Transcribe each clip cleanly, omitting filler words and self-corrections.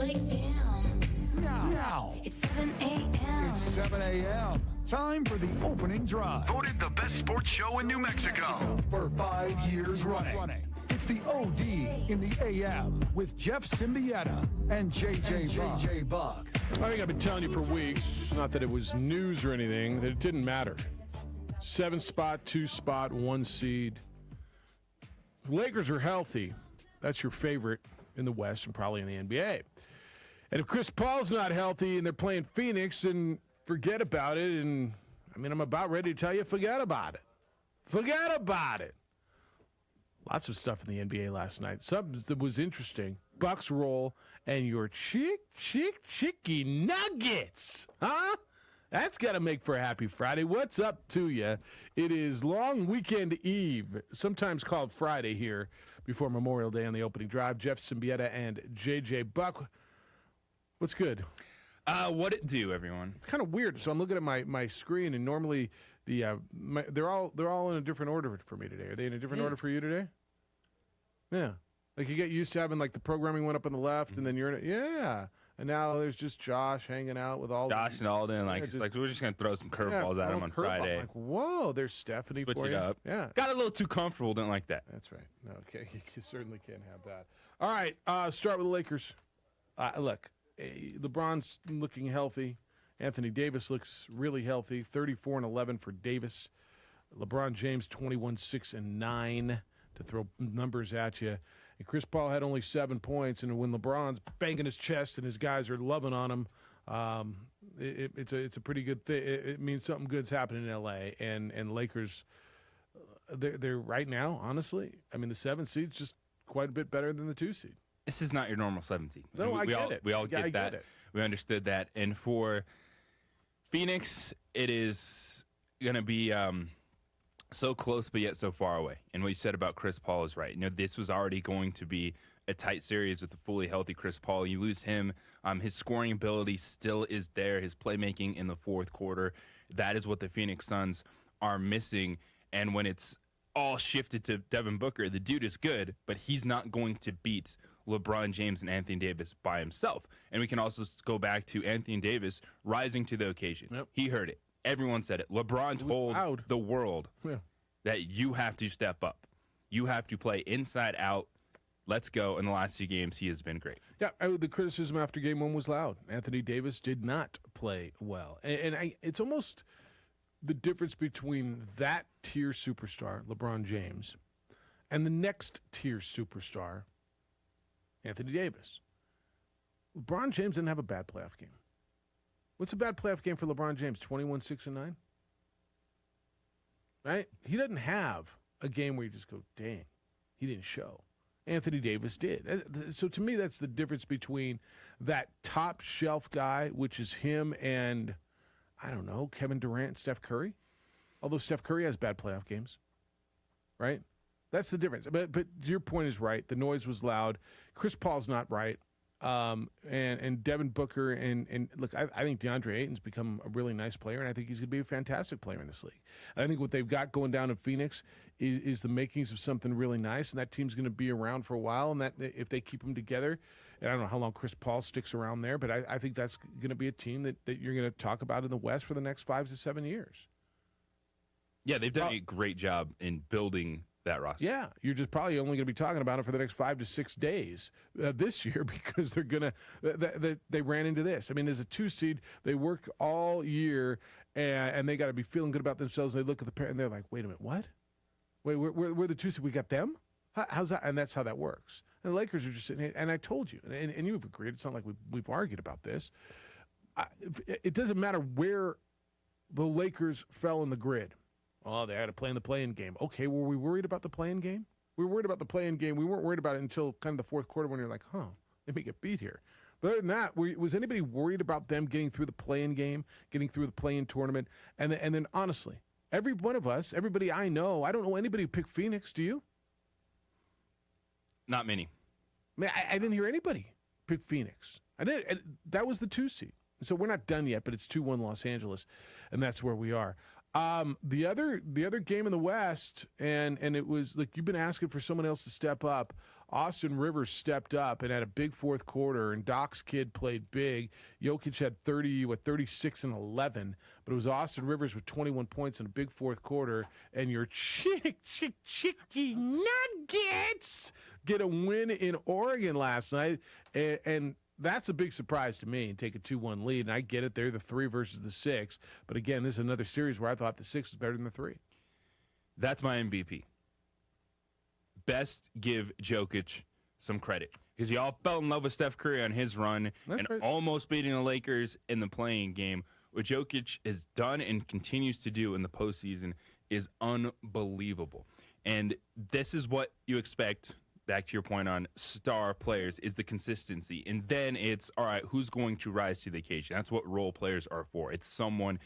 like damn. Now. It's 7 a.m. It's 7 a.m. Time for the opening drive. Voted the best sports show in New Mexico. For 5 years running. It's the OD in the AM with Jeff Siembieda and JJ Buck. I think I've been telling you for weeks, not that it was news or anything, that it didn't matter. 7 spot, 2 spot, 1 seed. Lakers are healthy. That's your favorite in the West and probably in the NBA. And if Chris Paul's not healthy and they're playing Phoenix, then forget about it. And, I'm about ready to tell you, forget about it. Forget about it. Lots of stuff in the NBA last night. Something that was interesting. Bucks roll and your chicky nuggets. Huh? That's got to make for a happy Friday. What's up to you? It is long weekend eve, sometimes called Friday here before Memorial Day on the opening drive. Jeff Siembieda and JJ Buck. What's good? What it do, everyone? Kind of weird. So I'm looking at my screen, and normally they're all in a different order for me today. Are they in a different order for you today? Yeah. Like you get used to having like the programming went up on the left, and then you're in it. Yeah. And now there's just Josh hanging out with all Josh and Alden, we're just gonna throw some curveballs at him on Friday. Like, whoa, there's Stephanie Switch for it you. up. Yeah. Got a little too comfortable. Didn't like that. That's right. No, okay, you certainly can't have that. All right, start with the Lakers. Look, LeBron's looking healthy. Anthony Davis looks really healthy. 34-11 for Davis. LeBron James 21-6-9 to throw numbers at you. And Chris Paul had only 7 points, and when LeBron's banging his chest and his guys are loving on him, it's a pretty good thing. It means something good's happening in L.A. and Lakers. They're right now, honestly. The 7 seed's just quite a bit better than the 2 seed. This is not your normal 7 seed. No, I get it. We all get that. We understood that. And for Phoenix, it is going to be so close but yet so far away. And what you said about Chris Paul is right. This was already going to be a tight series with a fully healthy Chris Paul. You lose him. His scoring ability still is there. His playmaking in the fourth quarter, that is what the Phoenix Suns are missing. And when it's all shifted to Devin Booker, the dude is good, but he's not going to beat LeBron James and Anthony Davis by himself. And we can also go back to Anthony Davis rising to the occasion. Yep. He heard it. Everyone said it. LeBron told the world that you have to step up. You have to play inside out. Let's go. In the last 2 games, he has been great. Yeah, the criticism after game 1 was loud. Anthony Davis did not play well. And it's almost the difference between that tier superstar, LeBron James, and the next tier superstar, Anthony Davis. LeBron James didn't have a bad playoff game. What's a bad playoff game for LeBron James? 21-6-9? Right? He doesn't have a game where you just go, dang, he didn't show. Anthony Davis did. So to me, that's the difference between that top shelf guy, which is him and, I don't know, Kevin Durant, Steph Curry. Although Steph Curry has bad playoff games. Right? That's the difference. But your point is right. The noise was loud. Chris Paul's not right. And Devin Booker and look, I think DeAndre Ayton's become a really nice player, and I think he's going to be a fantastic player in this league. And I think what they've got going down in Phoenix is the makings of something really nice, and that team's going to be around for a while. And that if they keep them together, and I don't know how long Chris Paul sticks around there, but I think that's going to be a team that you're going to talk about in the West for the next 5 to 7 years. Yeah, they've done a great job in building that roster. Yeah, you're just probably only going to be talking about it for the next 5 to 6 days this year because they're going to they ran into this. As a 2 seed, they work all year and they got to be feeling good about themselves. They look at the pair and they're like, wait a minute, what? Wait, we're the 2 seed. We got them? How's that? And that's how that works. And the Lakers are just sitting here, and I told you, and you've agreed. It's not like we've argued about this. It doesn't matter where the Lakers fell in the grid. Oh, they had to play in the play-in game. Okay, were we worried about the play-in game? We were worried about the play-in game. We weren't worried about it until kind of the fourth quarter when you're like, they may get beat here. But other than that, was anybody worried about them getting through the play-in game, getting through the play-in tournament? And then, honestly, every one of us, everybody I know, I don't know anybody who picked Phoenix. Do you? Not many. I didn't hear anybody pick Phoenix. I didn't. That was the 2 seed. So we're not done yet, but it's 2-1 Los Angeles, and that's where we are. The other game in the West, and it was like you've been asking for someone else to step up Austin Rivers stepped up and had a big fourth quarter, and Doc's kid played big. Jokic had 36 and 11, but it was Austin Rivers with 21 points in a big fourth quarter, and your chicky Nuggets get a win in Oregon last night, and that's a big surprise to me, and take a 2-1 lead. And I get it, they're the 3 versus the 6. But again, this is another series where I thought the 6 was better than the 3. That's my MVP. Best give Jokic some credit, because y'all fell in love with Steph Curry on his run and almost beating the Lakers in the playing game. What Jokic has done and continues to do in the postseason is unbelievable. And this is what you expect, back to your point on star players, is the consistency. And then it's, all right, who's going to rise to the occasion? That's what role players are for. It's someone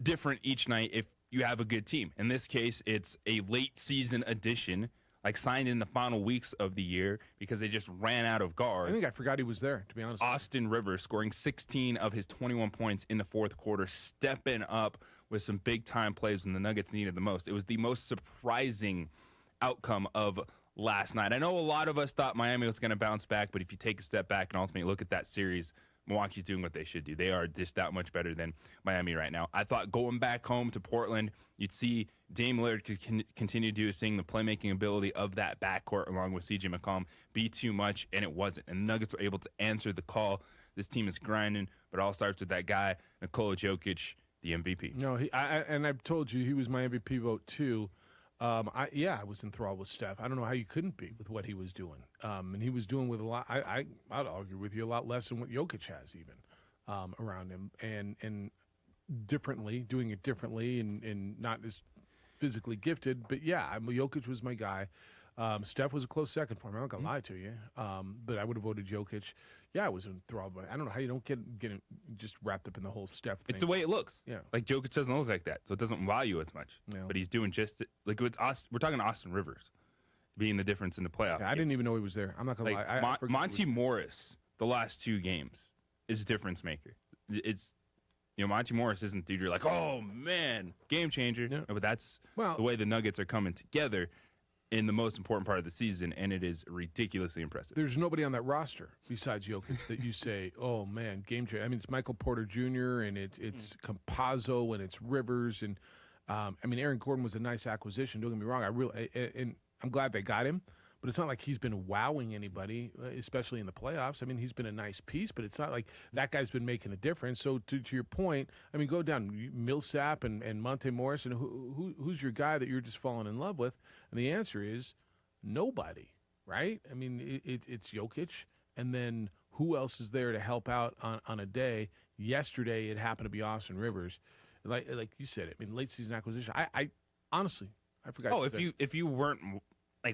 different each night if you have a good team. In this case, it's a late season addition, like signed in the final weeks of the year because they just ran out of guards. I think I forgot he was there, to be honest. Austin Rivers scoring 16 of his 21 points in the fourth quarter, stepping up with some big-time plays when the Nuggets needed the most. It was the most surprising outcome of last night. I know a lot of us thought Miami was going to bounce back, but if you take a step back and ultimately look at that series, Milwaukee's doing what they should do. They are just that much better than Miami right now. I thought going back home to Portland, you'd see Dame Lillard could continue to seeing the playmaking ability of that backcourt along with CJ McCollum be too much, and it wasn't. And the Nuggets were able to answer the call. This team is grinding, but it all starts with that guy, Nikola Jokic, the MVP. No, and I've told you he was my MVP vote too. I was enthralled with Steph. I don't know how you couldn't be with what he was doing. And he was doing with a lot. I'd argue with you a lot less than what Jokic has even around him, and differently, doing it differently, and not as physically gifted. But yeah, Jokic was my guy. Steph was a close second for me. I'm not gonna lie to you, but I would have voted Jokic. Yeah, I was enthralled by it. I don't know how you don't get just wrapped up in the whole Steph thing. It's the way it looks. Yeah, like Jokic doesn't look like that, so it doesn't wow you as much. Yeah. But he's doing just like we're talking Austin Rivers being the difference in the playoff. Yeah, I didn't even know he was there. I'm not gonna lie. Monty Morris, the last 2 games, is a difference maker. It's Monty Morris isn't dude you're like, oh man, game changer. Yeah. No, but that's the way the Nuggets are coming together in the most important part of the season, and it is ridiculously impressive. There's nobody on that roster besides Jokic that you say, oh, man, game changer. I mean, it's Michael Porter Jr., and it's Campazzo, and it's Rivers. And, Aaron Gordon was a nice acquisition. Don't get me wrong. And I'm glad they got him. But it's not like he's been wowing anybody, especially in the playoffs. I mean, he's been a nice piece, but it's not like that guy's been making a difference. So to your point, go down Millsap and Monte Morris, and who's your guy that you're just falling in love with? And the answer is nobody, right? I mean, it's Jokic, and then who else is there to help out on a day? Yesterday, it happened to be Austin Rivers. Like you said, late season acquisition. I honestly, I forgot. Oh, if you weren't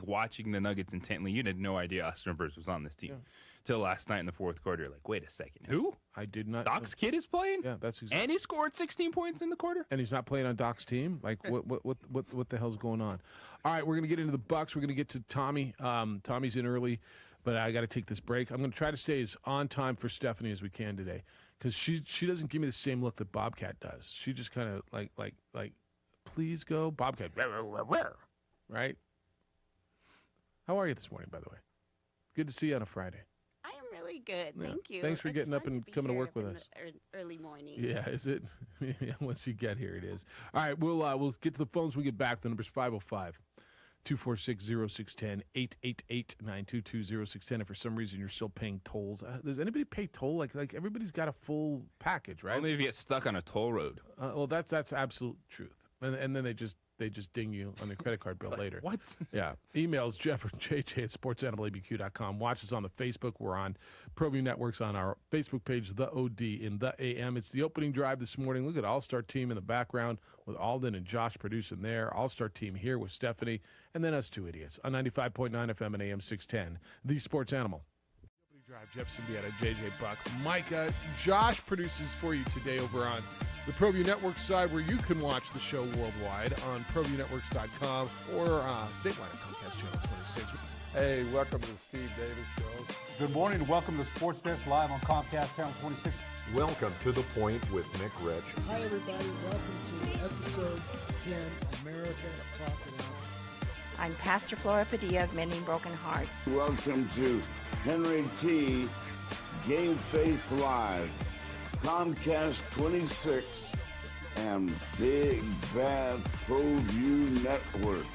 watching the Nuggets intently, you had no idea Austin Rivers was on this team till last night in the fourth quarter. You're like, wait a second, who? I did not. Doc's kid is playing. Yeah, that's exactly. And he scored 16 points in the quarter. And he's not playing on Doc's team. Like, what the hell's going on? All right, we're gonna get into the Bucks. We're gonna get to Tommy. Tommy's in early, but I got to take this break. I'm gonna try to stay as on time for Stephanie as we can today, because she doesn't give me the same look that Bobcat does. She just kind of like, please go, Bobcat. Right? How are you this morning, by the way? Good to see you on a Friday. I am really good. Yeah. Thank you. Thanks for It's getting up fun and be coming to here work up with in us. the early morning. Yeah, is it? Yeah, once you get here, it is. All right, we'll get to the phones when we get back. The number's 505-246-0610, 888-922-0610. If for some reason you're still paying tolls, does anybody pay toll? Like everybody's got a full package, right? Only if you get stuck on a toll road. Well, that's absolute truth. And then they just ding you on the credit card bill later. What? Yeah. Emails Jeff or JJ at sportsanimalabq.com. Watch us on the Facebook. We're on ProView Networks on our Facebook page, The OD in the AM. It's the opening drive this morning. Look at All-Star Team in the background with Alden and Josh producing there. All-Star Team here with Stephanie, and then us two idiots on 95.9 FM and AM 610. The Sports Animal. Opening drive, Jeff Siembieda, JJ Buck, Micah. Josh produces for you today over on the ProView Network side, where you can watch the show worldwide on ProViewNetworks.com or statewide at Comcast Channel 26. Hey, welcome to the Steve Davis Show. Good morning and welcome to Sports Desk live on Comcast Channel 26. Welcome to The Point with Nick Rich. Hi, everybody. Welcome to episode 10, America Talking Out. I'm Pastor Flora Padilla of Mending Broken Hearts. Welcome to Henry T. Game Face Live, Comcast 26, and Big Bad ProView Network.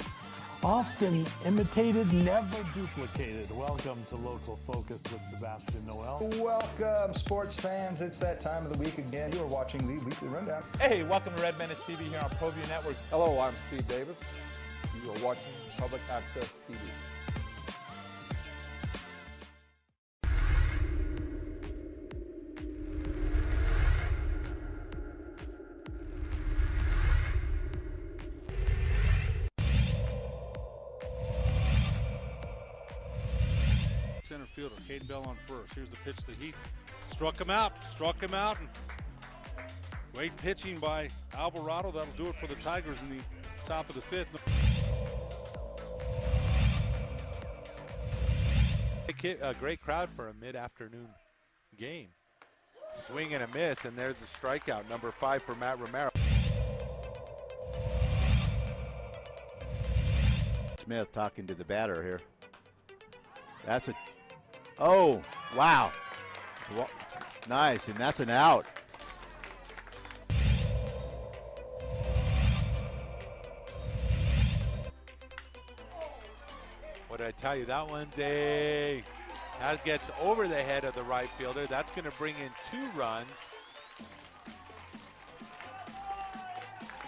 Often imitated, never duplicated. Welcome to Local Focus with Sebastian Noel. Welcome, sports fans. It's that time of the week again. You are watching the Weekly Rundown. Hey, welcome to Red Menace TV here on ProView Network. Hello, I'm Steve Davis. You are watching Public Access TV. Center fielder, Cade Bell on first. Here's the pitch to Heath. Struck him out. And great pitching by Alvarado. That'll do it for the Tigers in the top of the fifth. A great crowd for a mid-afternoon game. Swing and a miss, and there's a strikeout, number 5 for Matt Romero. Smith talking to the batter here. That's a, oh, wow. Nice, and that's an out. What did I tell you? That gets over the head of the right fielder. That's going to bring in 2 runs.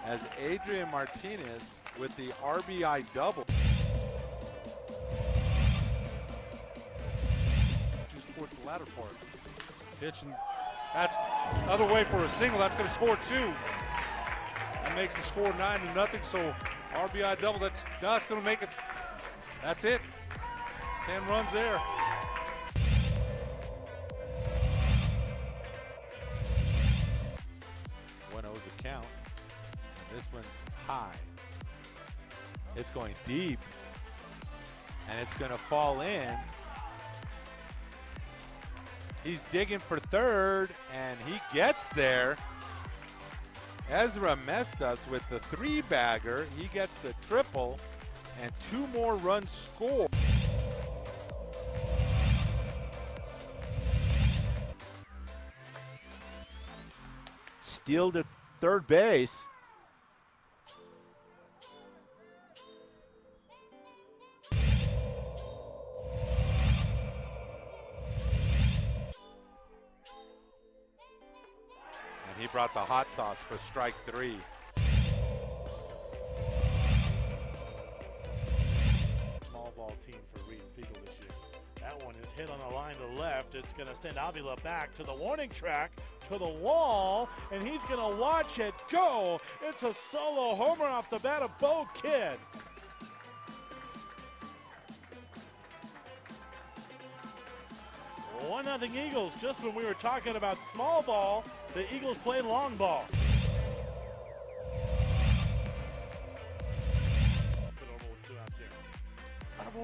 As Adrian Martinez with the RBI double. Towards the latter part. Pitch, and that's another way for a single. That's going to score 2. That makes the score 9-0. So RBI double. That's going to make it. That's it. It's 10 runs there. 1-0's the count. And this one's high. It's going deep. And it's going to fall in. He's digging for third, and he gets there. Ezra Mestas with the 3-bagger. He gets the triple, and 2 more runs scored. Steal to third base. He brought the hot sauce for strike 3. Small ball team for Reed Fiegel this year. That one is hit on the line to left. It's going to send Avila back to the warning track, to the wall, and he's going to watch it go. It's a solo homer off the bat of Bo Kidd. 1-0 Eagles. Just when we were talking about small ball, the Eagles play long ball. Put over with 2 outs here.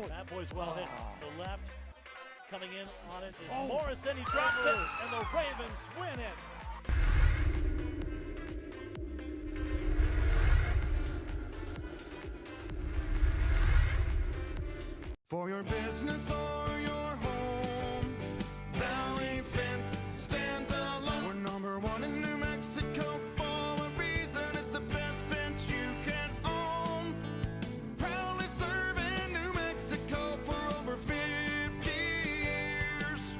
That boy's well hit to left. Coming in on it is Morrison. He drops it, and the Ravens win it. For your business or your home, Valley Fence stands alone. We're #1 in New Mexico for a reason. It's the best fence you can own. Proudly serving New Mexico for over 50 years.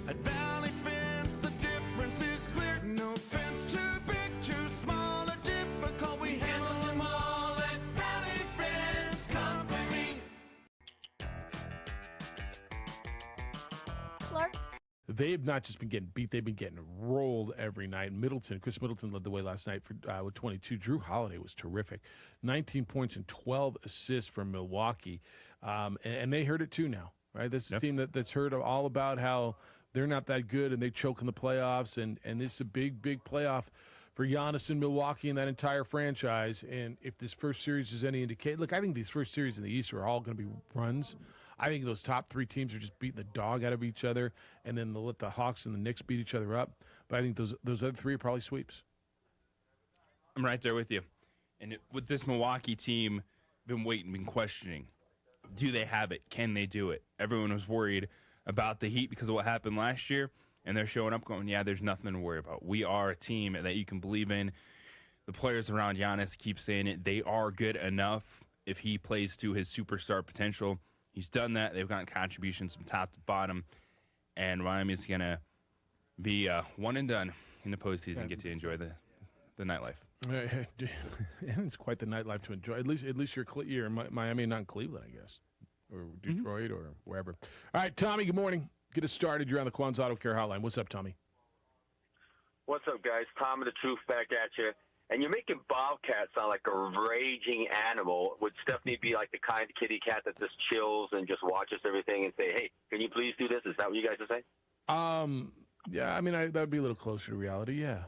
At Valley Fence, the difference is clear. No fence too big, too small, or difficult. We handle them all at Valley Fence Company. They've not just been getting beat, they've been getting rolled every night. Chris Middleton led the way last night with 22. Drew Holiday was terrific. 19 points and 12 assists from Milwaukee. And they heard it too now, right? This is a team that's heard all about how they're not that good and they choke in the playoffs. And this is a big, big playoff for Giannis and Milwaukee and that entire franchise. And if this first series is any indication, look, I think these first series in the East are all going to be runs. I think those top 3 teams are just beating the dog out of each other, and then they'll let the Hawks and the Knicks beat each other up. But I think those other 3 are probably sweeps. I'm right there with you. And with this Milwaukee team, been waiting, been questioning. Do they have it? Can they do it? Everyone was worried about the Heat because of what happened last year, and they're showing up going, yeah, there's nothing to worry about. We are a team that you can believe in. The players around Giannis keep saying it. They are good enough if he plays to his superstar potential. He's done that. They've gotten contributions from top to bottom, and Miami's going to be one and done in the postseason, get to enjoy the nightlife. It's quite the nightlife to enjoy. At least you're in Miami, not in Cleveland, I guess, or Detroit or wherever. All right, Tommy. Good morning. Get us started. You're on the Quan's Auto Care Hotline. What's up, Tommy? What's up, guys? Tom of the Truth back at you. And you're making Bobcat sound like a raging animal. Would Stephanie be like the kind of kitty cat that just chills and just watches everything and say, "Hey, can you please do this"? Is that what you guys are saying? Yeah. I mean, that would be a little closer to reality. Yeah.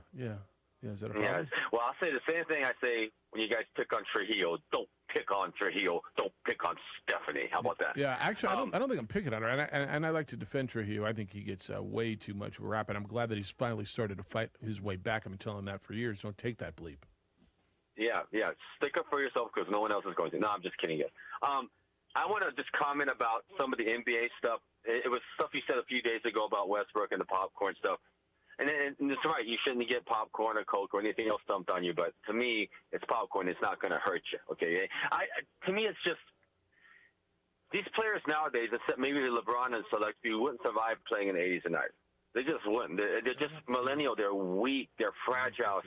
Is that a problem? Yeah. Well, I'll say the same thing I say when you guys pick on Trujillo. Don't pick on Trujillo. Don't pick on Stephanie. How about that? Yeah, actually, I don't think I'm picking on her, and I like to defend Trujillo. I think he gets way too much rap, and I'm glad that he's finally started to fight his way back. I've been telling him that for years. Don't take that bleep. Yeah. Stick up for yourself because no one else is going to. No, I'm just kidding you. I want to just comment about some of the NBA stuff. It was stuff you said a few days ago about Westbrook and the popcorn stuff. And it's right. You shouldn't get popcorn or Coke or anything else dumped on you. But to me, it's popcorn. It's not going to hurt you. Okay. To me, it's just these players nowadays, except maybe the LeBron and select few, wouldn't survive playing in the 80s and 90s. They just wouldn't. They're just millennial. They're weak. They're fragile.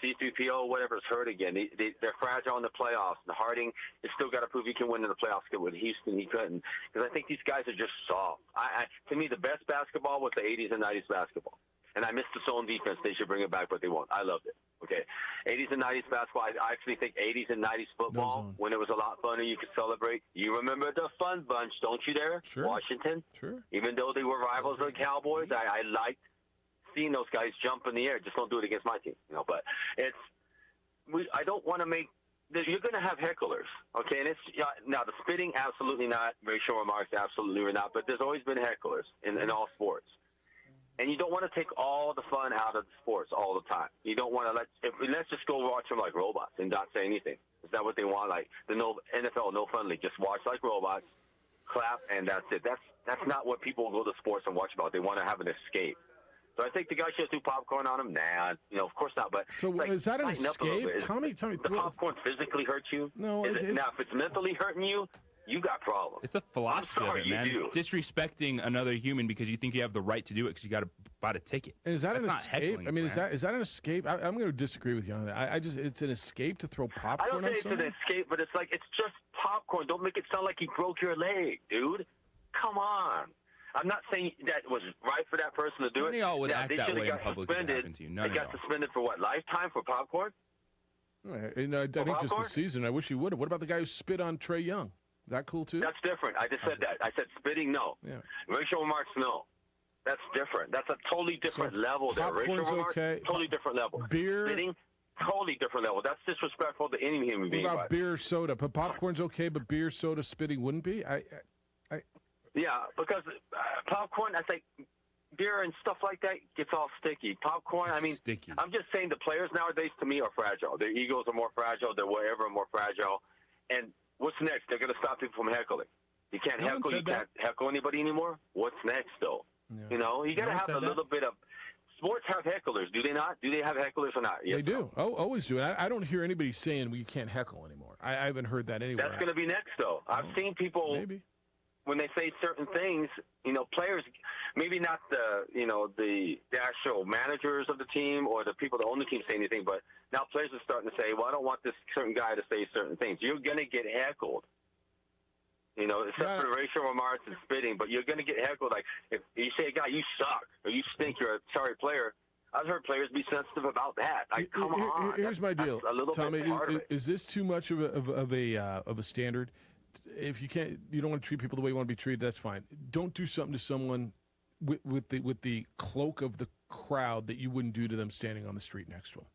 C3PO, whatever's hurt again. They're fragile in the playoffs. And Harding has still got to prove he can win in the playoffs. With Houston, he couldn't. Because I think these guys are just soft. To me, the best basketball was the 80s and 90s basketball. And I miss the zone defense. They should bring it back, but they won't. I loved it. Okay. 80s and 90s basketball. I actually think 80s and 90s football, when it was a lot funner, you could celebrate. You remember the Fun Bunch, don't you there? Sure. Washington? Sure. Even though they were rivals of the Cowboys, I liked seeing those guys jump in the air. Just don't do it against my team. But I don't want to make – you're going to have hecklers, okay? And now the spitting, absolutely not. Racial remarks, absolutely not. But there's always been hecklers in all sports. And you don't want to take all the fun out of the sports all the time. You don't want to let's just go watch them like robots and not say anything. Is that what they want? Like the NFL, no fun league. Just watch like robots, clap, and that's it. That's not what people go to sports and watch about. They want to have an escape. So I think the guy should do popcorn on him. Nah, of course not. But so is that an escape? Tommy, the popcorn physically hurts you? No. Now, if it's mentally hurting you, you got problems. It's a philosophy of it, man. Disrespecting another human because you think you have the right to do it because you got to buy a ticket. And is that That's an not escape? heckling, I mean, man. is that an escape? I'm going to disagree with you on that. It's an escape to throw popcorn I don't on say it's someone? an escape, but it's just popcorn. Don't make it sound like he broke your leg, dude. Come on. I'm not saying that was right for that person to do None of it. y'all would Now, act they that should've way in got public if it suspended. happened to you. None They of got y'all. suspended for what, lifetime for popcorn? I think just the season. I wish he would have. What about the guy who spit on Trae Young? Is that cool too? That's different. I just said that. I said spitting, no. Yeah. Racial remarks, no. That's different. That's a totally different level there. Racial popcorn's remarks, okay. totally different level. Beer. Spitting, totally different level. That's disrespectful to any human What being. about beer, soda? But popcorn's okay, but beer, soda, spitting wouldn't be. Yeah, because popcorn, I think beer and stuff like that gets all sticky. Popcorn, sticky. I'm just saying the players nowadays, to me, are fragile. Their egos are more fragile. Their whatever are more fragile. And what's next? They're going to stop people from heckling. You can't heckle. You can't heckle anybody anymore. What's next, though? Yeah. You got to have a little bit of. Sports have hecklers, do they not? Do they have hecklers or not? Yes, they do. Oh, always do. And I don't hear anybody saying we can't heckle anymore. I haven't heard that anywhere. That's going to be next, though. I've seen people. Maybe. When they say certain things, players, maybe not the actual managers of the team or the people that own the team say anything, but now players are starting to say, well, I don't want this certain guy to say certain things. You're going to get heckled, except for the racial remarks and spitting, but you're going to get heckled. Like, if you say, guy, you suck, or you stink, you're a sorry player, I've heard players be sensitive about that. Like, come on. Here's my deal. A little Tommy, bit part of it. is this too much of a standard? If you don't want to treat people the way you want to be treated, that's fine. Don't do something to someone with the cloak of the crowd that you wouldn't do to them standing on the street next to them.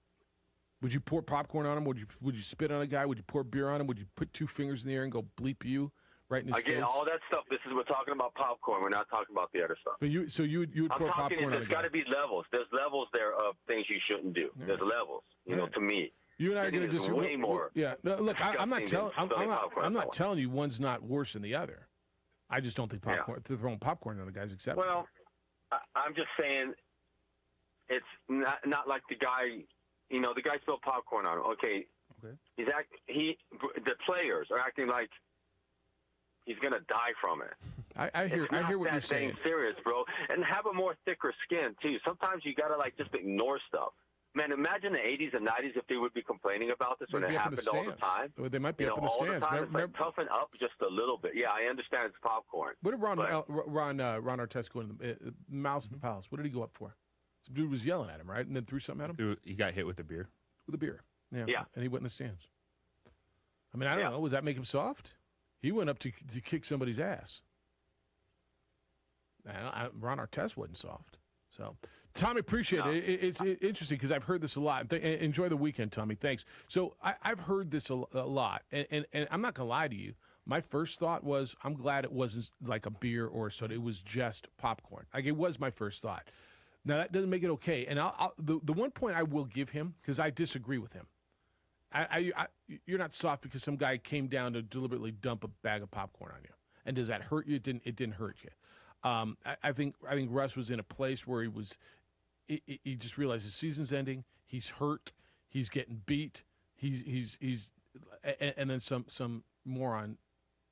Would you pour popcorn on him? Would you spit on a guy? Would you pour beer on him? Would you put two fingers in the air and go bleep you right in his face? Again, all that stuff. We're talking about popcorn. We're not talking about the other stuff. But you would pour popcorn on a guy. There's got to be levels. There's levels there of things you shouldn't do. There's levels, to me. You and I are going to Hitting is disagree. way more. Yeah. No, look, I'm not disgusting telling. than popcorn. I'm not telling you one's not worse than the other. I just don't think throwing popcorn on a guy's acceptable. Well, I'm just saying, it's not like the guy. You know, the guy spilled popcorn on him. Okay. The players are acting like he's gonna die from it. I hear what you're saying. It's serious, bro. And have a more thicker skin too. Sometimes you gotta like just ignore stuff. Man, imagine the 80s and 90s if they would be complaining about this when it happened all the time. They might be up in the all stands. the time. It's like toughen up just a little bit. Yeah, I understand it's popcorn. What did Ron Artest go in the Mouse at the Palace? What did he go up for? Some dude was yelling at him, right? And then threw something at him? He got hit with a beer. With a beer. Yeah. And he went in the stands. I mean, I don't know. Does that make him soft? He went up to kick somebody's ass. Ron Artest wasn't soft. So, Tommy, appreciate it. It's interesting because I've heard this a lot. Enjoy the weekend, Tommy. Thanks. So, I've heard this a lot, and I'm not going to lie to you. My first thought was, I'm glad it wasn't like a beer or a soda. It was just popcorn. Like, it was my first thought. Now, that doesn't make it okay. And the one point I will give him, because I disagree with him, you're not soft because some guy came down to deliberately dump a bag of popcorn on you. And does that hurt you? It didn't hurt you. I think Russ was in a place where he just realized his season's ending. He's hurt. He's getting beat. And then some moron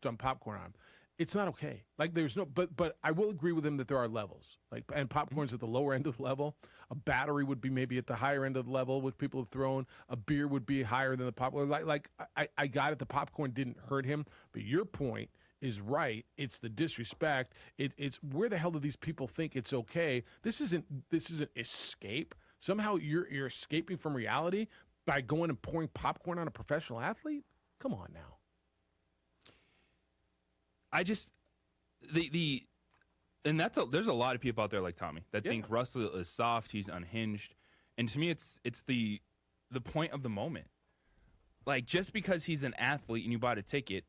dumped popcorn on him. It's not okay. Like there's no, but I will agree with him that there are levels. Like, and popcorn's at the lower end of the level. A battery would be maybe at the higher end of the level, which people have thrown. A beer would be higher than the popcorn. I got it. The popcorn didn't hurt him. But your point is right. It's the disrespect. It's where the hell do these people think it's okay? This isn't escape. Somehow you're escaping from reality by going and pouring popcorn on a professional athlete? Come on now. I just there's a lot of people out there like Tommy that think Russell is soft, he's unhinged, and to me it's the point of the moment. Like, just because he's an athlete and you bought a ticket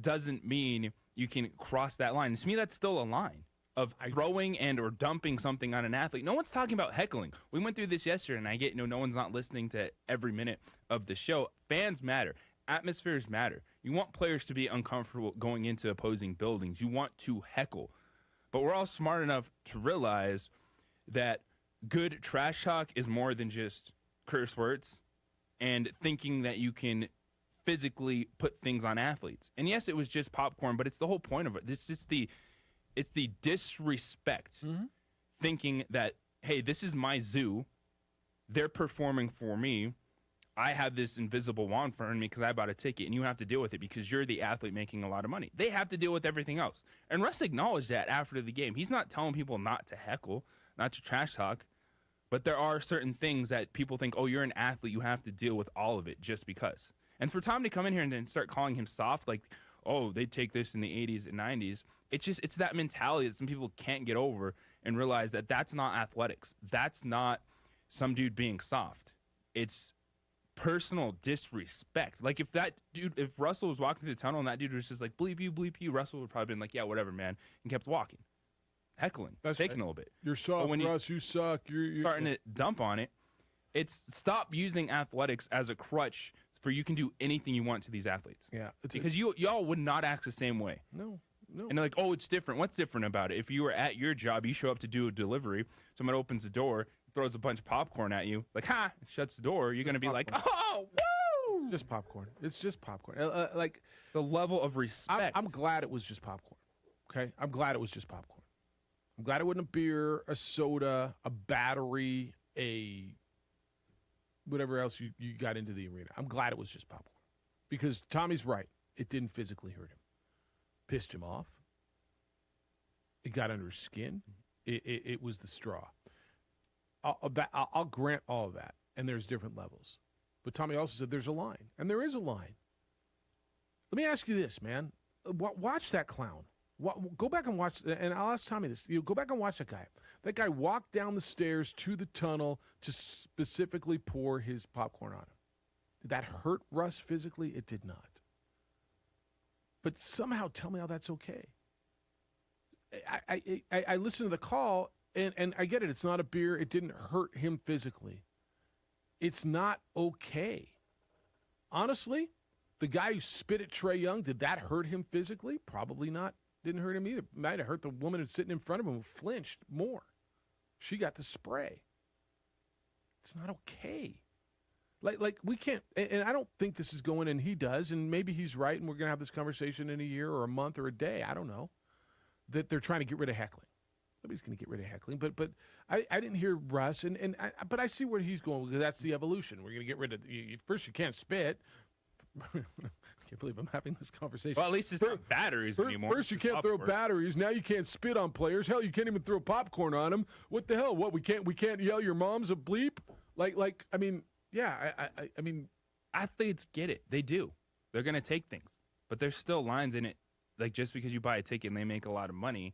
doesn't mean you can cross that line. And to me, that's still a line of throwing and or dumping something on an athlete. No one's talking about heckling. We went through this yesterday, and I get no one's not listening to every minute of the show. Fans matter. Atmospheres matter. You want players to be uncomfortable going into opposing buildings. You want to heckle. But we're all smart enough to realize that good trash talk is more than just curse words and thinking that you can physically put things on athletes. And yes, it was just popcorn, but it's the whole point of it. It's the disrespect, thinking that, hey, this is my zoo. They're performing for me. I have this invisible wand for me because I bought a ticket, and you have to deal with it because you're the athlete making a lot of money. They have to deal with everything else. And Russ acknowledged that after the game. He's not telling people not to heckle, not to trash talk, but there are certain things that people think, oh, you're an athlete, you have to deal with all of it just because. And for Tom to come in here and then start calling him soft, like, oh, they take this in the 80s and 90s, it's that mentality that some people can't get over and realize that that's not athletics. That's not some dude being soft. It's personal disrespect. Like, if Russell was walking through the tunnel and that dude was just like, bleep you, Russell would probably been like, yeah, whatever, man, and kept walking. Heckling, faking a little bit. You're soft, Russ, you suck. You're starting to dump on it. It's stop using athletics as a crutch for you can do anything you want to these athletes. Yeah. Because y'all would not act the same way. No. And they're like, oh, it's different. What's different about it? If you were at your job, you show up to do a delivery, someone opens the door, throws a bunch of popcorn at you, like, shuts the door, you're going to be like, oh, woo! It's just popcorn. It's just popcorn. Like, the level of respect. I'm glad it was just popcorn. Okay? I'm glad it was just popcorn. I'm glad it wasn't a beer, a soda, a battery, whatever else you got into the arena. I'm glad it was just popcorn. Because Tommy's right. It didn't physically hurt him. Pissed him off. It got under his skin. It was the straw. I'll grant all of that. And there's different levels. But Tommy also said there's a line. And there is a line. Let me ask you this, man. Watch that clown. Go back and watch, and I'll ask Tommy this. Go back and watch that guy. That guy walked down the stairs to the tunnel to specifically pour his popcorn on him. Did that hurt Russ physically? It did not. But somehow tell me how that's okay. I listened to the call, and I get it. It's not a beer. It didn't hurt him physically. It's not okay. honestly, the guy who spit at Trae Young, did that hurt him physically? Probably not. Didn't hurt him either. Might have hurt the woman who's sitting in front of him who flinched more. She got the spray. It's not okay. Like we can't, and I don't think this is going, and he does, and maybe he's right, and we're going to have this conversation in a year or a month or a day. I don't know. That they're trying to get rid of heckling. Nobody's going to get rid of heckling, but I didn't hear Russ, but I see where he's going, because that's the evolution. We're going to get rid of, first you can't spit. I can't believe I'm having this conversation. Well, at least it's not batteries anymore. First you can't throw batteries. Now you can't spit on players. Hell, you can't even throw popcorn on them. What the hell? What, we can't yell your mom's a bleep? Like I mean, yeah, I mean, athletes get it. They do. They're going to take things. But there's still lines in it. Like, just because you buy a ticket and they make a lot of money,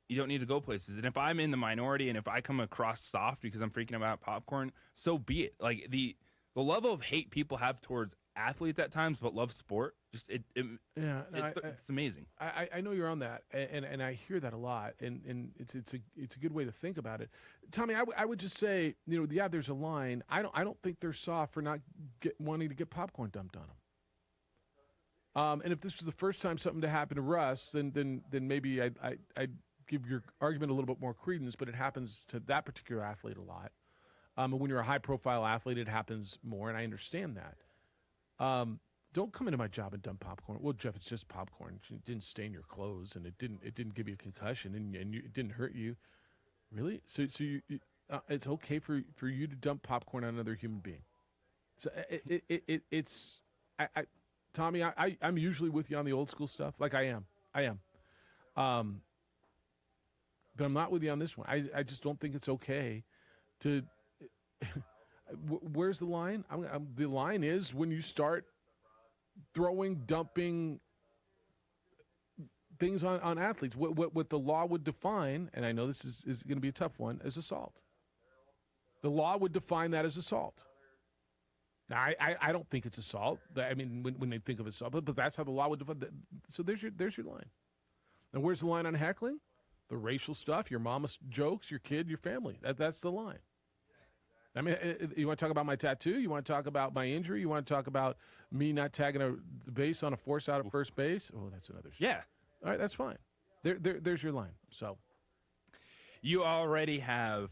you don't need to go places. And if I'm in the minority and if I come across soft because I'm freaking about popcorn, so be it. Like, the level of hate people have towards athletes at times but love sport, just it's amazing. I know you're on that, and I hear that a lot, and it's a good way to think about it. Tommy, I would just say, there's a line. I don't think they're soft for not wanting to get popcorn dumped on them. And if this was the first time something to happen to Russ, then maybe I'd give your argument a little bit more credence. But it happens to that particular athlete a lot. And when you're a high-profile athlete, it happens more, and I understand that. Don't come into my job and dump popcorn. Well, Jeff, it's just popcorn. It didn't stain your clothes, and it didn't give you a concussion, and it didn't hurt you. Really? So you it's okay for you to dump popcorn on another human being. So it's Tommy, I'm usually with you on the old school stuff. Like I am. But I'm not with you on this one. I just don't think it's okay to. Where's the line? The line is when you start dumping things on athletes. What the law would define, and I know this is going to be a tough one, as assault. The law would define that as assault. Now, I don't think it's assault. I mean, when they think of assault, but that's how the law would define it. So there's your line. Now, where's the line on heckling? The racial stuff, your mama's jokes, your kid, your family. That's the line. I mean, you want to talk about my tattoo? You want to talk about my injury? You want to talk about me not tagging the base on a force out of first base? Oh, that's another story. Yeah. All right, that's fine. There's your line. So you already have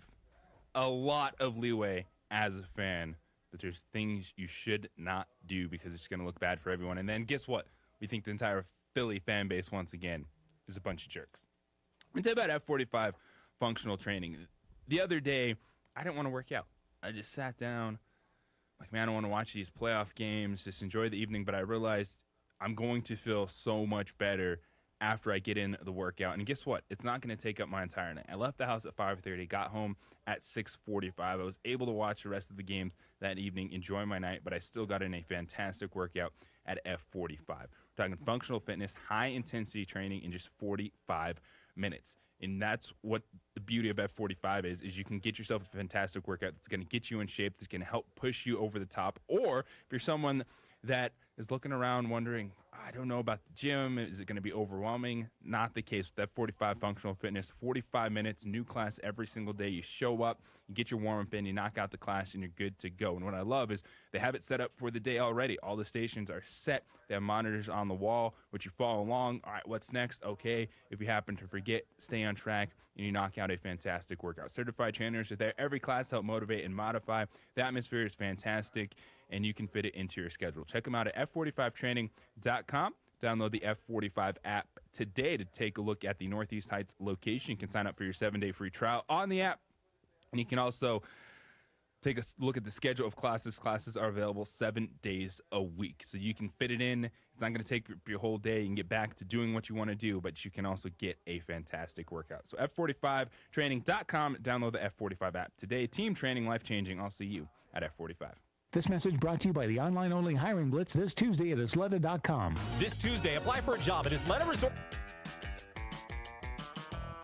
a lot of leeway as a fan, but there's things you should not do because it's going to look bad for everyone. And then guess what? We think the entire Philly fan base, once again, is a bunch of jerks. Let me tell you about F45 functional training. The other day, I didn't want to work out. I just sat down, like, man, I don't want to watch these playoff games, just enjoy the evening, but I realized I'm going to feel so much better after I get in the workout. And guess what? It's not going to take up my entire night. I left the house at 5:30, got home at 6:45. I was able to watch the rest of the games that evening, enjoy my night, but I still got in a fantastic workout at F45. We're talking functional fitness, high-intensity training in just 45 minutes. And that's what the beauty of F45 is you can get yourself a fantastic workout that's going to get you in shape, that's going to help push you over the top. Or if you're someone that is looking around wondering, I don't know about the gym, is it going to be overwhelming? Not the case with F45 functional fitness. 45 minutes, new class every single day. You show up, you get your warm-up in, you knock out the class, and you're good to go. And what I love is they have it set up for the day already. All the stations are set. They have monitors on the wall, which you follow along. All right, what's next? Okay, if you happen to forget, stay on track, and you knock out a fantastic workout. Certified trainers are there. Every class help motivate and modify. The atmosphere is fantastic, and you can fit it into your schedule. Check them out at f45training.com. Download the F45 app today to take a look at the Northeast Heights location. You can sign up for your 7-day free trial on the app. And you can also take a look at the schedule of classes. Classes are available 7 days a week. So you can fit it in. It's not going to take your whole day. You can get back to doing what you want to do, but you can also get a fantastic workout. So F45training.com. Download the F45 app today. Team training, life-changing. I'll see you at F45. This message brought to you by the online-only hiring blitz this Tuesday at Isleta.com. This Tuesday, apply for a job at Isleta Resort.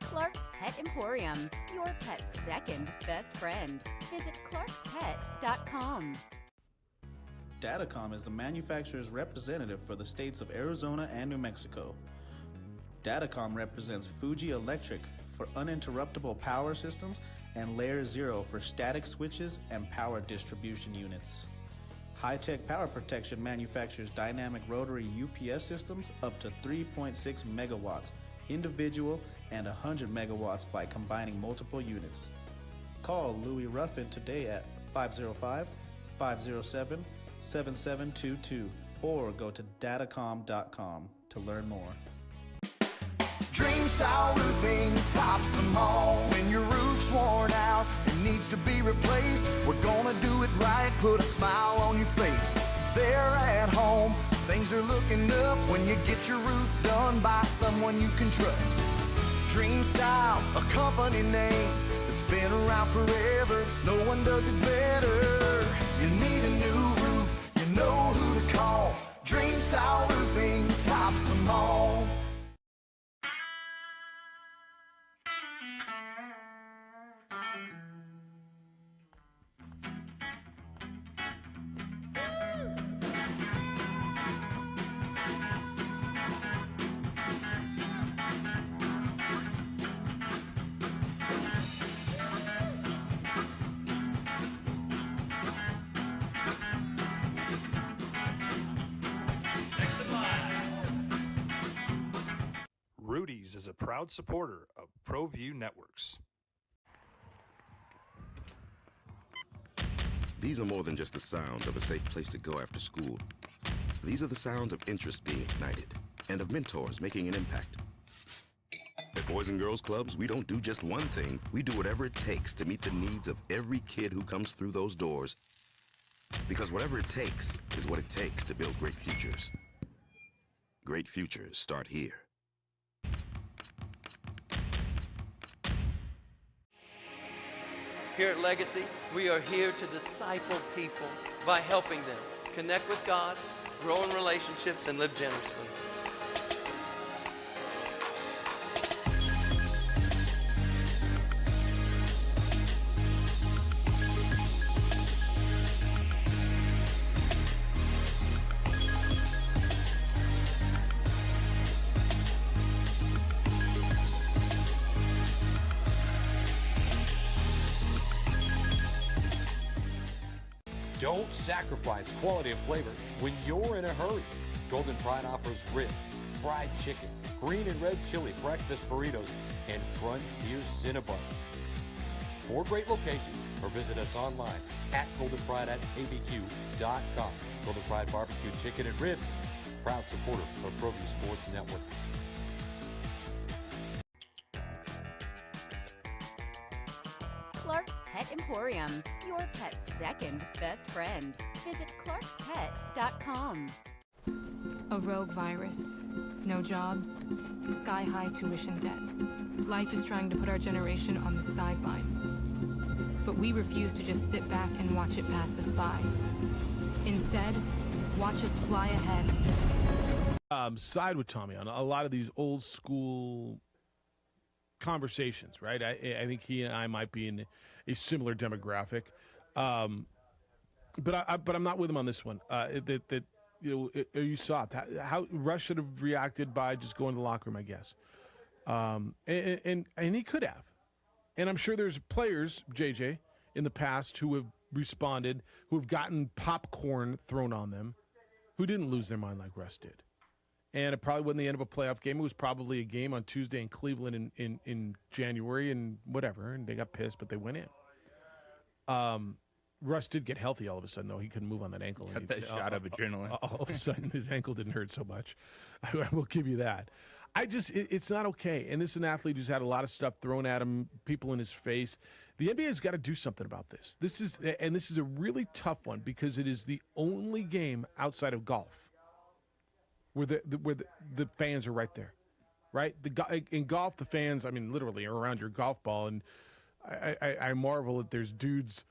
Clark's Pet Emporium, your pet's second best friend. Visit clarkspet.com. Datacom is the manufacturer's representative for the states of Arizona and New Mexico. Datacom represents Fuji Electric for uninterruptible power systems and Layer 0 for static switches and power distribution units. High-tech power protection manufactures dynamic rotary UPS systems up to 3.6 megawatts, individual and 100 megawatts by combining multiple units. Call Louis Ruffin today at 505-507-7722 or go to datacom.com to learn more. Dream Style Roofing tops them all. When your roof's worn out and needs to be replaced, we're gonna do it right, put a smile on your face. They're at home, things are looking up when you get your roof done by someone you can trust. Dream Style, a company name that's been around forever, no one does it better. You need a new roof, you know who to call. Dream Style Roofing tops them all. Rudy's is a proud supporter of ProView Networks. These are more than just the sounds of a safe place to go after school. These are the sounds of interest being ignited and of mentors making an impact. At Boys and Girls Clubs, we don't do just one thing. We do whatever it takes to meet the needs of every kid who comes through those doors. Because whatever it takes is what it takes to build great futures. Great futures start here. Here at Legacy, we are here to disciple people by helping them connect with God, grow in relationships, and live generously. Don't sacrifice quality and flavor when you're in a hurry. Golden Pride offers ribs, fried chicken, green and red chili, breakfast burritos, and Frontier Cinnabons. 4 great locations, or visit us online at goldenpride@abq.com. Golden Pride Barbecue Chicken and Ribs, proud supporter of ProView Sports Network. Clark's Pet Emporium, your pet's second best friend. Visit clarkspet.com. A rogue virus, no jobs, sky-high tuition debt. Life is trying to put our generation on the sidelines. But we refuse to just sit back and watch it pass us by. Instead, watch us fly ahead. Side with Tommy on a lot of these old school conversations, right? I think he and I might be in a similar demographic, but I'm not with him on this one. That you saw it, how Russ should have reacted by just going to the locker room, I guess, and he could have, and I'm sure there's players, JJ, in the past who have responded, who have gotten popcorn thrown on them, who didn't lose their mind like Russ did. And it probably wasn't the end of a playoff game. It was probably a game on Tuesday in Cleveland in January and whatever, and they got pissed, but they went in. Russ did get healthy all of a sudden, though. He couldn't move on that ankle. Got that shot of adrenaline. All of a sudden, his ankle didn't hurt so much. I will give you that. It's not okay. And this is an athlete who's had a lot of stuff thrown at him, people in his face. The NBA has got to do something about this. This is a really tough one because it is the only game outside of golf where the fans are right there, right? In golf, the fans, I mean, literally are around your golf ball, and I marvel that there's dudes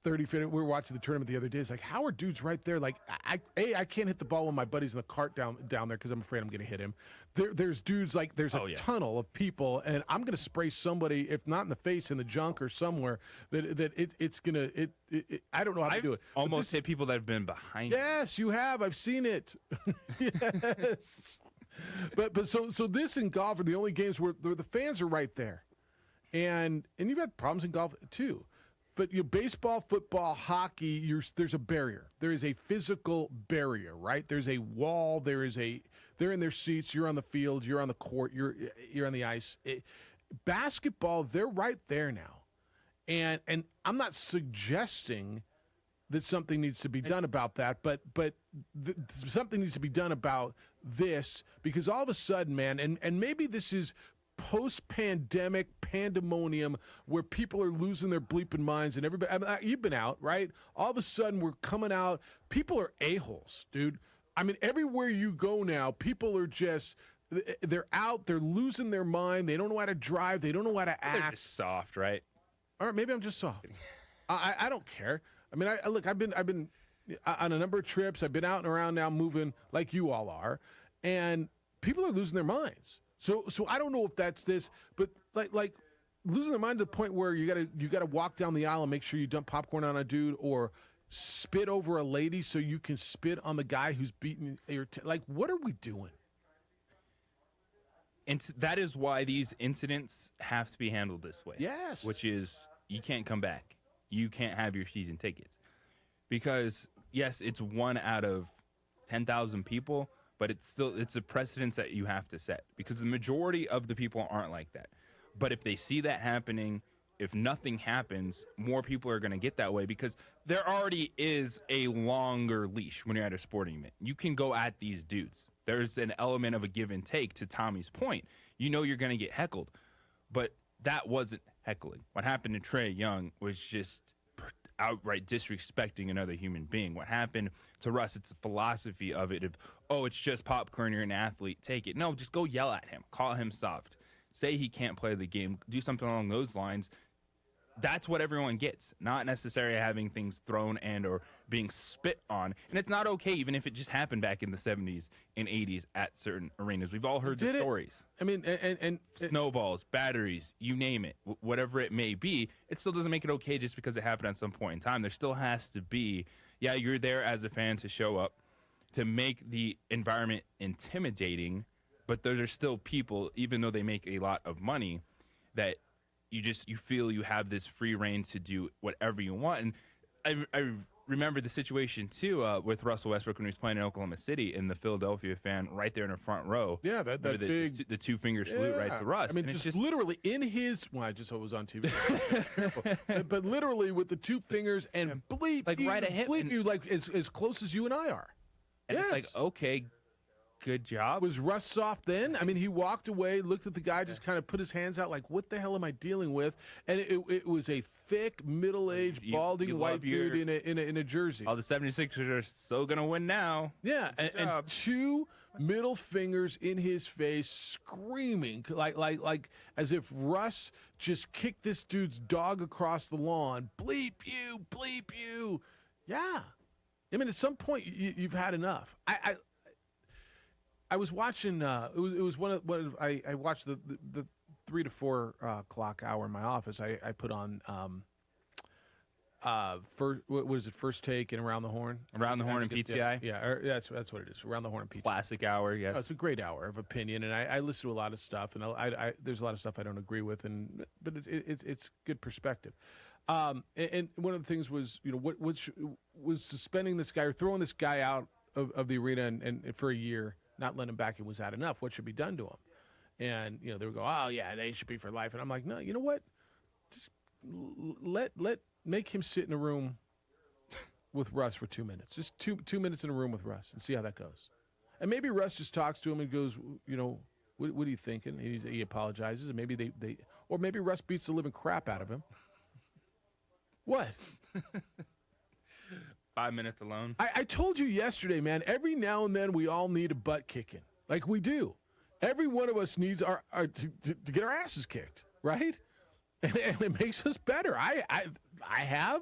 30 feet. We were watching the tournament the other day. It's like, how are dudes right there? Like, I can't hit the ball when my buddy's in the cart down there because I'm afraid I'm going to hit him. There's dudes like there's a tunnel of people, and I'm going to spray somebody, if not in the face, in the junk or somewhere. It's gonna. I don't know how to do it. Almost hit people that have been behind. Yes, you have. I've seen it. Yes. But so this in golf are the only games where the fans are right there, and you've had problems in golf too. But baseball, football, hockey, there's a barrier. There is a physical barrier, right? There's a wall. They're in their seats. You're on the field. You're on the court. You're on the ice. Basketball, they're right there now, and I'm not suggesting that something needs to be done about that, but something needs to be done about this, because all of a sudden, man, and maybe this is post-pandemic pandemonium where people are losing their bleeping minds, and everybody, you've been out, right? All of a sudden we're coming out. People are a-holes, dude. I mean, everywhere you go now, people are just, they're out, they're losing their mind. They don't know how to drive. They don't know how to act. They're just soft, right? All right, maybe I'm just soft. I don't care. I mean, look, I've been on a number of trips. I've been out and around now, moving like you all are, and people are losing their minds. So I don't know if that's this, but like losing their mind to the point where you gotta walk down the aisle and make sure you dump popcorn on a dude, or spit over a lady so you can spit on the guy who's beating your like, what are we doing? And that is why these incidents have to be handled this way. Yes. Which is, you can't come back. You can't have your season tickets. Because, yes, it's 1 out of 10,000 people, but it's a precedence that you have to set, because the majority of the people aren't like that. But if they see that happening, if nothing happens, more people are going to get that way, because there already is a longer leash when you're at a sporting event. You can go at these dudes. There's an element of a give and take, to Tommy's point. You know you're going to get heckled, but that wasn't heckling. What happened to Trae Young was just outright disrespecting another human being. What happened to Russ, it's a philosophy of it, it's just popcorn, you're an athlete, take it. No, just go yell at him, call him soft, say he can't play the game, do something along those lines. That's what everyone gets, not necessarily having things thrown and or being spit on. And it's not okay, even if it just happened back in the 70s and 80s at certain arenas. We've all heard the stories. I mean, and snowballs, batteries, you name it, whatever it may be, it still doesn't make it okay just because it happened at some point in time. There still has to be, you're there as a fan to show up, to make the environment intimidating, but there are still people, even though they make a lot of money, that you feel you have this free reign to do whatever you want. And I remember the situation too with Russell Westbrook when he was playing in Oklahoma City, and the Philadelphia fan right there in the front row. Yeah, that big the 2-finger salute right to Russ. I mean, just literally in his. Well, I just hope it was on TV. But literally with the 2 fingers and bleep, like right at him, bleep you like as close as you and I are. And it's like, okay, good job. Was Russ soft then? I mean, he walked away, looked at the guy, just kind of put his hands out like, what the hell am I dealing with? And it was a thick, middle-aged, balding white dude in a jersey. All the 76ers are so going to win now. Yeah, and 2 middle fingers in his face, screaming like as if Russ just kicked this dude's dog across the lawn. Bleep you, bleep you. Yeah. I mean, at some point, you've had enough. I was watching. It was one of I watched the 3 to 4 o'clock hour in my office. I put on First Take and Around the Horn. Around the Horn and PTI. Yeah, that's what it is. Around the Horn and PTI. Classic hour. Yes, it's a great hour of opinion, and I listen to a lot of stuff, and I there's a lot of stuff I don't agree with, but it's good perspective. And one of the things was, what was suspending this guy or throwing this guy out of the arena and for a year. Not letting him back, it was that enough? What should be done to him? And they would go, oh yeah, they should be for life. And I'm like, no, you know what? Just make him sit in a room with Russ for 2 minutes. Just two minutes in a room with Russ and see how that goes. And maybe Russ just talks to him and goes, what are you thinking? And he apologizes, and maybe or maybe Russ beats the living crap out of him. What? 5 minutes alone. I told you yesterday, man, every now and then we all need a butt kicking. Like we do. Every one of us needs to get our asses kicked, right? And it makes us better. I have.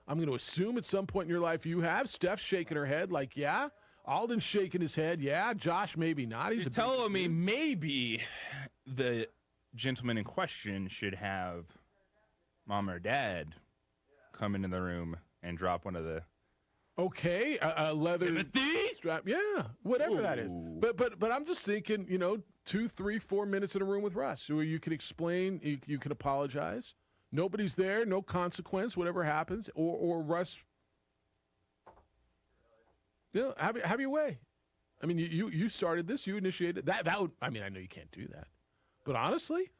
I'm going to assume at some point in your life you have. Steph's shaking her head like, yeah. Alden's shaking his head. Yeah. Josh, maybe not. You're telling me maybe the gentleman in question should have mom or dad come into the room and drop one of the... Okay, a leather strap, yeah, whatever that is. But I'm just thinking, 2, 3, 4 minutes in a room with Russ, where you can explain, you can apologize, Nobody's there, no consequence, whatever happens, or Russ, have your way. I mean, you started this, you initiated that. That would, I mean, I know you can't do that, but honestly,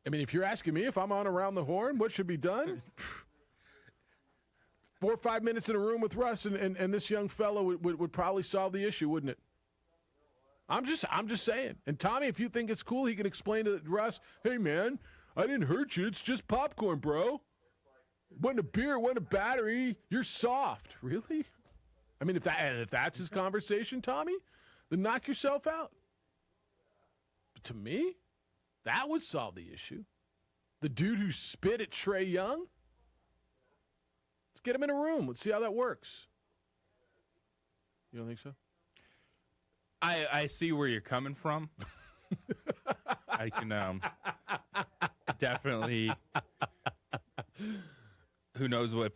I mean, if you're asking me if I'm on around the horn, what should be done? 4 or 5 minutes in a room with Russ and this young fellow would probably solve the issue, wouldn't it? I'm just saying. And Tommy, if you think it's cool, he can explain to Russ, hey man, I didn't hurt you. It's just popcorn, bro. It wasn't a beer, it wasn't a battery. You're soft. Really? I mean, if that's his conversation, Tommy, then knock yourself out. But to me, that would solve the issue. The dude who spit at Trae Young? Let's get him in a room. Let's see how that works. You don't think so? I see where you're coming from. I can definitely. Who knows what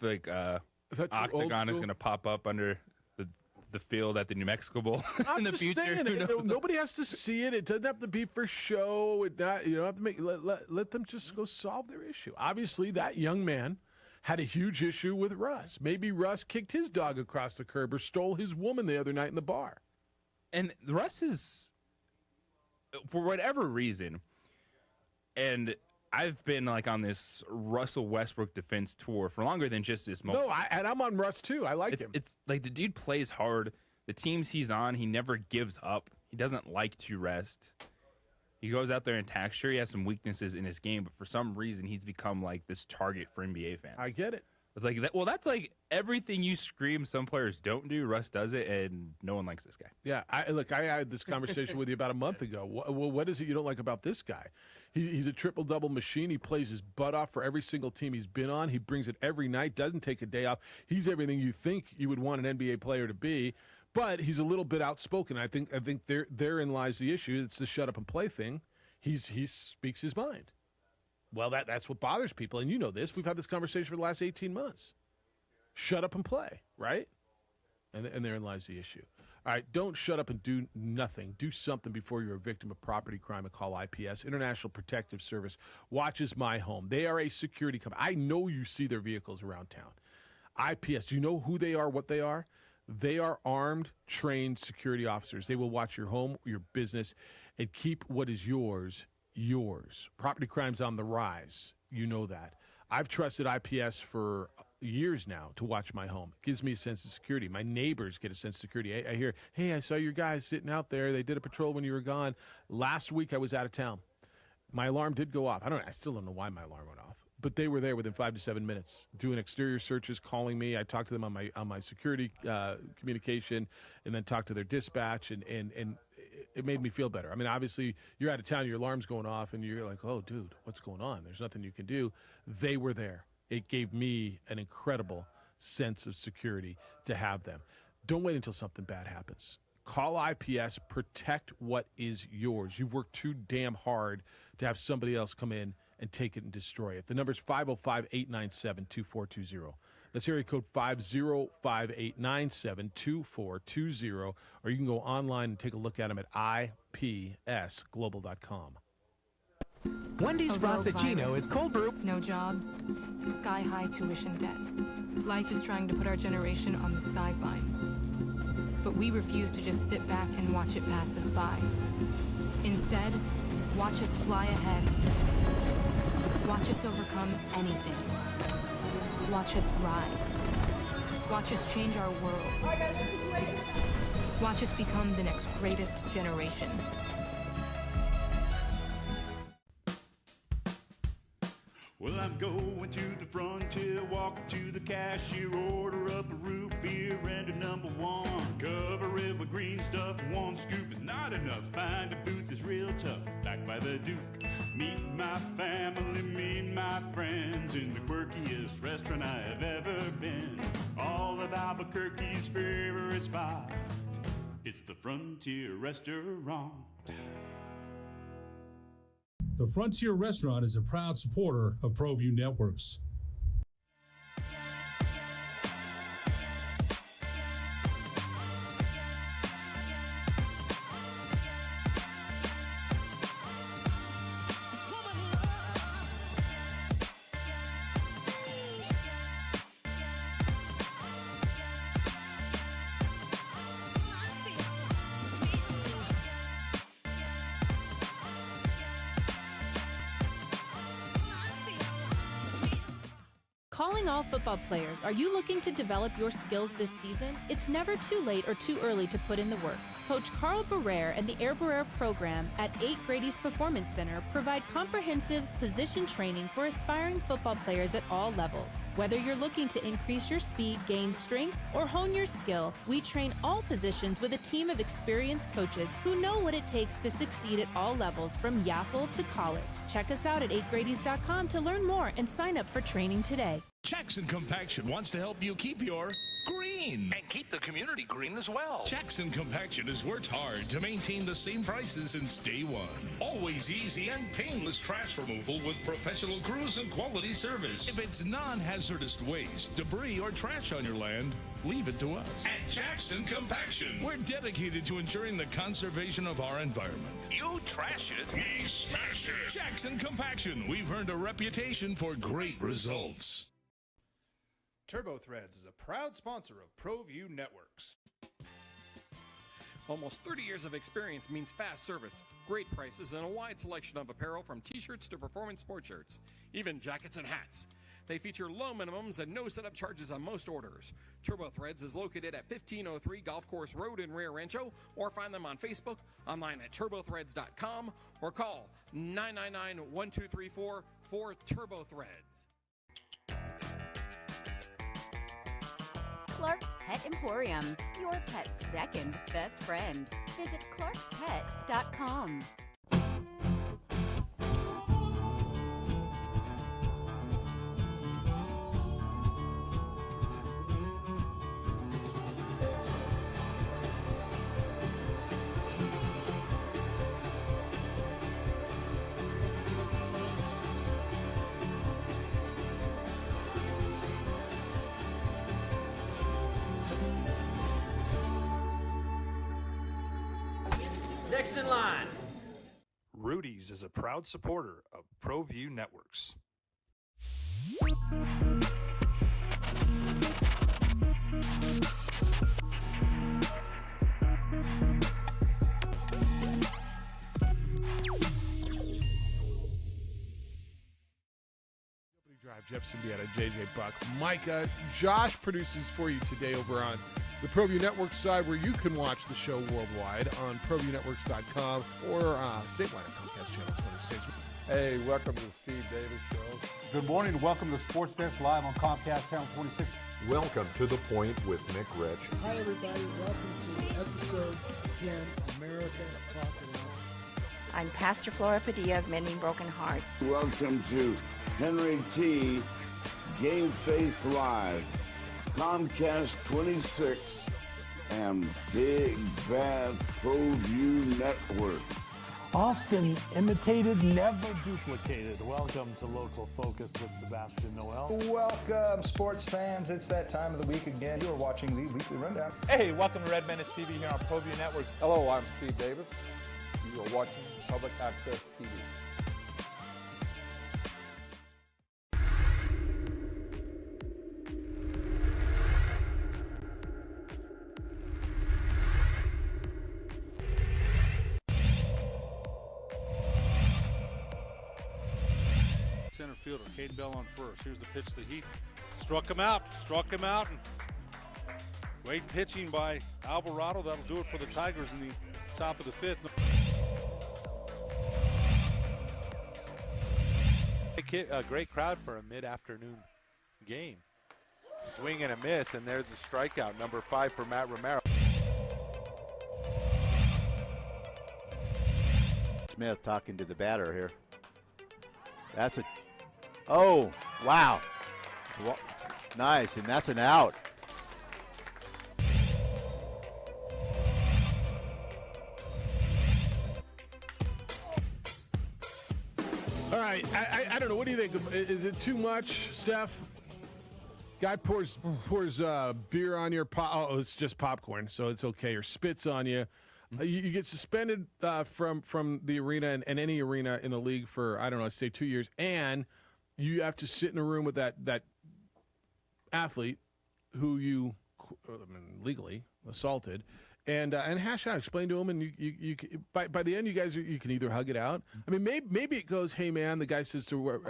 octagon is going to pop up under the field at the New Mexico Bowl in the future. Saying, nobody has to see it. It doesn't have to be for show. You don't have to make let them just go solve their issue. Obviously, that young man had a huge issue with Russ. Maybe Russ kicked his dog across the curb or stole his woman the other night in the bar. And Russ is, for whatever reason, and I've been on this Russell Westbrook defense tour for longer than just this moment. No, and I'm on Russ too. I like him. It's like the dude plays hard. The teams he's on, he never gives up. He doesn't like to rest. He goes out there and attacks. Sure, he has some weaknesses in his game, but for some reason, he's become this target for NBA fans. I get it. It's like that. Well, that's everything you scream some players don't do. Russ does it, and no one likes this guy. Yeah, I had this conversation with you about a month ago. What is it you don't like about this guy? He's a triple-double machine. He plays his butt off for every single team he's been on. He brings it every night, doesn't take a day off. He's everything you think you would want an NBA player to be, but he's a little bit outspoken. I think therein lies the issue. It's the shut up and play thing. He speaks his mind. Well, that's what bothers people, and you know this. We've had this conversation for the last 18 months. Shut up and play, right? And therein lies the issue. All right, don't shut up and do nothing. Do something before you're a victim of property crime and call IPS, International Protective Service. Watches My Home. They are a security company. I know you see their vehicles around town. IPS, do you know who they are, what they are? They are armed, trained security officers. They will watch your home, your business, and keep what is yours. Property crime's on the rise. You know that. I've trusted IPS for years now to watch my home. It gives me a sense of security. My neighbors get a sense of security. I hear, hey, I saw your guys sitting out there. They did a patrol when you were gone. Last week I was out of town. My alarm did go off. I still don't know why my alarm went off. But they were there within 5 to 7 minutes, doing exterior searches, calling me. I talked to them on my security communication, and then talked to their dispatch, and it made me feel better. I mean, obviously, you're out of town, your alarm's going off, and you're like, oh, dude, what's going on? There's nothing you can do. They were there. It gave me an incredible sense of security to have them. Don't wait until something bad happens. Call IPS, protect what is yours. You've worked too damn hard to have somebody else come in and take it and destroy it. The number is 505-897-2420. That's area code 505-897-2420, or you can go online and take a look at them at ipsglobal.com. Wendy's Frosticino is cold brew. No jobs, sky-high tuition debt. Life is trying to put our generation on the sidelines. But we refuse to just sit back and watch it pass us by. Instead, watch us fly ahead. Watch us overcome anything. Watch us rise. Watch us change our world. Watch us become the next greatest generation. Well, I'm going to the frontier, walk up to the cashier, order up a root beer and a number one. Cover it with green stuff, one scoop is not enough. Find a booth is real tough, back by the Duke. Meet my family, meet my friends in the quirkiest restaurant I have ever been. All of Albuquerque's favorite spot, it's the Frontier Restaurant. The Frontier Restaurant is a proud supporter of ProView Networks. Calling all football players, are you looking to develop your skills this season? It's never too late or too early to put in the work. Coach Carl Barrere and the Air Barrere program at 8 Grady's Performance Center provide comprehensive position training for aspiring football players at all levels. Whether you're looking to increase your speed, gain strength, or hone your skill, we train all positions with a team of experienced coaches who know what it takes to succeed at all levels from Yaffle to college. Check us out at 8gradys.com to learn more and sign up for training today. Jackson Compaction wants to help you keep your green and keep the community green as well. Jackson Compaction has worked hard to maintain the same prices since day one. Always easy and painless trash removal with professional crews and quality service. If it's non-hazardous waste, debris, or trash on your land, leave it to us. At Jackson Compaction, we're dedicated to ensuring the conservation of our environment. You trash it, we smash it. Jackson Compaction, we've earned a reputation for great results. Turbo Threads is a proud sponsor of ProView Networks. Almost 30 years of experience means fast service, great prices, and a wide selection of apparel from t-shirts to performance sport shirts, even jackets and hats. They feature low minimums and no setup charges on most orders. Turbo Threads is located at 1503 Golf Course Road in Rio Rancho, or find them on Facebook, online at turbothreads.com, or call 999-1234 for Turbo Threads. Clark's Pet Emporium, your pet's second best friend. Visit clarkspet.com. Next in line. Rudy's is a proud supporter of ProView Networks. Drive, Jeff Siembieda, JJ Buck, Micah. Josh produces for you today over on the ProView Network side, where you can watch the show worldwide on ProViewNetworks.com or statewide on Comcast Channel 26. Hey, welcome to the Steve Davis Show. Good morning and welcome to Sports Desk Live on Comcast Channel 26. Welcome to The Point with Nick Rich. Hi, everybody. Welcome to episode 10, America Talking Out. I'm Pastor Flora Padilla of Mending Broken Hearts. Welcome to Henry T. Game Face Live, Comcast 26, and Big Bad ProView Network. Often imitated, never duplicated. Welcome to Local Focus with Sebastian Noel. Welcome, sports fans. It's that time of the week again. You are watching the Weekly Rundown. Hey, welcome to Red Menace TV here on ProView Network. Hello, I'm Steve Davis. You are watching Public Access TV. Center fielder, Caden Bell on first. Here's the pitch to Heath. Struck him out. And great pitching by Alvarado. That'll do it for the Tigers in the top of the fifth. A great crowd for a mid-afternoon game. Swing and a miss, and there's a strikeout, number 5 for Matt Romero. Smith talking to the batter here. That's a... Oh, wow. Nice, and that's an out. All right, I don't know. What do you think? Is it too much, Steph? Guy pours beer on your oh, it's just popcorn, so it's okay. Or spits on you. You get suspended from the arena and any arena in the league for, I don't know, say 2 years, and you have to sit in a room with that athlete who you legally assaulted, and hash out, explain to him, and you by the end, you guys you can either hug it out. I mean, maybe it goes, hey man, the guy says to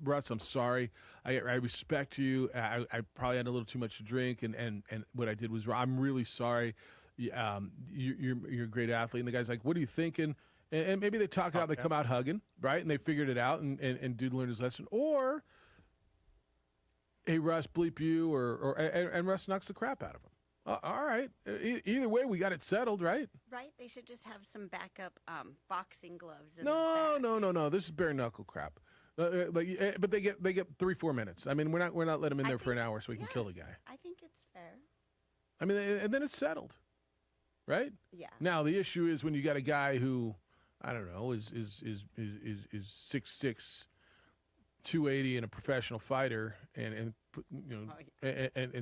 Russ, I'm sorry, I respect you. I probably had a little too much to drink, and what I did was wrong. I'm really sorry. You're a great athlete. And the guy's like, what are you thinking? And maybe they talk it out. They come out hugging, right? And they figured it out, and dude learned his lesson. Or, hey Russ, bleep you, and Russ knocks the crap out of him. All right. Either way, we got it settled, right? Right. They should just have some backup boxing gloves. No. This is bare knuckle crap. But they get 3-4 minutes. I mean, we're not letting them in there for an hour so we can kill the guy. I think it's fair. I mean, and then it's settled, right? Yeah. Now the issue is when you got a guy who, I don't know, is 6'6", 280 and a professional fighter, and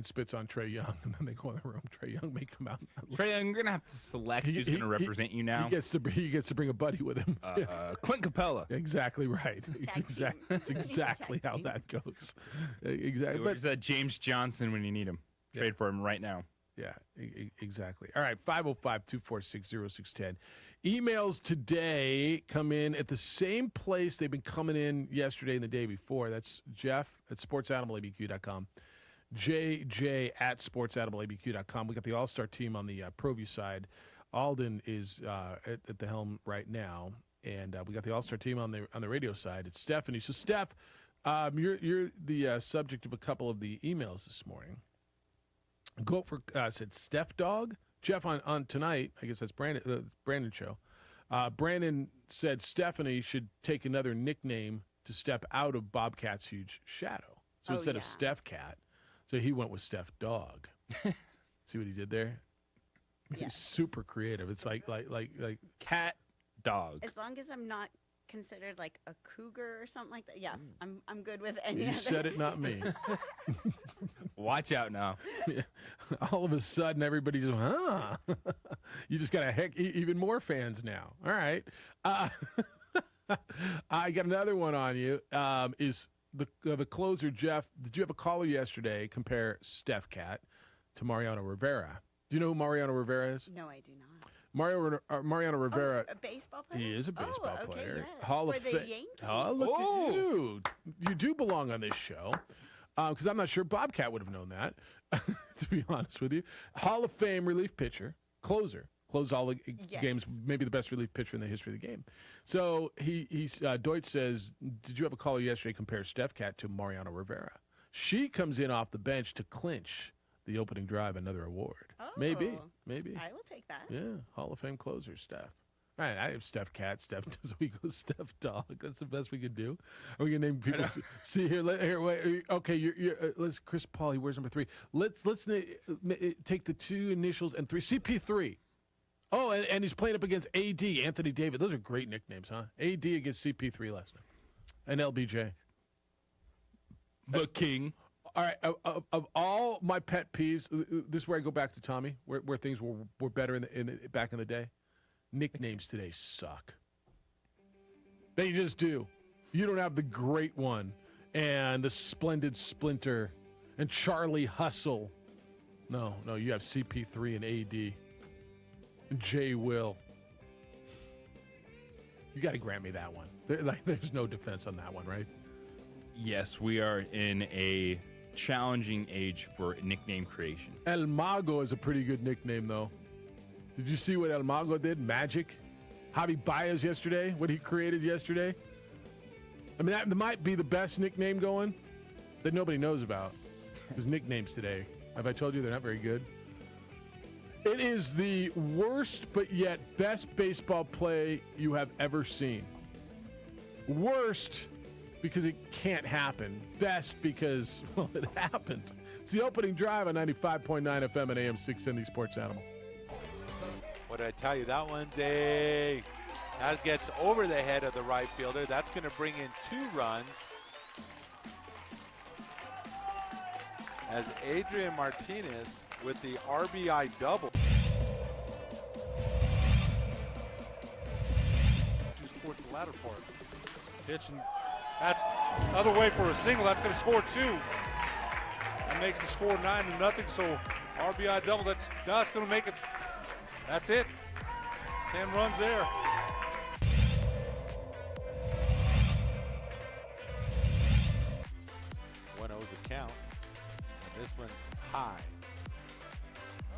spits on Trae Young, and then they go in the room. Trae Young may come out. Trae Young, you're gonna have to select who's gonna represent you now. He gets to bring a buddy with him. Clint Capella. Exactly right. That's exactly how that goes. Exactly. But James Johnson when you need him. Trade for him right now. Yeah, exactly. All right, 505-246-0610. Emails today come in at the same place they've been coming in yesterday and the day before. That's Jeff at sportsanimalabq.com, JJ at sportsanimalabq.com. We got the all-star team on the ProView side. Alden is at the helm right now, and we got the all-star team on the radio side. It's Stephanie. So, Steph, you're the subject of a couple of the emails this morning. Go for said Steph Dog. Jeff on tonight, I guess that's Brandon's show. Brandon said Stephanie should take another nickname to step out of Bobcat's huge shadow. So instead of Steph Cat, so he went with Steph Dog. See what he did there? He's super creative. It's like cat dog. As long as I'm not considered like a cougar or something like that. Yeah, I'm good with any You other. said it, not me. Watch out now. All of a sudden, everybody just, you just got even more fans now. All right. I got another one on you. Is the closer, Jeff, did you have a caller yesterday compare Steph Cat to Mariano Rivera? Do you know who Mariano Rivera is? No, I do not. Mariano Rivera. A baseball player? He is a baseball player. Yes. Hall For of the Fame. Yankees. Oh, look at you. You do belong on this show. Because I'm not sure Bobcat would have known that, to be honest with you. Hall of Fame relief pitcher, closer. Closed all the games, maybe the best relief pitcher in the history of the game. So Deutsch says, did you have a caller yesterday compare Steph Cat to Mariano Rivera? She comes in off the bench to clinch the opening drive, another award. Oh, Maybe. I will take that. Yeah, Hall of Fame closer, Steph. All right, I have Steph Cat. Steph does. We go Steph Dog. That's the best we could do. Are we gonna name people? See here. Wait. Okay, let's Chris Paul. He wears number 3. Let's take the 2 initials and 3. CP3. Oh, and he's playing up against AD, Anthony Davis. Those are great nicknames, huh? AD against CP3 last night, and LBJ. The King. All right. Of all my pet peeves, this is where I go back to Tommy, where things were better back in the day. Nicknames today suck. They just do. You don't have the great one and the splendid Splinter and Charlie Hustle. No, you have CP3 and AD and J. Will. You got to grant me that one. There's no defense on that one, right? Yes, we are in a challenging age for nickname creation. El Mago is a pretty good nickname, though. Did you see what El Mago did? Magic? Javi Baez yesterday? What he created yesterday? I mean, that might be the best nickname going that nobody knows about. His nicknames today. Have I told you they're not very good? It is the worst but yet best baseball play you have ever seen. Worst because it can't happen. Best because, well, it happened. It's the opening drive on 95.9 FM and AM 670 Sports Animal. What did I tell you? That gets over the head of the right fielder. That's going to bring in 2 runs. As Adrian Martinez with the RBI double. Towards the latter part. Pitch, and that's other way for a single. That's going to score 2. That makes the score 9-0. So RBI double. That's going to make it That's it. It's 10 runs there. One owes the count. And this one's high.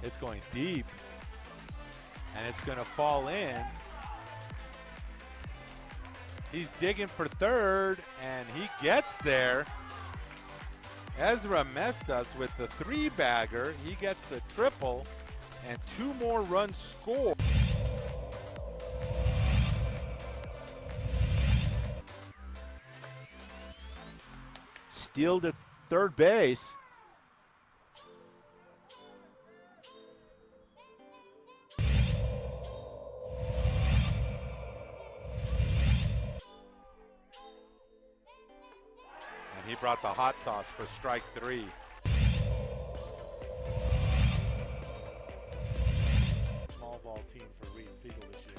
It's going deep. And it's going to fall in. He's digging for third, and he gets there. Ezra Mestas with the three-bagger. He gets the triple, and 2 more runs scored. Steal to third base. And he brought the hot sauce for strike 3. Small ball team for Reed Fiegel this year.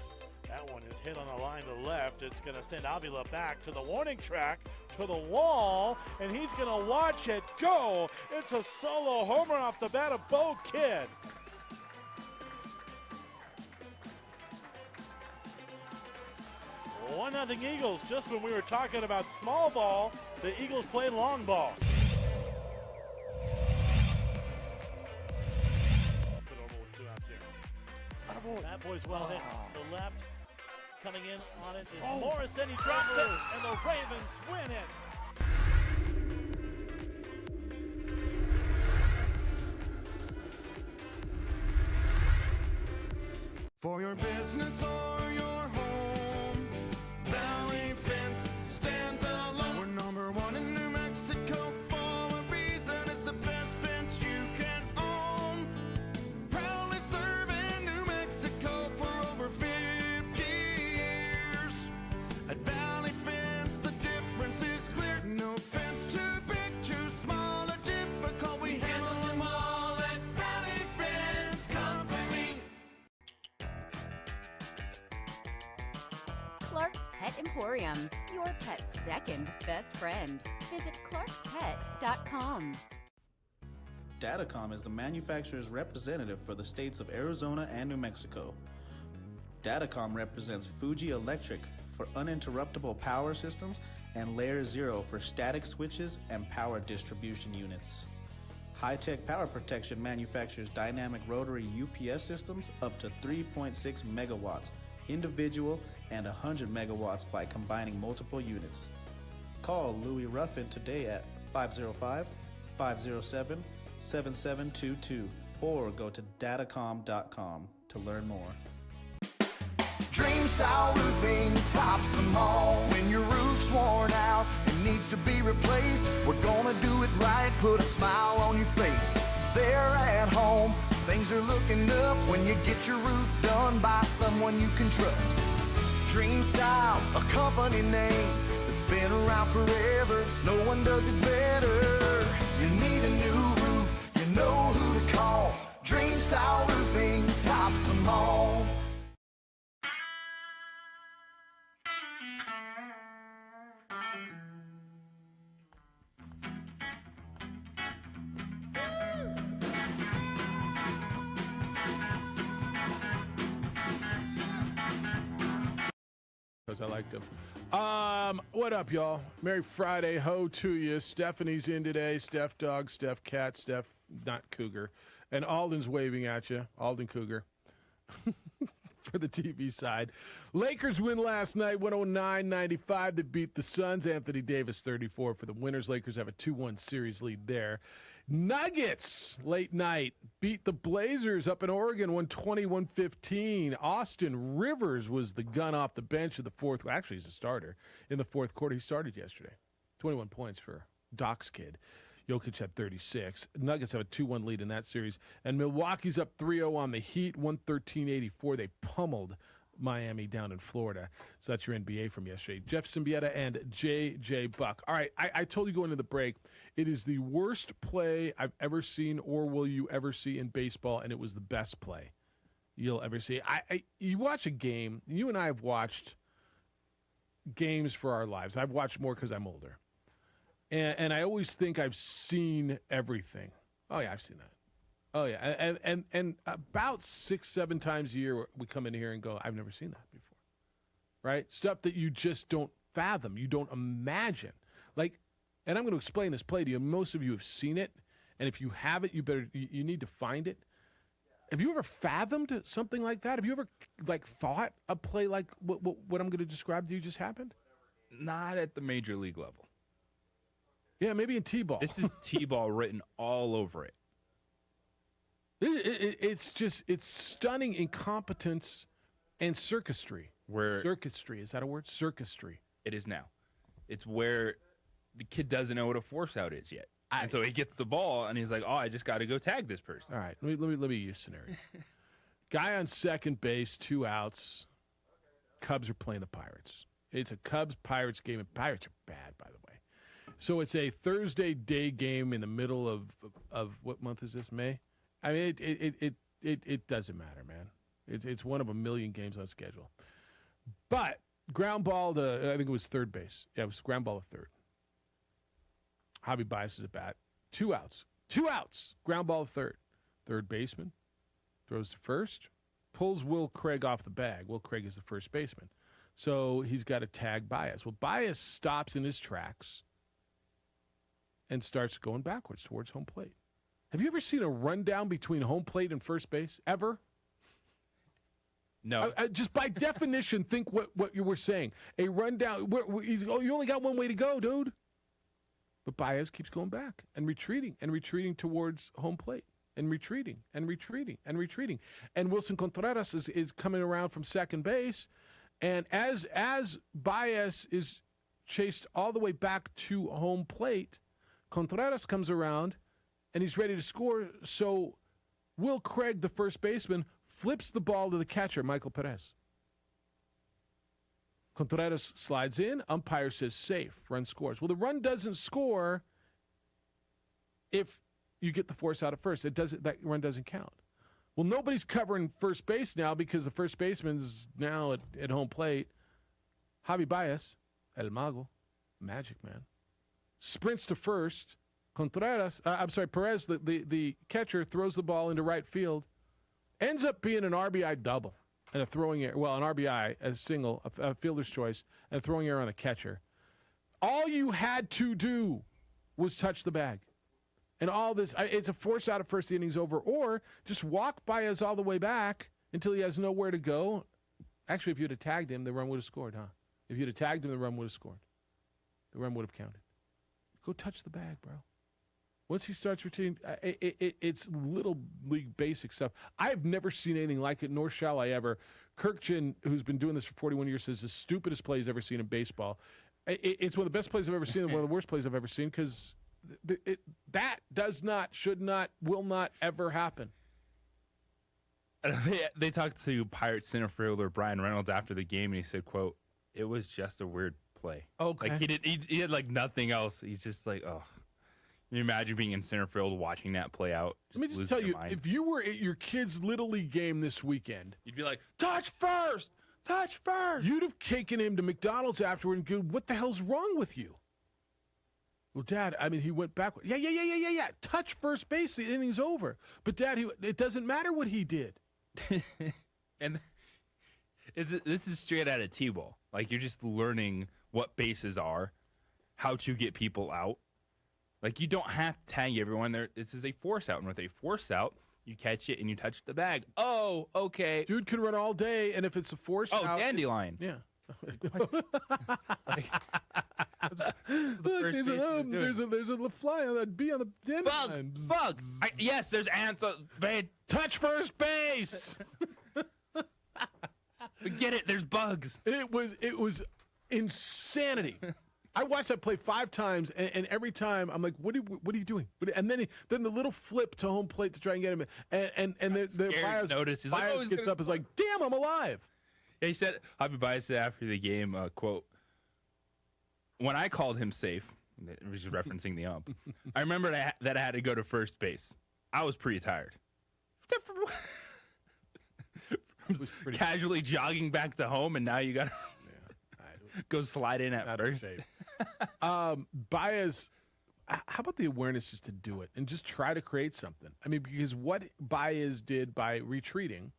That one is hit on the line to left. It's going to send Avila back to the warning track, to the wall, and he's going to watch it go. It's a solo homer off the bat of Bo Kidd. One nothing Eagles. Just when we were talking about small ball, the Eagles play long ball. Put over with 2 outs here. That boy's well hit to left. Coming in on it is Morris, and he drops it, and the Ravens win it. For your business or your home, Valley Fence stands alone. We're number 1 in New Mexico for a reason. It's the best fence you can own. Proudly serving New Mexico for over 50 years. At Valley Fence, the difference is clear. No fence too big, too small, or difficult. We handle them all at Valley Fence Company. Clark's Pet Emporium, your pet's second best friend. Visit clarkspets.com. Datacom is the manufacturer's representative for the states of Arizona and New Mexico. Datacom represents Fuji Electric for uninterruptible power systems and Layer 0 for static switches and power distribution units. High-Tech Power Protection manufactures dynamic rotary UPS systems up to 3.6 megawatts, individual and 100 megawatts by combining multiple units. Call Louis Ruffin today at 505-507-7722 or go to datacom.com to learn more. Dream Style Roofing tops them all. When your roof's worn out and needs to be replaced, we're gonna do it right, put a smile on your face. They're at home, things are looking up when you get your roof done by someone you can trust. Dream Style, a company name that's been around forever. No one does it better. You need a new roof, you know who to call. Dream Style Roofing tops them all. Because I liked him. What up, y'all? Merry Friday. Ho to you. Stephanie's in today. Steph Dog, Steph Cat, Steph not Cougar. And Alden's waving at you. Alden Cougar. For the TV side. Lakers win last night, 109-95. They beat the Suns. Anthony Davis, 34 for the winners. Lakers have a 2-1 series lead there. Nuggets, late night, beat the Blazers up in Oregon, 120-115. Austin Rivers was the gun off the bench in the fourth. Actually, he's a starter in the fourth quarter. He started yesterday. 21 points for Doc's kid. Jokic had 36. Nuggets have a 2-1 lead in that series. And Milwaukee's up 3-0 on the Heat, 113-84. They pummeled Miami down in Florida. So that's your NBA from yesterday. Jeff Siembieda and J.J. Buck. All right, I told you going into the break, it is the worst play I've ever seen or will you ever see in baseball, and it was the best play you'll ever see. You watch a game, you and I have watched games for our lives. I've watched more because I'm older. And I always think I've seen everything. Oh, yeah, I've seen that. Oh yeah, and about 6-7 times a year we come in here and go, I've never seen that before, right? Stuff that you just don't fathom, you don't imagine. Like, and I'm going to explain this play to you. Most of you have seen it, and if you have it, you need to find it. Have you ever fathomed something like that? Have you ever thought a play like what I'm going to describe to you just happened? Not at the major league level. Yeah, maybe in T-ball. This is T-ball written all over it. It's stunning incompetence and circusry. Circusry, is that a word? Circusry. It is now. It's where the kid doesn't know what a force out is yet. And so he gets the ball, and he's like, oh, I just got to go tag this person. All right, let me use a scenario. Guy on second base, 2 outs. Cubs are playing the Pirates. It's a Cubs-Pirates game, and Pirates are bad, by the way. So it's a Thursday day game in the middle of what month is this, May? I mean, it doesn't matter, man. It's one of a million games on schedule. But ground ball to, I think it was third base. Yeah, it was ground ball to third. Javi Baez is at bat. 2 outs. 2 outs. Ground ball to third. Third baseman throws to first. Pulls Will Craig off the bag. Will Craig is the first baseman. So he's got to tag Baez. Well, Baez stops in his tracks and starts going backwards towards home plate. Have you ever seen a rundown between home plate and first base? Ever? No. Just by definition, think what you were saying. A rundown. You only got one way to go, dude. But Baez keeps going back and retreating towards home plate and retreating. And Wilson Contreras is coming around from second base. And as Baez is chased all the way back to home plate, Contreras comes around and he's ready to score. So Will Craig, the first baseman, flips the ball to the catcher, Michael Perez. Contreras slides in. Umpire says safe. Run scores. Well, the run doesn't score if you get the force out at first. That run doesn't count. Well, nobody's covering first base now because the first baseman's now at home plate. Javi Baez, El Mago, Magic Man, sprints to first. Perez, the catcher, throws the ball into right field. Ends up being an RBI double. And an RBI, a single, a fielder's choice, and a throwing error on the catcher. All you had to do was touch the bag. And all this, it's a force out at first, the inning's over. Or just walk Baez all the way back until he has nowhere to go. Actually, if you'd have tagged him, the run would have scored, huh? If you'd have tagged him, the run would have scored. The run would have counted. Go touch the bag, bro. Once he starts routine, it's little league basic stuff. I've never seen anything like it, nor shall I ever. Kirkchin, who's been doing this for 41 years, says the stupidest play he's ever seen in baseball. It's one of the best plays I've ever seen and one of the worst plays I've ever seen because that does not, should not, will not ever happen. They talked to Pirates center fielder Brian Reynolds after the game, and he said, quote, it was just a weird play. Okay. Like he had like nothing else. He's just like, oh. Can you imagine being in center field watching that play out? Let me just tell you, if you were at your kid's Little League game this weekend, you'd be like, touch first! Touch first! You'd have taken him to McDonald's afterward and go, what the hell's wrong with you? Well, Dad, I mean, he went backward. Yeah. Touch first base, the inning's over. But, Dad, it doesn't matter what he did. And this is straight out of T-ball. Like, you're just learning what bases are, how to get people out. Like, you don't have to tag everyone there. This is a force out. And with a force out, you catch it and you touch the bag. Oh, okay. Dude can run all day, and if it's a force out... Oh, dandelion. Yeah. Look, there's a fly on that bee on the dandelion. Bug. Yes, there's ants. Touch first base. We get it. There's bugs. It was insanity. I watched that play 5 times, and every time I'm like, "What are you doing?" And then the little flip to home plate to try and get him, and the Baez gets up, is like, "Damn, I'm alive." Yeah, he said, Javi Baez said after the game, quote, when I called him safe, which is referencing the ump, I remember that I had to go to first base. I was pretty tired. Casually jogging back to home, and now you got to go slide in at first. Baez, how about the awareness just to do it and just try to create something? I mean, because what Baez did by retreating,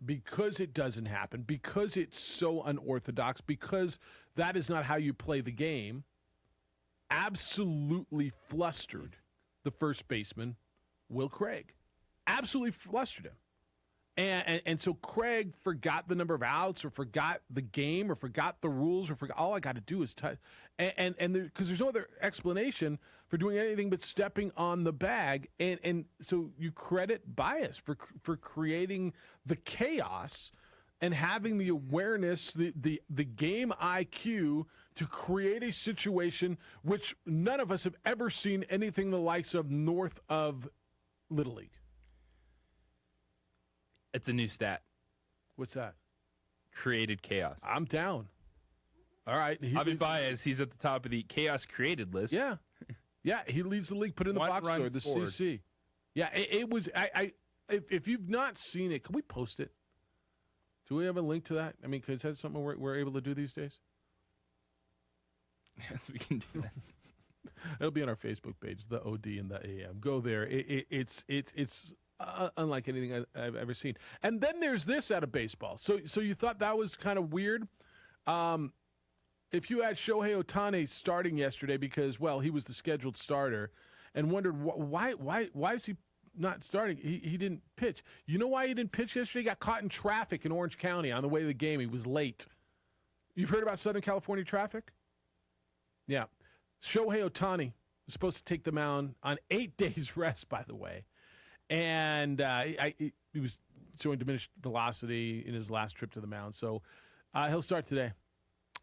because it doesn't happen, because it's so unorthodox, because that is not how you play the game, absolutely flustered the first baseman, Will Craig. Absolutely flustered him. And so Craig forgot the number of outs or forgot the game or forgot the rules or forgot, all I got to do is touch. And because there's no other explanation for doing anything but stepping on the bag. And so you credit Baez for creating the chaos and having the awareness, the game IQ to create a situation which none of us have ever seen anything the likes of north of Little League. It's a new stat. What's that? Created chaos. I'm down. All right. Javi Baez, he's at the top of the chaos created list. Yeah. Yeah, he leads the league. Put in the box score, the CC. Yeah, it was. If you've not seen it, can we post it? Do we have a link to that? I mean, because that's something we're able to do these days. Yes, we can do that. It'll be on our Facebook page, the OD and the AM. Go there. It's unlike anything I've ever seen. And then there's this out of baseball. So you thought that was kind of weird? If you had Shohei Ohtani starting yesterday because, well, he was the scheduled starter, and wondered why is he not starting? He didn't pitch. You know why he didn't pitch yesterday? He got caught in traffic in Orange County on the way to the game. He was late. You've heard about Southern California traffic? Yeah. Shohei Ohtani was supposed to take the mound on 8 days rest, by the way. And he was showing diminished velocity in his last trip to the mound. So he'll start today.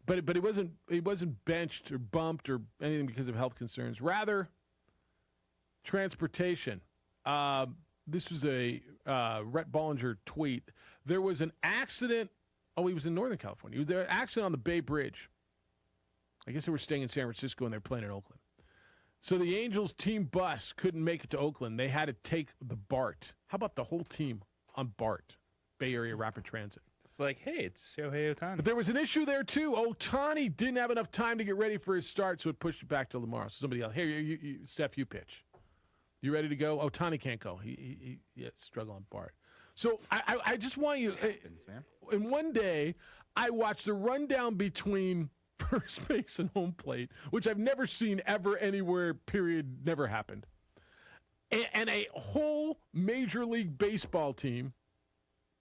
But he wasn't benched or bumped or anything because of health concerns. Rather, transportation. This was a Rhett Bollinger tweet. There was an accident. Oh, he was in Northern California. There was an accident on the Bay Bridge. I guess they were staying in San Francisco and they're playing in Oakland. So the Angels team bus couldn't make it to Oakland. They had to take the BART. How about the whole team on BART, Bay Area Rapid Transit? It's like, hey, it's Shohei Ohtani. But there was an issue there, too. Ohtani didn't have enough time to get ready for his start, so it pushed it back till tomorrow. So somebody else, here, Steph, you pitch. You ready to go? Ohtani can't go. He struggle on BART. So I just want you, in one day, I watched the rundown between first base and home plate, which I've never seen ever anywhere, period, never happened. And a whole Major League Baseball team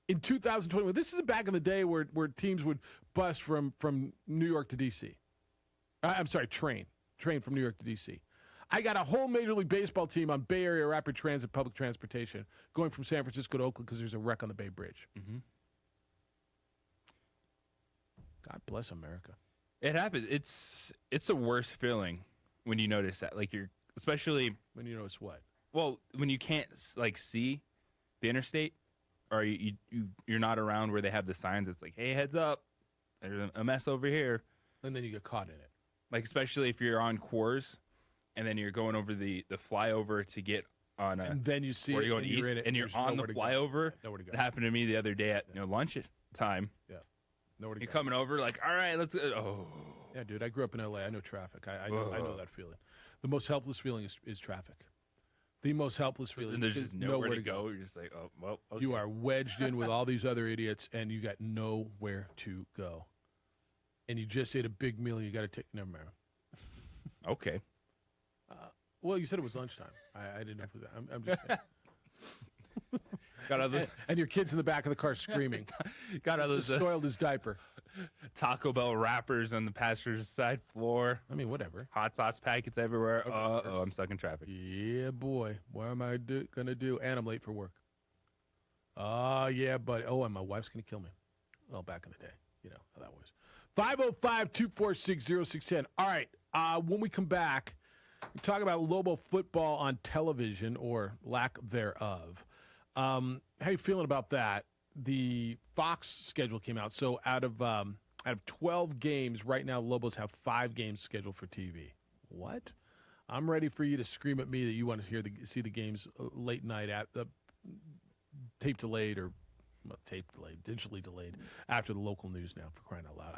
in 2021. This is back in the day where teams would bus from New York to D.C. I'm sorry, train from New York to D.C. I got a whole Major League Baseball team on Bay Area Rapid Transit public transportation going from San Francisco to Oakland because there's a wreck on the Bay Bridge. Mm-hmm. God bless America. It happens. It's the worst feeling when you notice that. Like especially when you notice what? Well, when you can't see the interstate, or you're not around where they have the signs. It's like, hey, heads up, there's a mess over here, and then you get caught in it. Like especially if you're on Coors, and then you're going over the flyover to get on and then you see where you're going east, and you're on the flyover. Nowhere to go. It happened to me the other day at lunch time. Yeah. Nowhere to You're go. coming over like, all right, let's go. Oh. Yeah, dude, I grew up in L.A. I know traffic. I know that feeling. The most helpless feeling is traffic. The most helpless feeling. And there's just nowhere to go. You're just like, oh, well, okay. You are wedged in with all these other idiots, and you got nowhere to go. And you just ate a big meal, and you got to take. Never mind. Okay. Well, you said it was lunchtime. I didn't know if it was that. I'm just saying. Got others. And your kid's in the back of the car screaming. Got others. Soiled his diaper. Taco Bell wrappers on the passenger's side floor. I mean, whatever. Hot sauce packets everywhere. Uh-oh, I'm stuck in traffic. Yeah, boy. What am I going to do? And I'm late for work. Yeah, but and my wife's going to kill me. Well, back in the day. You know how that was. 505-246-0610. All right. When we come back, we talk about Lobo football on television or lack thereof. How you feeling about that? The Fox schedule came out. So out of 12 games right now, Lobos have 5 games scheduled for TV. What? I'm ready for you to scream at me that you want to see the games late night at the tape delayed or digitally delayed after the local news now, for crying out loud.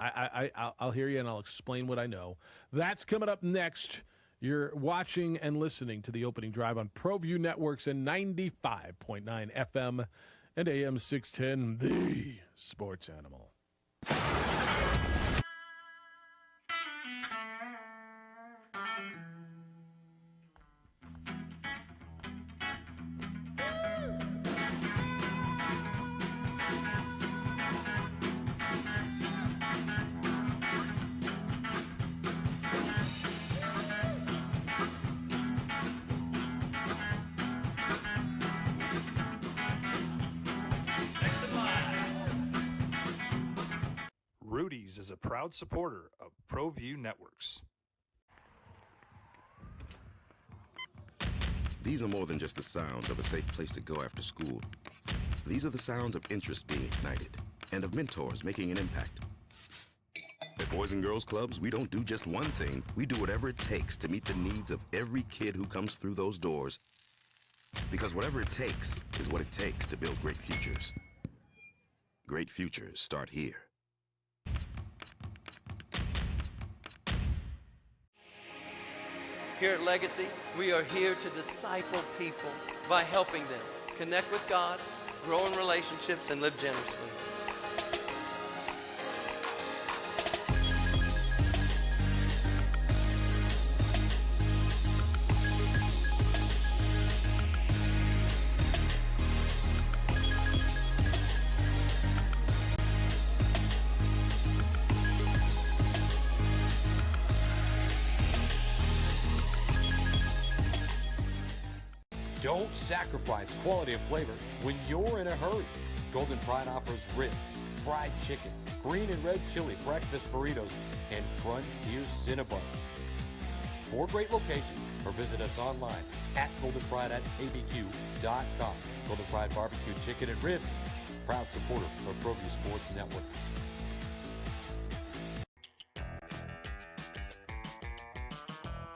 I'll hear you and I'll explain what I know. That's coming up next. You're watching and listening to the opening drive on ProView Networks and 95.9 FM and AM 610, the sports animal. Rudy's is a proud supporter of ProView Networks. These are more than just the sounds of a safe place to go after school. These are the sounds of interest being ignited and of mentors making an impact. At Boys and Girls Clubs, we don't do just one thing. We do whatever it takes to meet the needs of every kid who comes through those doors. Because whatever it takes is what it takes to build great futures. Great futures start here. Here at Legacy, we are here to disciple people by helping them connect with God, grow in relationships, and live generously. Don't sacrifice quality and flavor when you're in a hurry. Golden Pride offers ribs, fried chicken, green and red chili breakfast burritos, and Frontier Cinnabons. 4 great locations, or visit us online at goldenpride@abq.com. Golden Pride Barbecue Chicken and Ribs, proud supporter of ProView Sports Network.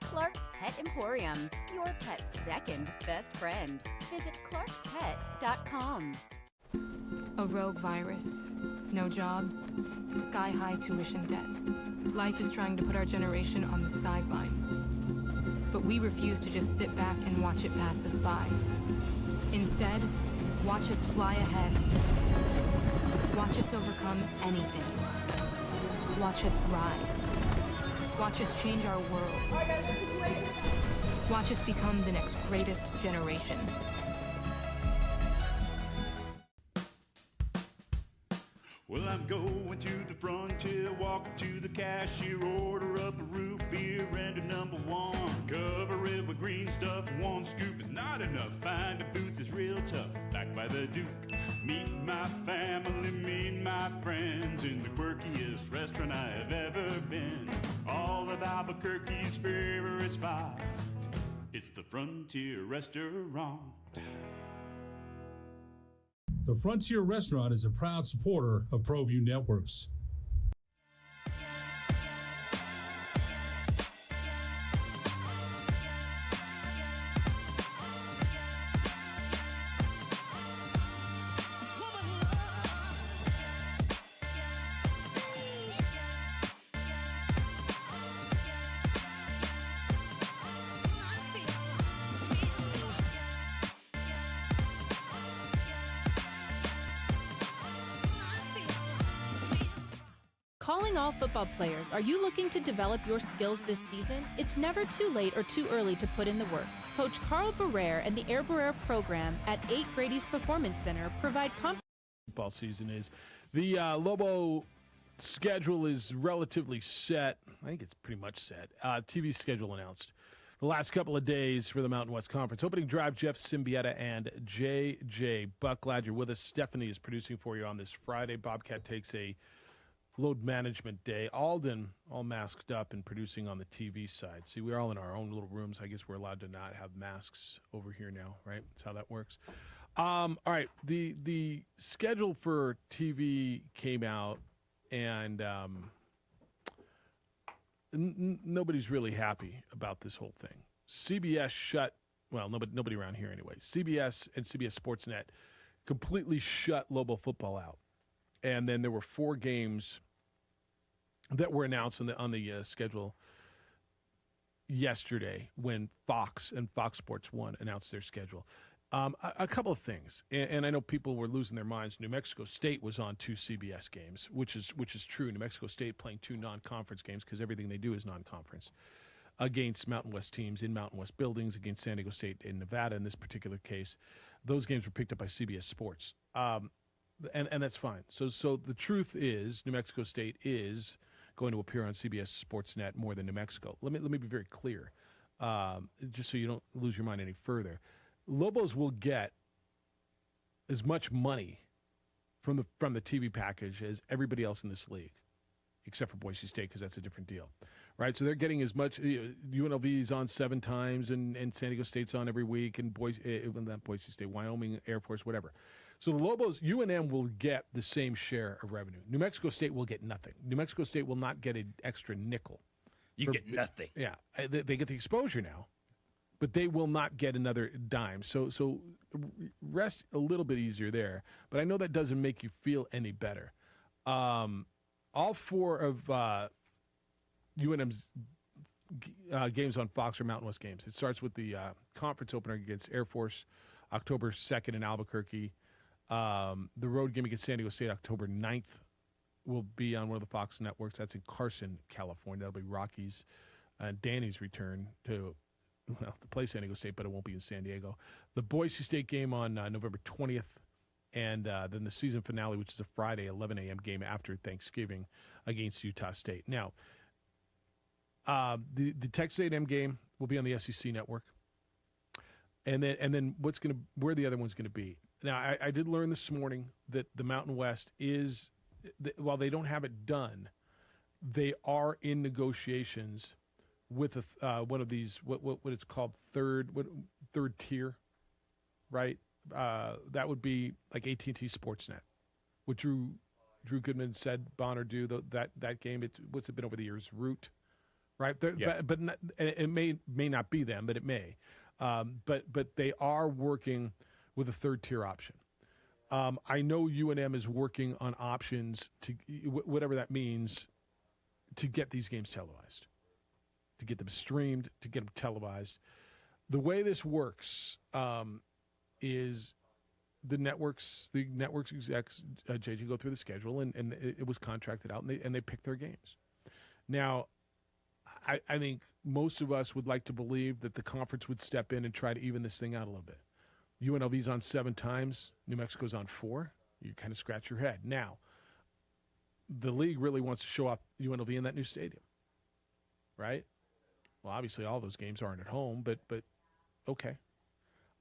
Clark's Pet Emporium, your pet's second best friend. Visit clarkspet.com. A rogue virus, no jobs, sky-high tuition debt. Life is trying to put our generation on the sidelines. But we refuse to just sit back and watch it pass us by. Instead, watch us fly ahead. Watch us overcome anything. Watch us rise. Watch us change our world. Watch us become the next greatest generation. Well, I'm going to the frontier, walking to the cashier, order up a root beer and a number 1. Cover it with green stuff, 1 scoop is not enough. Find a booth is real tough, backed by the Duke. Meet my family, meet my friends in the quirkiest restaurant I have ever been. All of Albuquerque's favorite spot, it's the Frontier Restaurant. The Frontier Restaurant is a proud supporter of ProView Networks. Calling all football players, are you looking to develop your skills this season? It's never too late or too early to put in the work. Coach Carl Barrere and the Air Barrere program at 8 Grady's Performance Center provide football season is. The Lobo schedule is relatively set. I think it's pretty much set. TV schedule announced the last couple of days for the Mountain West Conference. Opening drive, Jeff Siembieda and J.J. Buck. Glad you're with us. Stephanie is producing for you on this Friday. Bobcat takes a load management day. Alden, all masked up and producing on the TV side. See, we're all in our own little rooms. I guess we're allowed to not have masks over here now, right? That's how that works. All right, the schedule for TV came out, and nobody's really happy about this whole thing. CBS shut, well, nobody around here anyway. CBS and CBS Sportsnet completely shut Lobo football out. And then there were 4 games that were announced on the schedule. yesterday when Fox and Fox Sports 1 announced their schedule. A couple of things, and I know people were losing their minds. New Mexico State was on 2 CBS games, which is true. New Mexico State playing 2 non-conference games because everything they do is non-conference against Mountain West teams in Mountain West buildings, against San Diego State in Nevada in this particular case. Those games were picked up by CBS Sports, and that's fine. So the truth is New Mexico State is going to appear on CBS Sportsnet more than New Mexico. Let me be very clear, just so you don't lose your mind any further. Lobos will get as much money from the TV package as everybody else in this league, except for Boise State, because that's a different deal, right? So they're getting as much. UNLV is on 7 times, and San Diego State's on every week, and not Boise State, Wyoming, Air Force, whatever. So the Lobos, UNM will get the same share of revenue. New Mexico State will get nothing. New Mexico State will not get an extra nickel. You get nothing. Yeah, they get the exposure now, but they will not get another dime. So rest a little bit easier there. But I know that doesn't make you feel any better. All 4 of UNM's games on Fox are Mountain West games. It starts with the conference opener against Air Force, October 2nd in Albuquerque. The road game against San Diego State, October 9th, will be on one of the Fox networks. That's in Carson, California. That'll be Rockies and Danny's return to play San Diego State, but it won't be in San Diego. The Boise State game on November 20th, and then the season finale, which is a Friday, 11 a.m. game after Thanksgiving against Utah State. Now, the Texas A&M game will be on the SEC network, and then where the other one's going to be. Now, I did learn this morning that the Mountain West is, while they don't have it done, they are in negotiations with one of these what it's called third tier, right? That would be like AT&T Sportsnet, what Drew Goodman said Bonner do that game. What's it been over the years? Root, right? Yeah. But it may not be them, but it may. But they are working with a third tier option. I know UNM is working on options to whatever that means to get these games televised, to get them streamed, to get them televised. The way this works is the networks execs, JJ, go through the schedule, and it was contracted out, and they pick their games. Now, I think most of us would like to believe that the conference would step in and try to even this thing out a little bit. UNLV's on 7 times. New Mexico's on 4. You kind of scratch your head. Now, the league really wants to show off UNLV in that new stadium, right? Well, obviously all those games aren't at home, but okay.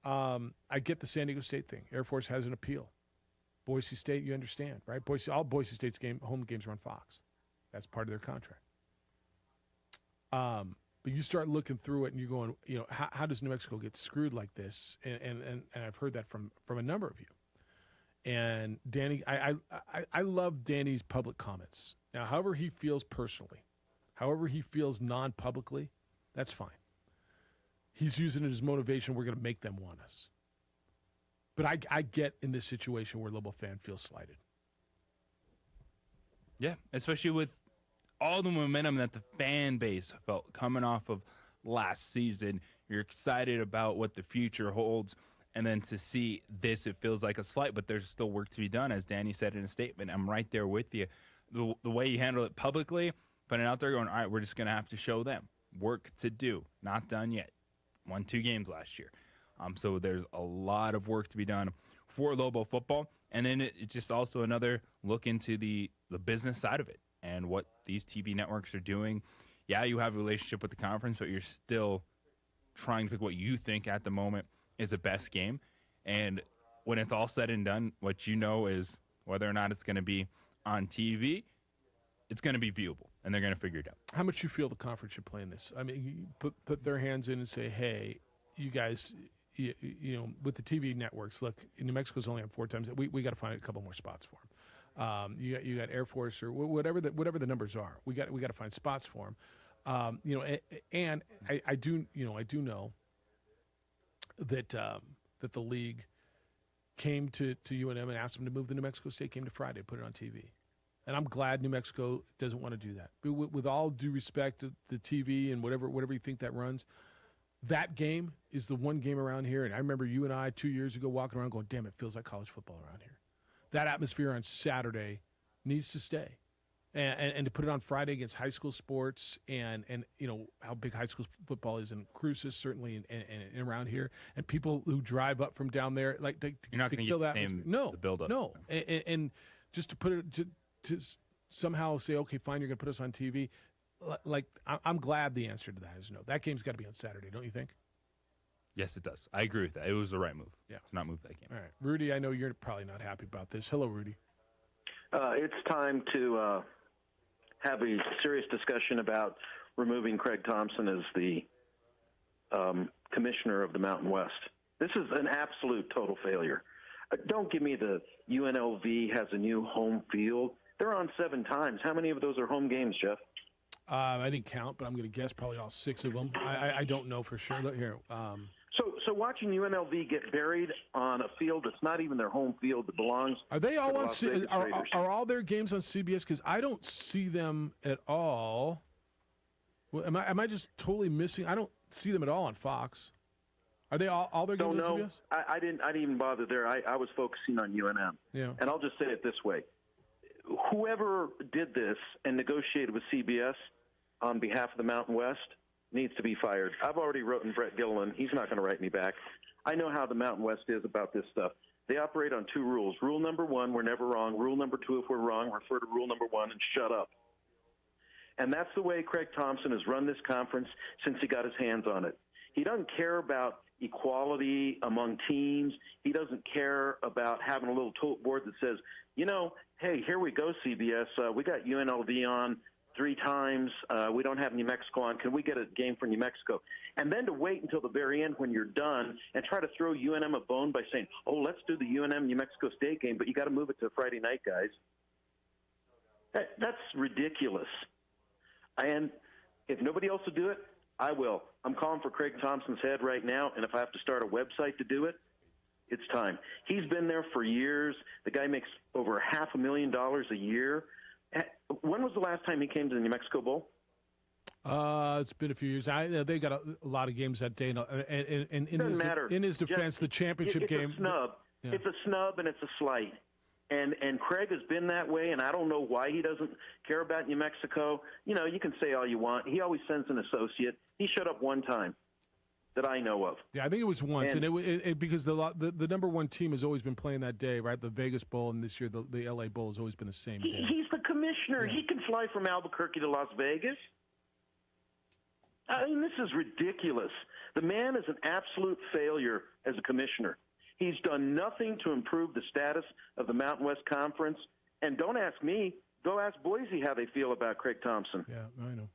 I get the San Diego State thing. Air Force has an appeal. Boise State, you understand, right? All Boise State's home games are on Fox. That's part of their contract. But you start looking through it and you're going, how does New Mexico get screwed like this? And I've heard that from a number of you. And Danny, I love Danny's public comments. Now, however he feels personally, however he feels non-publicly, that's fine. He's using it as motivation. We're going to make them want us. But I get in this situation where Lobo fan feels slighted. Yeah, especially with all the momentum that the fan base felt coming off of last season. You're excited about what the future holds. And then to see this, it feels like a slight, but there's still work to be done. As Danny said in a statement, I'm right there with you. The way you handle it publicly, putting it out there going, all right, we're just going to have to show them. Work to do. Not done yet. Won 2 games last year. So there's a lot of work to be done for Lobo football. And then it's just also another look into the business side of it and what these TV networks are doing. Yeah, you have a relationship with the conference, but you're still trying to pick what you think at the moment is the best game. And when it's all said and done, what you know is whether or not it's going to be on TV, it's going to be viewable, and they're going to figure it out. How much you feel the conference should play in this? I mean, you put their hands in and say, hey, you guys, you know, with the TV networks, look, New Mexico's only on 4 times. We got to find a couple more spots for them. You got Air Force or whatever the numbers are. We got to find spots for them. And I do know that that the league came to UNM and asked them to move the New Mexico State game to Friday, put it on TV. And I'm glad New Mexico doesn't want to do that. But with all due respect to the TV and whatever you think that runs, that game is the one game around here. And I remember you and I 2 years ago walking around going, damn, it feels like college football around here. That atmosphere on Saturday needs to stay. And to put it on Friday against high school sports and you know how big high school football is in Cruces, certainly and around here, and people who drive up from down there, like you're not going to get the same the build-up. No, and just to put it to somehow say, okay, fine, you're going to put us on TV. Like I'm glad the answer to that is no. That game's got to be on Saturday, don't you think? Yes, it does. I agree with that. It was the right move. Yeah, to not move that game. All right, Rudy, I know you're probably not happy about this. Hello, Rudy. It's time to have a serious discussion about removing Craig Thompson as the commissioner of the Mountain West. This is an absolute total failure. Don't give me the UNLV has a new home field. They're on 7 times. How many of those are home games, Jeff? I didn't count, but I'm going to guess probably all 6 of them. I don't know for sure. Look here. So watching UNLV get buried on a field that's not even their home field that belongs. Are they all to the on? Las Vegas Raiders. Are all their games on CBS? Because I don't see them at all. Well, am I just totally missing? I don't see them at all on Fox. Are they all their games on CBS? I didn't even bother there. I was focusing on UNM. Yeah. And I'll just say it this way: whoever did this and negotiated with CBS on behalf of the Mountain West needs to be fired. I've already written Brett Gilliland. He's not going to write me back. I know how the Mountain West is about this stuff. They operate on 2 rules. Rule number 1, we're never wrong. Rule number 2, if we're wrong, refer to rule number 1 and shut up. And that's the way Craig Thompson has run this conference since he got his hands on it. He doesn't care about equality among teams. He doesn't care about having a little tote board that says, you know, hey, here we go, CBS. We got UNLV on 3 times. We don't have New Mexico on. Can we get a game for New Mexico? And then to wait until the very end when you're done and try to throw UNM a bone by saying, oh, let's do the UNM New Mexico State game, but you got to move it to Friday night, guys. That's ridiculous. And if nobody else will do it, I will. I'm calling for Craig Thompson's head right now, and if I have to start a website to do it, it's time. He's been there for years. The guy makes over $500,000 a year. When was the last time he came to the New Mexico Bowl? It's been a few years. They got a lot of games that day, and Doesn't matter. In his defense, the championship game. It's a snub. Yeah. It's a snub and it's a slight. And Craig has been that way, and I don't know why he doesn't care about New Mexico. You know, you can say all you want. He always sends an associate. He showed up one time that I know of. Yeah, I think it was once, and it because the number 1 team has always been playing that day, right? The Vegas Bowl, and this year the LA Bowl has always been the same day. He's the commissioner. Yeah. He can fly from Albuquerque to Las Vegas. I mean, this is ridiculous. The man is an absolute failure as a commissioner. He's done nothing to improve the status of the Mountain West Conference. And don't ask me. Go ask Boise how they feel about Craig Thompson. Yeah, I know.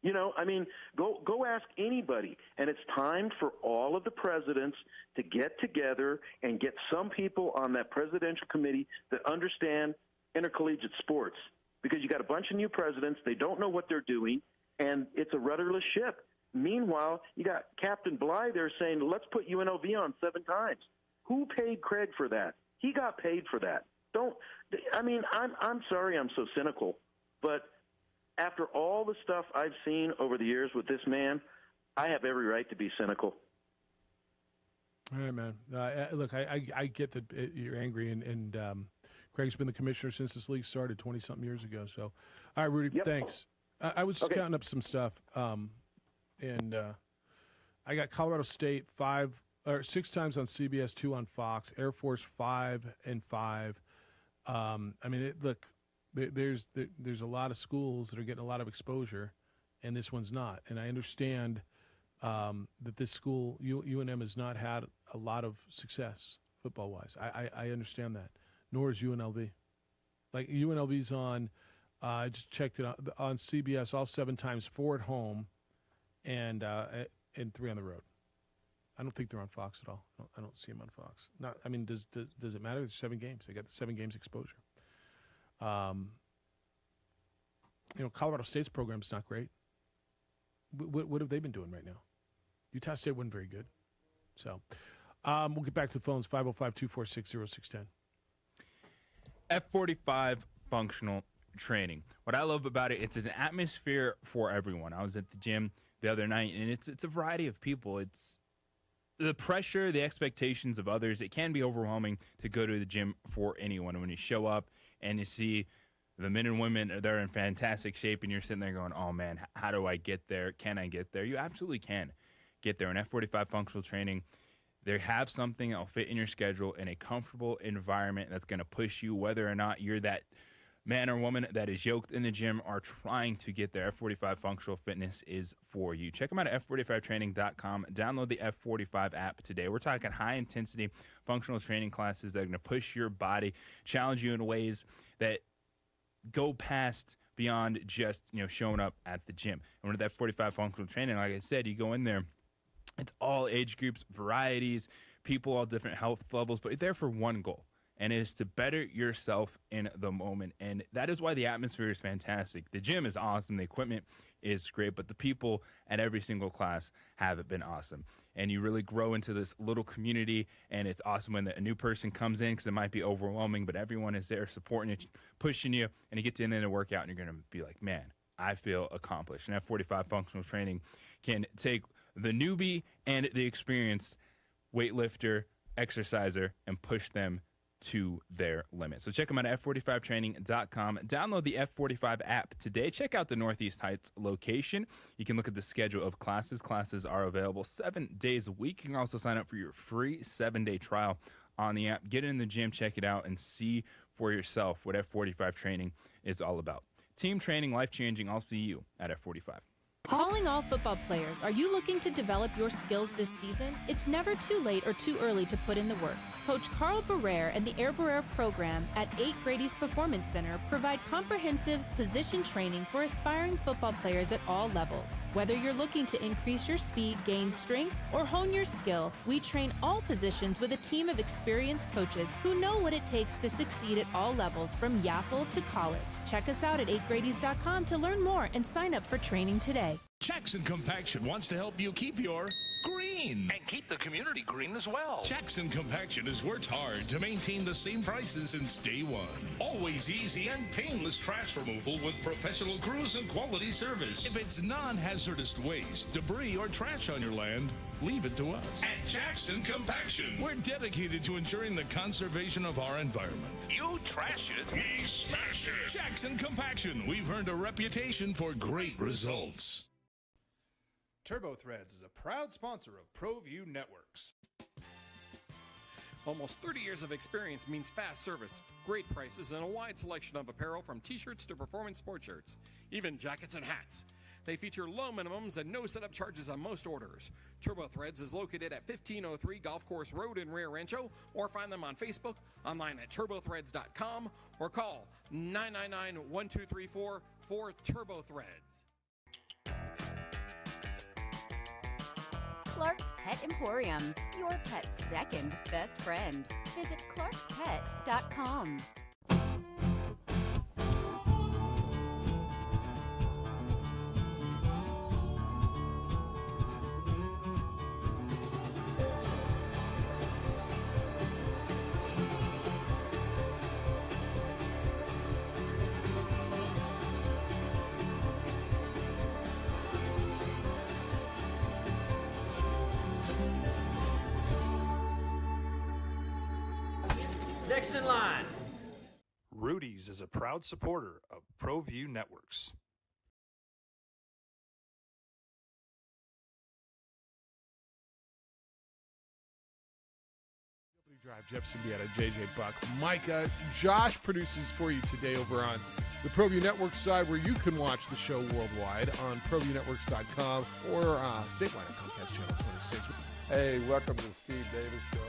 You know, I mean, go ask anybody. And it's time for all of the presidents to get together and get some people on that presidential committee that understand intercollegiate sports. Because you got a bunch of new presidents. They don't know what they're doing, and it's a rudderless ship. Meanwhile, you got Captain Bly there saying, let's put UNLV on 7 times. Who paid Craig for that? He got paid for that. I'm sorry I'm so cynical, but after all the stuff I've seen over the years with this man, I have every right to be cynical. All right, man. Look, I get that you're angry, and Craig's been the commissioner since this league started 20-something years ago. So, all right, Rudy, thanks. I was just counting up some stuff, and I got Colorado State 6 times on CBS, 2 on Fox, Air Force 5 and 5. I mean, look, there's a lot of schools that are getting a lot of exposure, and this one's not. And I understand that this school, UNM, has not had a lot of success football-wise. I understand that. Nor is UNLV. Like, UNLV's on, I just checked it on CBS all 7 times, 4 at home, and 3 on the road. I don't think they're on Fox at all. I don't see them on Fox. Does it matter? There's 7 games. They got the 7 games exposure. Colorado State's program's not great. What have they been doing right now? Utah State wasn't very good. So we'll get back to the phones, 505-246-0610. F45 functional training. What I love about it, it's an atmosphere for everyone. I was at the gym the other night, and it's a variety of people. It's the pressure, the expectations of others. It can be overwhelming to go to the gym for anyone. When you show up and you see the men and women, they're in fantastic shape, and you're sitting there going, oh, man, how do I get there? Can I get there? You absolutely can get there. In F45 functional training, they have something that will fit in your schedule in a comfortable environment that's going to push you, whether or not you're that man or woman that is yoked in the gym or trying to get there. F45 Functional Fitness is for you. Check them out at f45training.com. Download the F45 app today. We're talking high-intensity functional training classes that are going to push your body, challenge you in ways that go past beyond just, showing up at the gym. And with that F45 functional training, like I said, you go in there, it's all age groups, varieties, people, all different health levels, but you're there for one goal, and it is to better yourself in the moment. And that is why the atmosphere is fantastic. The gym is awesome. The equipment is great, but the people at every single class have been awesome. And you really grow into this little community, and it's awesome when a new person comes in because it might be overwhelming, but everyone is there supporting you, pushing you, and you get to the end of the workout, and you're going to be like, man, I feel accomplished. And F45 functional training can take the newbie and the experienced weightlifter, exerciser, and push them to their limit. So check them out at f45training.com. Download the F45 app today. Check out the Northeast Heights location. You can look at the schedule of classes. Classes are available 7 days a week. You can also sign up for your free 7-day trial on the app. Get in the gym, check it out, and see for yourself what F45 training is all about. Team training, life-changing. I'll see you at F45. Calling all football players, are you looking to develop your skills this season? It's never too late or too early to put in the work. Coach Carl Barrere and the Air Barrere program at 8 Grady's Performance Center provide comprehensive position training for aspiring football players at all levels. Whether you're looking to increase your speed, gain strength, or hone your skill, we train all positions with a team of experienced coaches who know what it takes to succeed at all levels from Yaffle to college. Check us out at 8gradys.com to learn more and sign up for training today. Jackson Compaction wants to help you keep your green and keep the community green as well. Jackson Compaction has worked hard to maintain the same prices since day one. Always easy and painless trash removal with professional crews and quality service. If it's non-hazardous waste, debris, or trash on your land, leave it to us. At Jackson Compaction, we're dedicated to ensuring the conservation of our environment. You trash it, we smash it. Jackson Compaction, we've earned a reputation for great results. TurboThreads is a proud sponsor of ProView Networks. Almost 30 years of experience means fast service, great prices, and a wide selection of apparel from t-shirts to performance sports shirts, even jackets and hats. They feature low minimums and no setup charges on most orders. TurboThreads is located at 1503 Golf Course Road in Rio Rancho, or find them on Facebook, online at turbothreads.com, or call 999-1234 for TurboThreads. Clark's Pet Emporium, your pet's second best friend. Visit clarkspets.com. Next in line. Rudy's is a proud supporter of ProView Networks. Drive, Jeff Siembieda, JJ Buck, Micah. Josh produces for you today over on the ProView Network side, where you can watch the show worldwide on ProViewNetworks.com or statewide on Comcast Channel 26. Hey, welcome to the Steve Davis Show.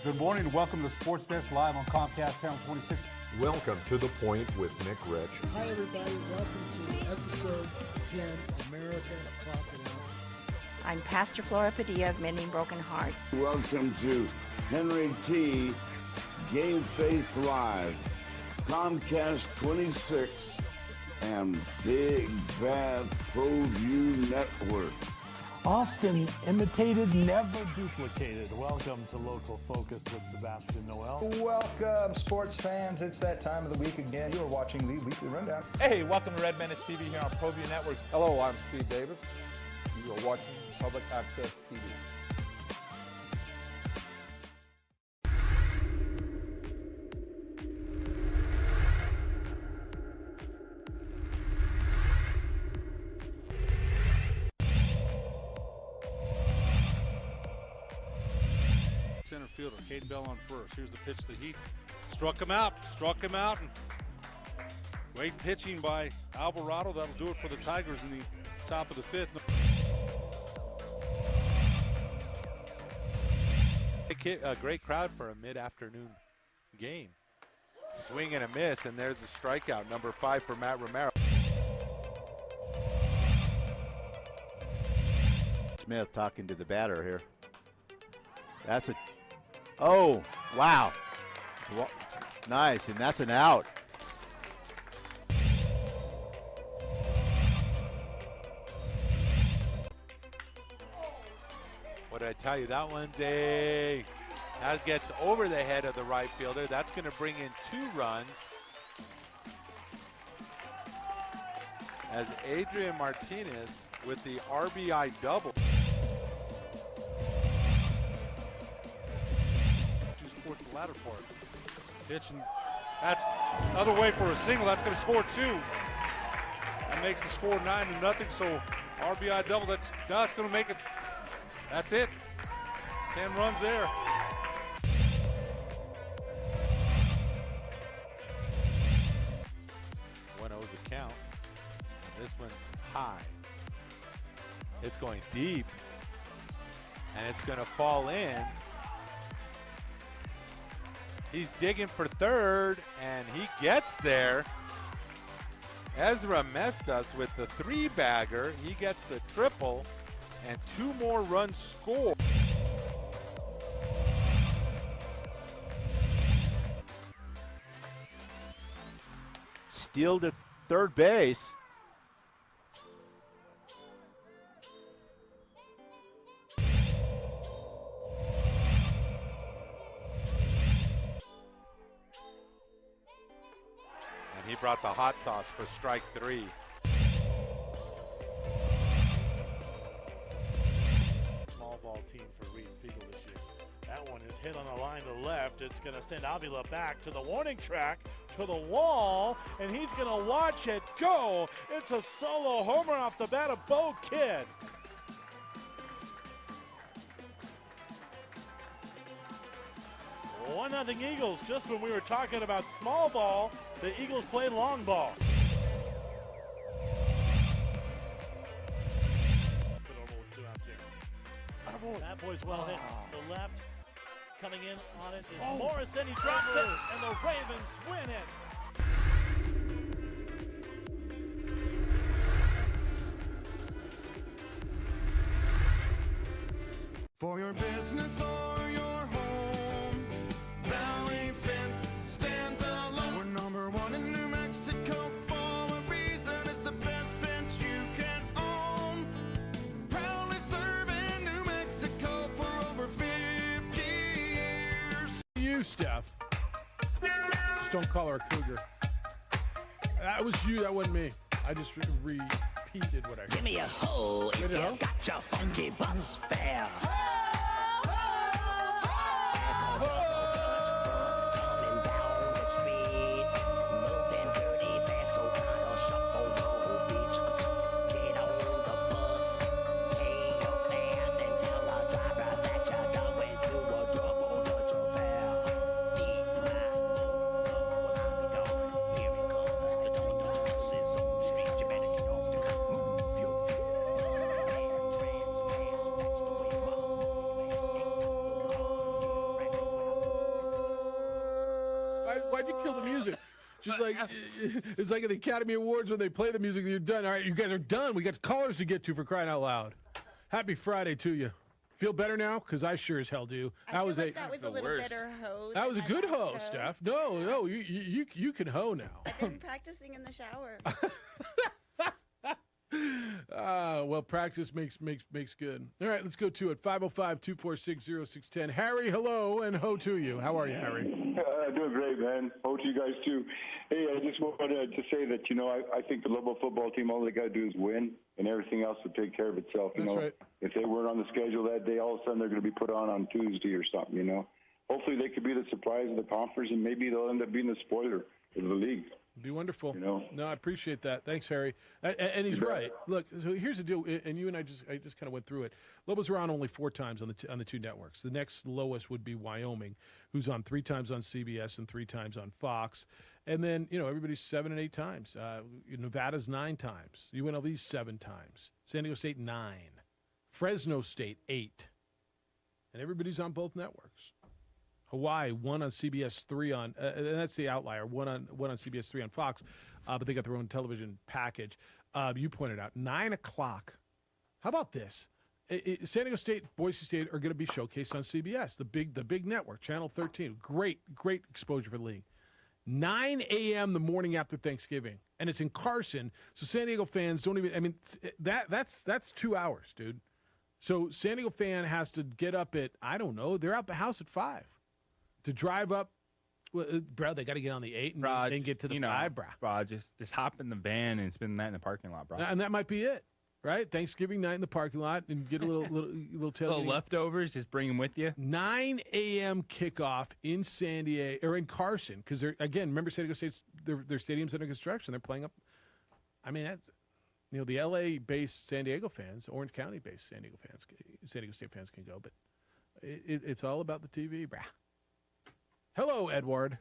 Good morning. Welcome to Sports Desk Live on Comcast Channel 26. Welcome to The Point with Nick Rich. Hi, everybody. Welcome to episode 10, America Talking Out. I'm Pastor Flora Padilla of Mending Broken Hearts. Welcome to Henry T. Game Face Live, Comcast 26, and Big Bad ProView Network. Often imitated, never duplicated. Welcome to Local Focus with Sebastian Noel. Welcome, sports fans. It's that time of the week again. You are watching the Weekly Rundown. Hey, welcome to Red Menace TV here on ProView Network. Hello, I'm Steve Davis. You are watching Public Access TV. Center fielder, Caden Bell on first. Here's the pitch to Heath. Struck him out. And great pitching by Alvarado. That'll do it for the Tigers in the top of the fifth. A great crowd for a mid-afternoon game. Swing and a miss, and there's a strikeout, number 5 for Matt Romero. Smith talking to the batter here. That's a, oh, wow. Nice, and that's an out. What did I tell you? That one's that gets over the head of the right fielder. That's going to bring in 2 runs. As Adrian Martinez with the RBI double. Towards the latter part. Pitch, and that's another way for a single. That's going to score 2. That makes the score 9-0. So RBI double. That's going to make it. That's it. It's 10 runs there. One O's a count. And this one's high. It's going deep. And it's going to fall in. He's digging for third, and he gets there. Ezra Mestas with the 3-bagger. He gets the triple, and 2 more runs scored. Steal to third base. He brought the hot sauce for strike 3. Small ball team for Reed Fiegel this year. That one is hit on the line to left. It's going to send Avila back to the warning track, to the wall, and he's going to watch it go. It's a solo homer off the bat of Bo Kidd. One nothing Eagles. Just when we were talking about small ball, the Eagles played long ball. That boy's well hit to left. Coming in on it is Morrison. He drops it, and the Ravens win it. For your business or your home, Valley Fence stands alone. We're number 1 in New Mexico for a reason. It's the best fence you can own. Proudly serving New Mexico for over 50 years. You, Steph. Just don't call her a cougar. That was you. That wasn't me. I just repeated what I heard. Give me a hoe if you got your funky bus fare. Why'd you kill the music? Just like it's like at the Academy Awards when they play the music, you're done. All right, you guys are done. We got callers to get to, for crying out loud. Happy Friday to you. Feel better now? Because I sure as hell do. That was a little better hoe. That was a good hoe, Steph. No, you can hoe now. I've been practicing in the shower. Well, practice makes good. All right, let's go to it. 505-246-0610. Harry, hello, and ho to you. How are you, Harry? Doing great, man. Ho to you guys, too. Hey, I just wanted to say that, I think the Lobo football team, all they got to do is win, and everything else will take care of itself. That's right. If they weren't on the schedule that day, all of a sudden they're going to be put on Tuesday or something, Hopefully they could be the surprise of the conference, and maybe they'll end up being the spoiler of the league. Be wonderful. No, I appreciate that. Thanks, Harry. And he's right. Look, so here's the deal, and you and I just kind of went through it. Lobos are on only 4 times on the two networks. The next lowest would be Wyoming, who's on 3 times on CBS and 3 times on Fox. And then, everybody's 7 and 8 times. Nevada's 9 times. UNLV's 7 times. San Diego State 9. Fresno State 8. And everybody's on both networks. Hawaii, 1 on CBS, 3 on, and that's the outlier, 1 on CBS, 3 on Fox, but they got their own television package. You pointed out, 9 o'clock. How about this? San Diego State, Boise State are going to be showcased on CBS, the big network, Channel 13. Great exposure for the league. 9 a.m. the morning after Thanksgiving, and it's in Carson, so San Diego fans don't even, that's 2 hours, dude. So San Diego fan has to get up at, I don't know, they're out the house at 5. To drive up, bro, they got to get on the 8 and get to the 5, bro. Bro, just hop in the van and spend the night in the parking lot, bro. And that might be it, right? Thanksgiving night in the parking lot and get a little tailgating. Little leftovers, just bring them with you. 9 a.m. kickoff in San Diego or in Carson, because they're, again, remember San Diego State's their stadium's under construction. They're playing up. That's the L.A.-based San Diego fans, Orange County-based San Diego State fans can go, but it's all about the TV, brah. Hello, Edward.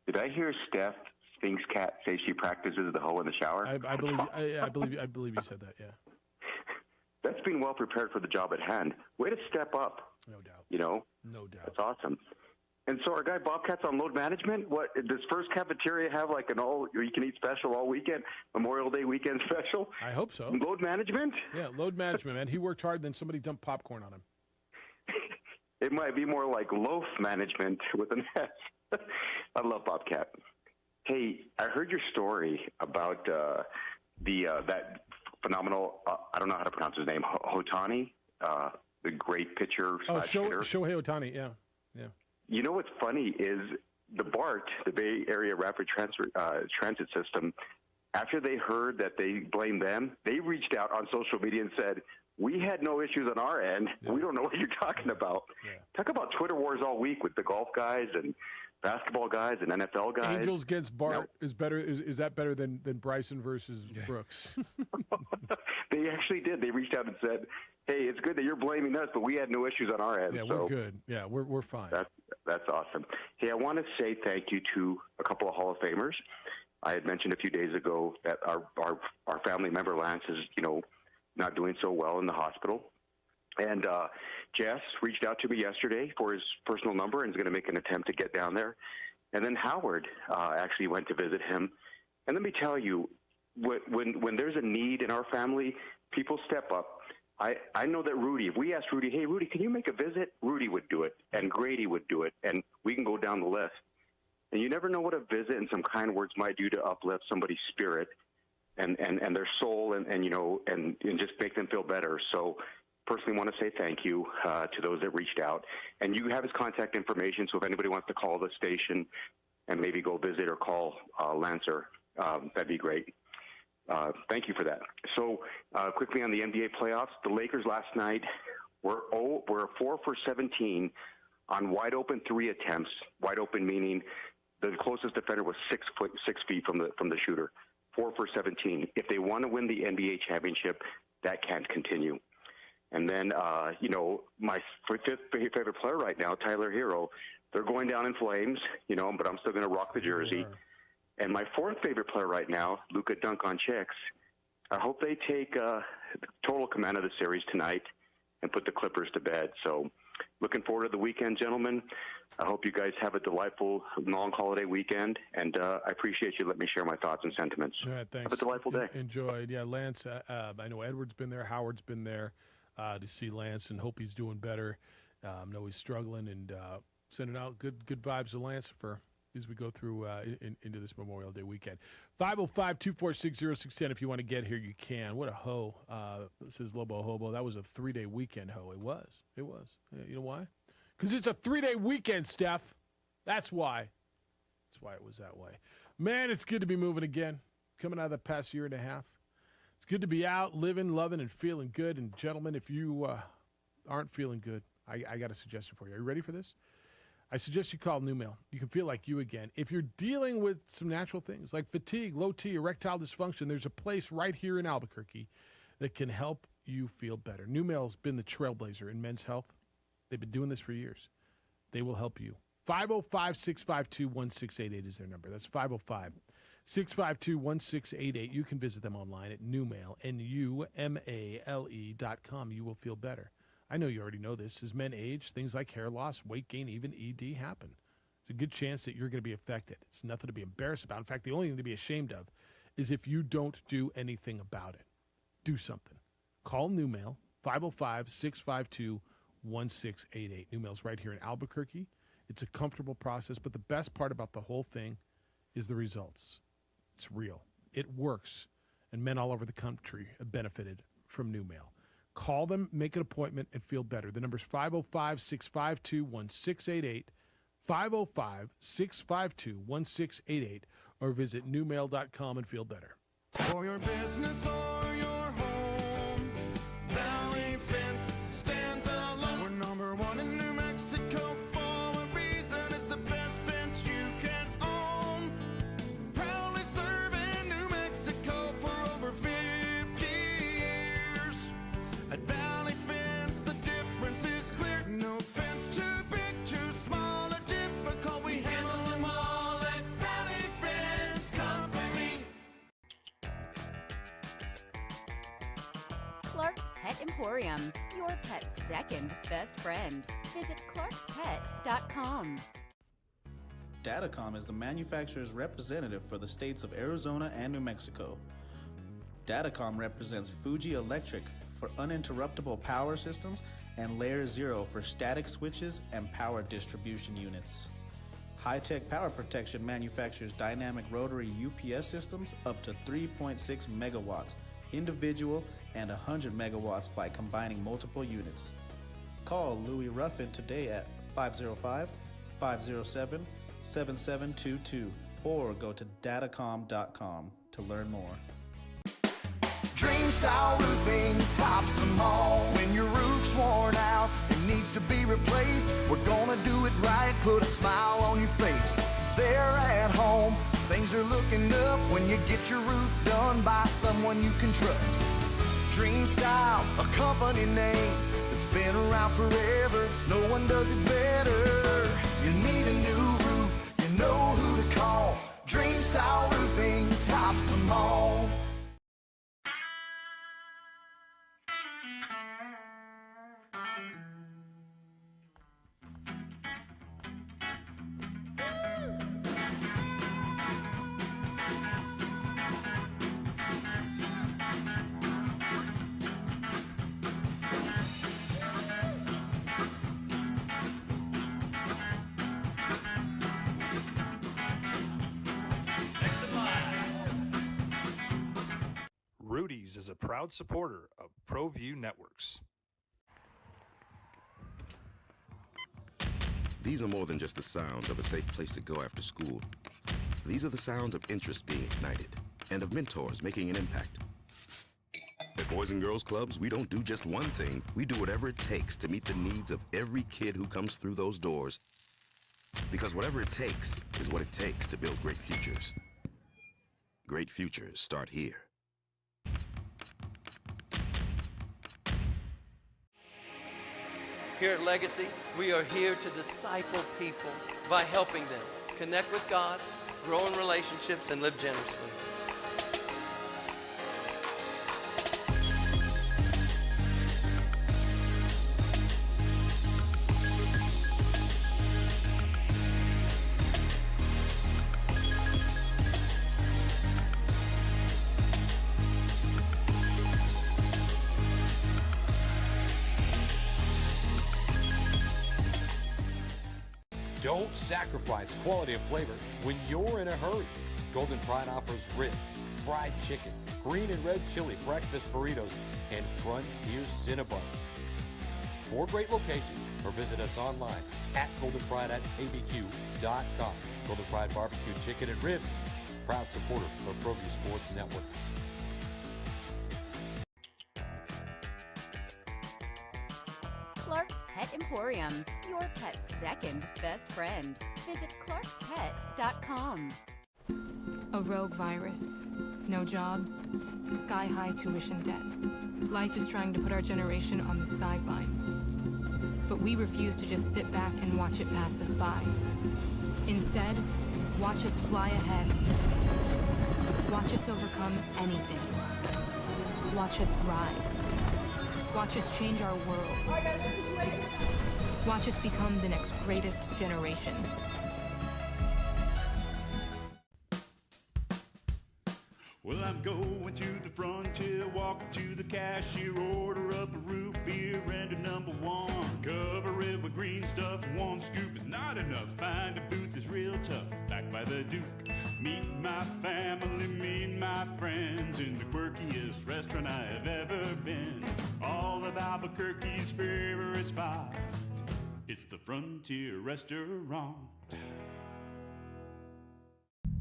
Did I hear Steph Sphinx Cat say she practices the hoe in the shower? I believe you said that. Yeah. That's being well prepared for the job at hand. Way to step up. No doubt. No doubt. That's awesome. And so our guy Bobcat's on load management. What does First Cafeteria have, like an all-you-can-eat special all weekend, Memorial Day weekend special? I hope so. Load management? Yeah, load management, man. He worked hard, then somebody dumped popcorn on him. It might be more like loaf management with an S. I love Bobcat. Hey, I heard your story about that phenomenal, I don't know how to pronounce his name, Ohtani, the great pitcher hitter. Shohei Ohtani, yeah. You know what's funny is the BART, the Bay Area Rapid Transit System, after they heard that they blamed them, they reached out on social media and said, we had no issues on our end. Yeah. We don't know what you're talking about. Yeah. Talk about Twitter wars all week with the golf guys and basketball guys and NFL guys. Angels against Bart is better. Is that better than Bryson versus Brooks? They actually did. They reached out and said, hey, it's good that you're blaming us, but we had no issues on our end. Yeah, we're good. Yeah, we're fine. That's awesome. Hey, I want to say thank you to a couple of Hall of Famers. I had mentioned a few days ago that our family member Lance is, not doing so well in the hospital. And Jess reached out to me yesterday for his personal number and is going to make an attempt to get down there. And then Howard actually went to visit him. And let me tell you, when there's a need in our family, people step up. I know that Rudy, if we asked Rudy, hey, Rudy, can you make a visit? Rudy would do it, and Grady would do it, and we can go down the list. And you never know what a visit and some kind words might do to uplift somebody's spirit and their soul and just make them feel better. So personally want to say thank you to those that reached out. And you have his contact information, so if anybody wants to call the station and maybe go visit or call Lancer, that'd be great. Thank you for that. So quickly on the NBA playoffs, the Lakers last night were 4 for 17 on wide open 3 attempts. Wide open meaning the closest defender was 6 feet from the shooter. 4 for 17. If they want to win the NBA championship, that can't continue. And then, my fifth favorite player right now, Tyler Hero, they're going down in flames, but I'm still going to rock the jersey. And my 4th favorite player right now, Luka Doncic, I hope they take total command of the series tonight and put the Clippers to bed. So looking forward to the weekend, gentlemen. I hope you guys have a delightful long holiday weekend, and I appreciate you letting me share my thoughts and sentiments. All right, thanks. Have a delightful day. Enjoyed. Yeah, Lance, I know Edward's been there. Howard's been there to see Lance and hope he's doing better. Know he's struggling and sending out good vibes to Lance for as we go through into this Memorial Day weekend. 505-246-0610. If you want to get here, you can. What a hoe. This is Lobo Hobo. That was a 3-day weekend hoe. It was. Yeah, you know why? Because it's a 3-day weekend, Steph. That's why. That's why it was that way. Man, it's good to be moving again. Coming out of the past year and a half. It's good to be out, living, loving, and feeling good. And gentlemen, if you aren't feeling good, I got a suggestion for you. Are you ready for this? I suggest you call NewMail. You can feel like you again. If you're dealing with some natural things like fatigue, low T, erectile dysfunction, there's a place right here in Albuquerque that can help you feel better. NewMail's been the trailblazer in men's health. They've been doing this for years. They will help you. 505-652-1688 is their number. That's 505-652-1688. You can visit them online at NewMail, NUMALE.com. You will feel better. I know you already know this. As men age, things like hair loss, weight gain, even ED happen. It's a good chance that you're going to be affected. It's nothing to be embarrassed about. In fact, the only thing to be ashamed of is if you don't do anything about it. Do something. Call NewMail, 505-652-1688. NewMail's right here in Albuquerque. It's a comfortable process, but the best part about the whole thing is the results. It's real. It works, and men all over the country have benefited from NewMail. Call them, make an appointment, and feel better. The number is 505-652-1688, 505-652-1688, or visit newmail.com and feel better. For your business or your home, Valley Fence stands alone. We're number one in New Mexico for a reason. It's the best fence you can own. Proudly serving New Mexico for over 50 years. At Valley Fence, the difference is clear. No fence too big, too small, or difficult. We handle them all at Valley Fence Company. Clark's Pet Emporium, your pet's second best friend. Visit clarkspet.com. Datacom is the manufacturer's representative for the states of Arizona and New Mexico. Datacom represents Fuji Electric for uninterruptible power systems and Layer Zero for static switches and power distribution units. High-Tech Power Protection manufactures dynamic rotary UPS systems up to 3.6 megawatts, individual and 100 megawatts by combining multiple units. Call Louis Ruffin today at 505-507-7722 or go to datacom.com to learn more. Dream Style Roofing tops them all. When your roof's worn out and needs to be replaced, we're gonna do it right, put a smile on your face. They're at home, things are looking up when you get your roof done by someone you can trust. Dream Style, a company name that's been around forever. No one does it better. You need a new roof, you know who to call. Dream Style Roofing tops them all. Rudy's is a proud supporter of ProView Networks. These are more than just the sounds of a safe place to go after school. These are the sounds of interest being ignited and of mentors making an impact. At Boys and Girls Clubs, we don't do just one thing. We do whatever it takes to meet the needs of every kid who comes through those doors. Because whatever it takes is what it takes to build great futures. Great futures start here. Here at Legacy, we are here to disciple people by helping them connect with God, grow in relationships, and live generously. Don't sacrifice quality of flavor when you're in a hurry. Golden Pride offers ribs, fried chicken, green and red chili breakfast burritos, and Frontier Cinnabons. 4 great locations, or visit us online at goldenpride@abq.com. Golden Pride Barbecue Chicken and Ribs, proud supporter of ProView Sports Network. Clark's Pet Emporium, your pet's second best friend. Visit clarkspet.com. A rogue virus, no jobs, sky-high tuition debt. Life is trying to put our generation on the sidelines. But we refuse to just sit back and watch it pass us by. Instead, watch us fly ahead. Watch us overcome anything. Watch us rise. Watch us change our world. Watch us become the next greatest generation. Well, I'm going to the frontier, walk up to the cashier, order up a root beer and a number 1. Cover it with green stuff, 1 scoop is not enough. Find a booth is real tough, back by the Duke. Meet my family, meet my friends in the quirkiest restaurant I have ever been. All of Albuquerque's favorite spot, it's the Frontier Restaurant.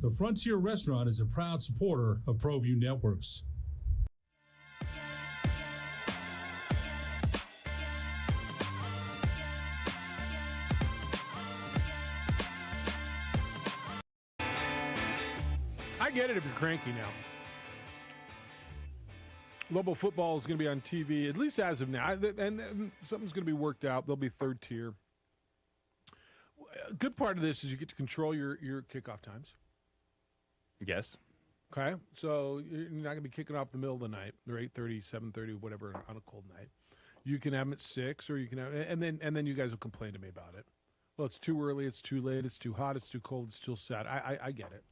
The Frontier Restaurant is a proud supporter of ProView Networks. I get it if you're cranky now. Lobo football is going to be on TV, at least as of now. And something's going to be worked out. They'll be third tier. A good part of this is you get to control your kickoff times. Yes. Okay, so you're not going to be kicking off in the middle of the night, or 8:30, 7:30, whatever, on a cold night. You can have them at 6, or you can have, and then you guys will complain to me about it. Well, it's too early, it's too late, it's too hot, it's too cold, it's still sad. I get it.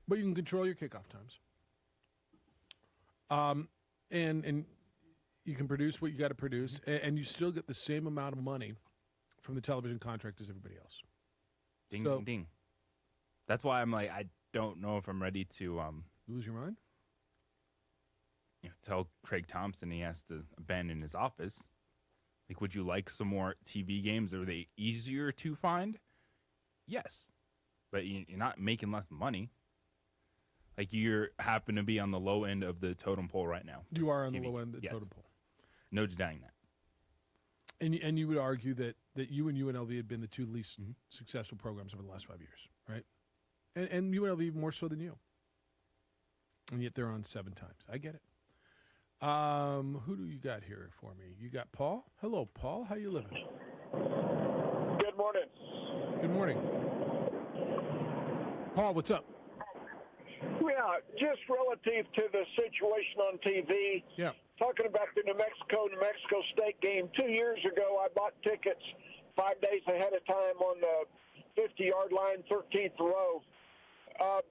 But you can control your kickoff times. And you can produce what you got to produce, and you still get the same amount of money from the television contract as everybody else. Ding, ding, ding. That's why I'm like, I don't know if I'm ready to lose your mind. Tell Craig Thompson he has to abandon his office. Like, would you like some more TV games? Are they easier to find? Yes, but you're not making less money. Like, you happen to be on the low end of the totem pole right now. You are on the low end of the totem pole. No denying that. And you would argue that you and UNLV had been the 2 least successful programs over the last 5 years, right? And UNLV even more so than you. And yet they're on 7 times. I get it. Who do you got here for me? You got Paul? Hello, Paul. How you living? Good morning. Good morning. Paul, what's up? Yeah, just relative to the situation on TV. Yeah. Talking about the New Mexico State game. 2 years ago, I bought tickets 5 days ahead of time on the 50-yard line, 13th row.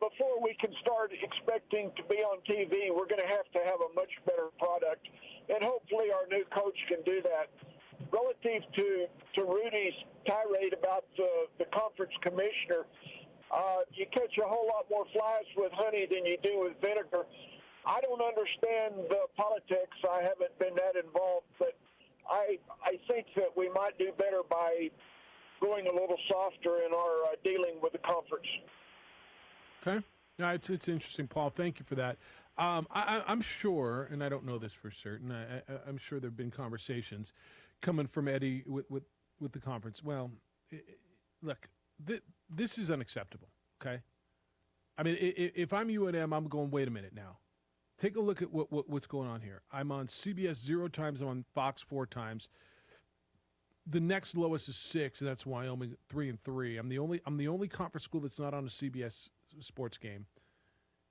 Before we can start expecting to be on TV, we're going to have a much better product, and hopefully our new coach can do that. Relative to Rudy's tirade about the conference commissioner, you catch a whole lot more flies with honey than you do with vinegar. I don't understand the politics. I haven't been that involved, but I think that we might do better by going a little softer in our dealing with the conference. Okay. No, it's interesting, Paul. Thank you for that. I'm sure, and I don't know this for certain, I'm sure there have been conversations coming from Eddie with the conference. Well, look, this is unacceptable, okay? I mean, if I'm UNM, I'm going, wait a minute now. Take a look at what's going on here. I'm on CBS 0 times. I'm on Fox 4 times. The next lowest is 6, and that's Wyoming 3-3. I'm the only conference school that's not on a CBS sports game,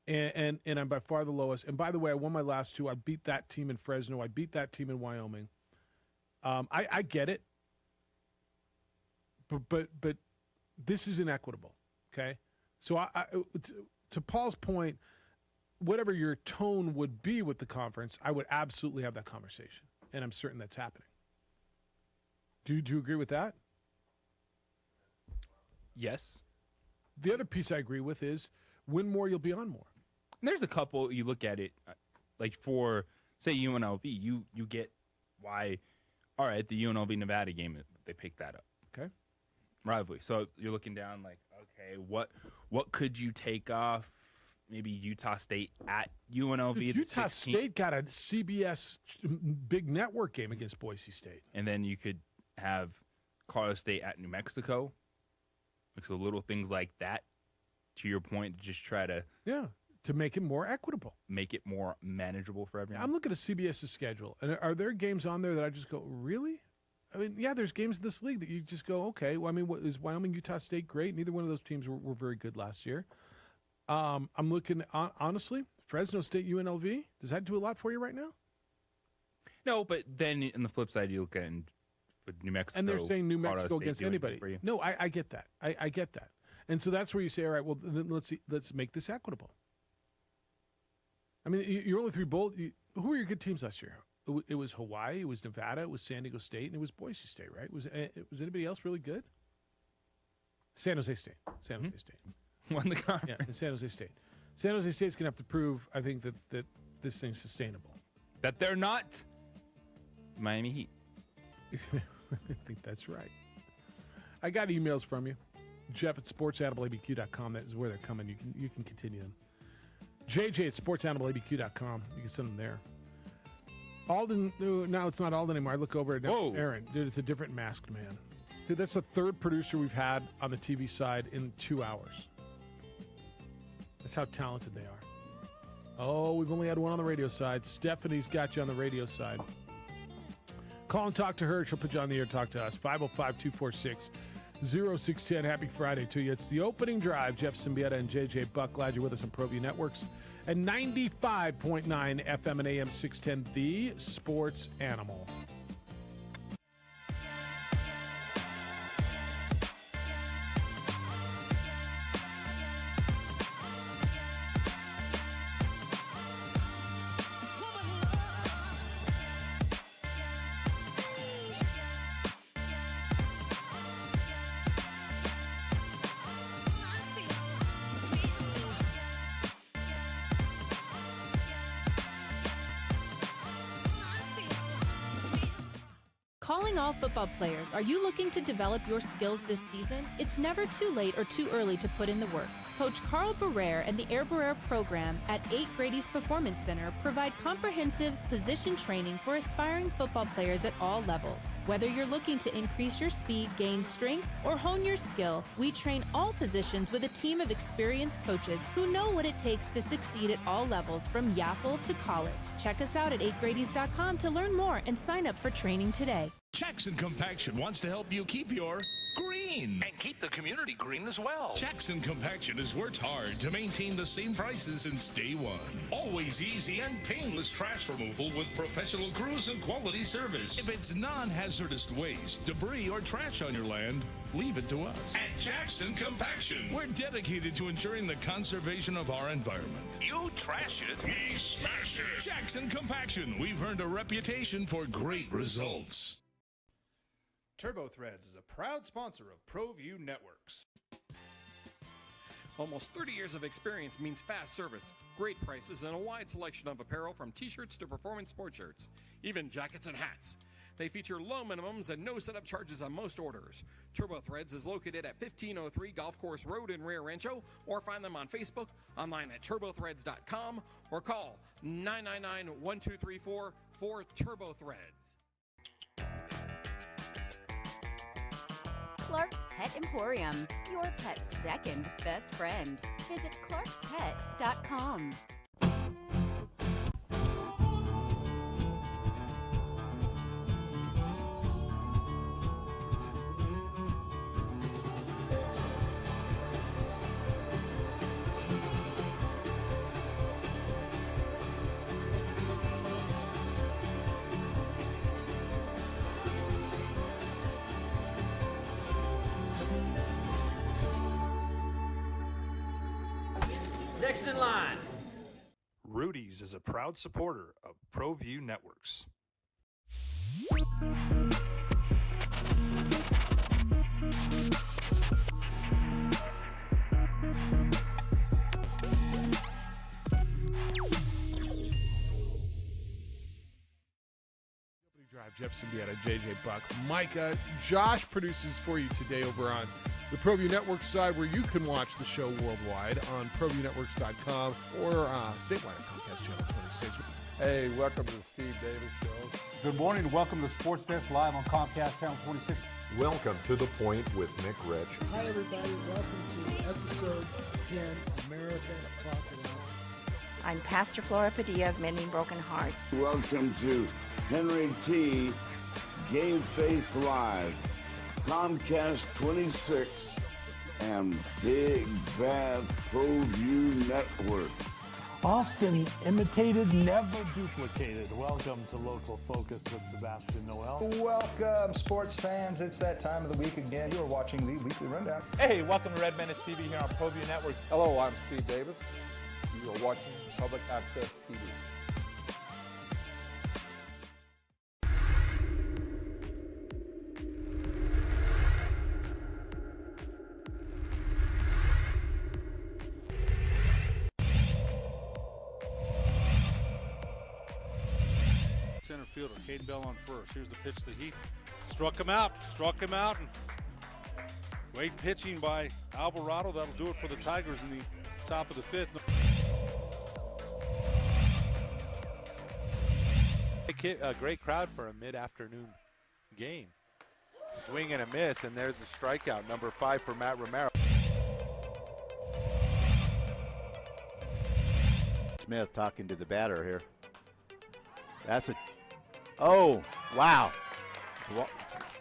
and I'm by far the lowest. And by the way, I won my last 2. I beat that team in Fresno. I beat that team in Wyoming. I get it, but this is inequitable. Okay, so to Paul's point, whatever your tone would be with the conference, I would absolutely have that conversation, and I'm certain that's happening. Do you agree with that? Yes. The other piece I agree with is win more, you'll be on more. And there's a couple, you look at it, like for, say, UNLV, you get why, all right, the UNLV Nevada game, they picked that up. Okay. Rivalry. So you're looking down like, okay, what could you take off? Maybe Utah State at UNLV. Utah State got a CBS big network game against Boise State. And then you could have Colorado State at New Mexico. Like, so little things like that, to your point, to just try to... Yeah, to make it more equitable. Make it more manageable for everyone. I'm looking at CBS's schedule. And are there games on there that I just go, really? I mean, yeah, there's games in this league that you just go, okay, well, I mean, is Wyoming, Utah State great? Neither one of those teams were very good last year. I'm looking, honestly, Fresno State, UNLV, does that do a lot for you right now? No, but then on the flip side, you look at New Mexico. And they're saying New Mexico State against anybody. No, I get that. I get that. And so that's where you say, all right, well, then let's make this equitable. I mean, you're only three bowl. Who were your good teams last year? It was Hawaii, it was Nevada, it was San Diego State, and it was Boise State, right? Was anybody else really good? San Jose State. San Jose State. Won the conference. Yeah, and San Jose State. San Jose State's going to have to prove, I think, that this thing's sustainable. That they're not Miami Heat. I think that's right. I got emails from you. Jeff at sportsanimalabq.com. That is where they're coming. You can continue them. JJ at sportsanimalabq.com. You can send them there. Alden, no, it's not Alden anymore. I look over at Aaron. Dude, it's a different masked man. Dude, that's the third producer we've had on the TV side in 2 hours. That's how talented they are. Oh, we've only had one on the radio side. Stephanie's got you on the radio side. Call and talk to her. She'll put you on the air. Talk to us. 505-246-0610. Happy Friday to you. It's the opening drive. Jeff Siembieda and JJ Buck. Glad you're with us on ProView Networks. And 95.9 FM and AM 610, the Sports Animal. Calling all football players, are you looking to develop your skills this season? It's never too late or too early to put in the work. Coach Carl Barrere and the Air Barrere program at 8 Grady's Performance Center provide comprehensive position training for aspiring football players at all levels. Whether you're looking to increase your speed, gain strength, or hone your skill, we train all positions with a team of experienced coaches who know what it takes to succeed at all levels from Yaffle to college. Check us out at 8gradys.com to learn more and sign up for training today. Jackson Compaction wants to help you keep your green and keep the community green as well. Jackson Compaction has worked hard to maintain the same prices since day one. Always easy and painless trash removal with professional crews and quality service. If it's non-hazardous waste, debris, or trash on your land, leave it to us. At Jackson Compaction, we're dedicated to ensuring the conservation of our environment. You trash it, we smash it. Jackson Compaction, we've earned a reputation for great results. TurboThreads is a proud sponsor of ProView Networks. Almost 30 years of experience means fast service, great prices, and a wide selection of apparel from t-shirts to performance sport shirts, even jackets and hats. They feature low minimums and no setup charges on most orders. TurboThreads is located at 1503 Golf Course Road in Rio Rancho, or find them on Facebook, online at turbothreads.com, or call 999-1234 for TurboThreads. Clark's Pet Emporium, your pet's second best friend. Visit clarkspet.com. Next in line. Rudy's is a proud supporter of ProView Networks. Jeff Siembieda, JJ Buck, Micah. Josh produces for you today over on the ProView Network side, where you can watch the show worldwide on ProViewNetworks.com or statewide at Comcast Channel 26. Hey, welcome to the Steve Davis Show. Good morning and welcome to Sports Desk Live on Comcast Channel 26. Welcome to The Point with Nick Rich. Hi, everybody. Welcome to episode 10, America Talk It Out. I'm Pastor Flora Padilla of Mending Broken Hearts. Welcome to Henry T. Game Face Live, Comcast 26, and Big Bad ProView Network. Often imitated, never duplicated. Welcome to Local Focus with Sebastian Noel. Welcome, sports fans. It's that time of the week again. You're watching the Weekly Rundown. Hey, welcome to Red Menace TV here on ProView Network. Hello, I'm Steve Davis. You are watching Public Access TV. Center fielder, Caden Bell on first. Here's the pitch to Heath. Struck him out. And great pitching by Alvarado. That'll do it for the Tigers in the top of the fifth. A great crowd for a mid-afternoon game. Swing and a miss, and there's a strikeout, number 5 for Matt Romero. Smith talking to the batter here. That's a, oh, wow.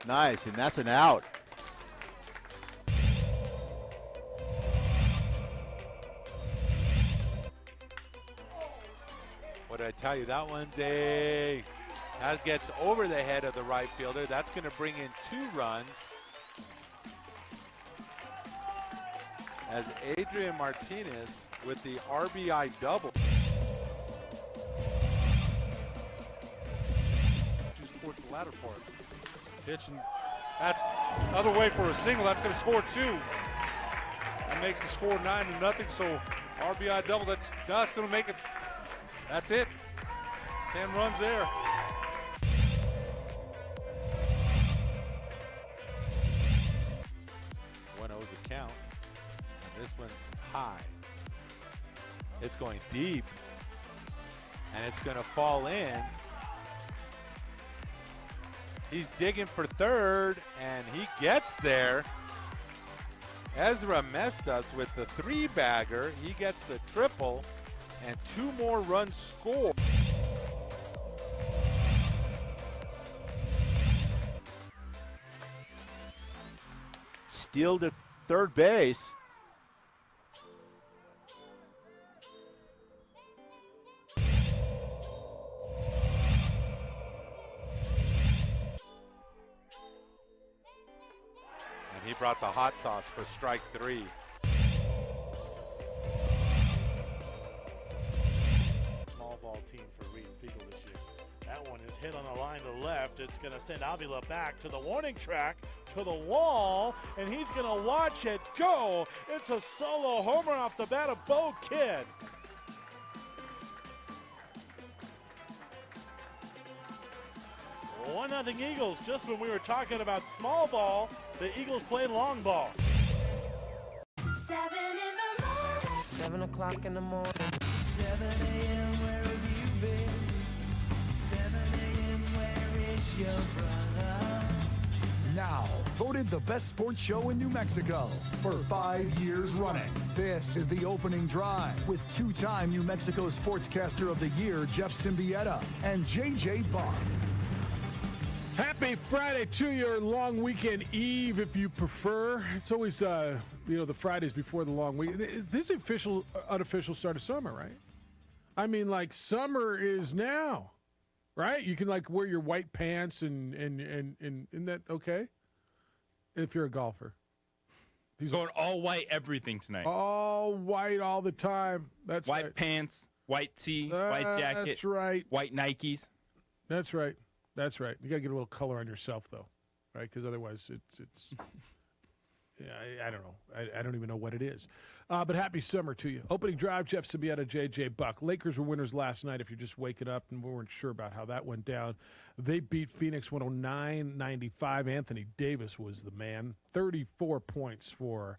Nice, and that's an out. What did I tell you? That one's that gets over the head of the right fielder. That's going to bring in 2 runs as Adrian Martinez with the RBI double. Towards the latter part. Pitch, and that's other way for a single. That's going to score 2. That makes the score 9-0. So RBI double. That's going to make it. That's it. It's 10 runs there. 1-0's the count. And this one's high. It's going deep, and it's going to fall in. He's digging for third, and he gets there. Ezra Mestas with the 3-bagger. He gets the triple, and 2 more runs scored. Steal to third base. He brought the hot sauce for strike 3. Small ball team for Reed Fiegel this year. That one is hit on the line to left. It's going to send Avila back to the warning track, to the wall, and he's going to watch it go. It's a solo homer off the bat of Bo Kidd. One nothing Eagles. Just when we were talking about small ball, the Eagles play long ball. 7 o'clock in the morning. 7 a.m. Where have you been? 7 a.m. Where is your brother? Now, voted the best sports show in New Mexico for 5 years running. This is the opening drive with 2-time New Mexico Sportscaster of the Year, Jeff Siembieda, and JJ Buck. Happy Friday to your long weekend eve, if you prefer. It's always, the Fridays before the long week. This is official, unofficial start of summer, right? I mean, like, summer is now, right? You can, like, wear your white pants and isn't that okay? If you're a golfer. He's going all white everything tonight. All white all the time. That's white right. Pants, white tee, white jacket. That's right. White Nikes. That's right. That's right. You got to get a little color on yourself, though, right? Because otherwise, it's. Yeah, I don't know. I don't even know what it is. But happy summer to you. Opening drive, Jeff Siembieda, J.J. Buck. Lakers were winners last night, if you're just waking up and we weren't sure about how that went down. They beat Phoenix 109-95. Anthony Davis was the man. 34 points for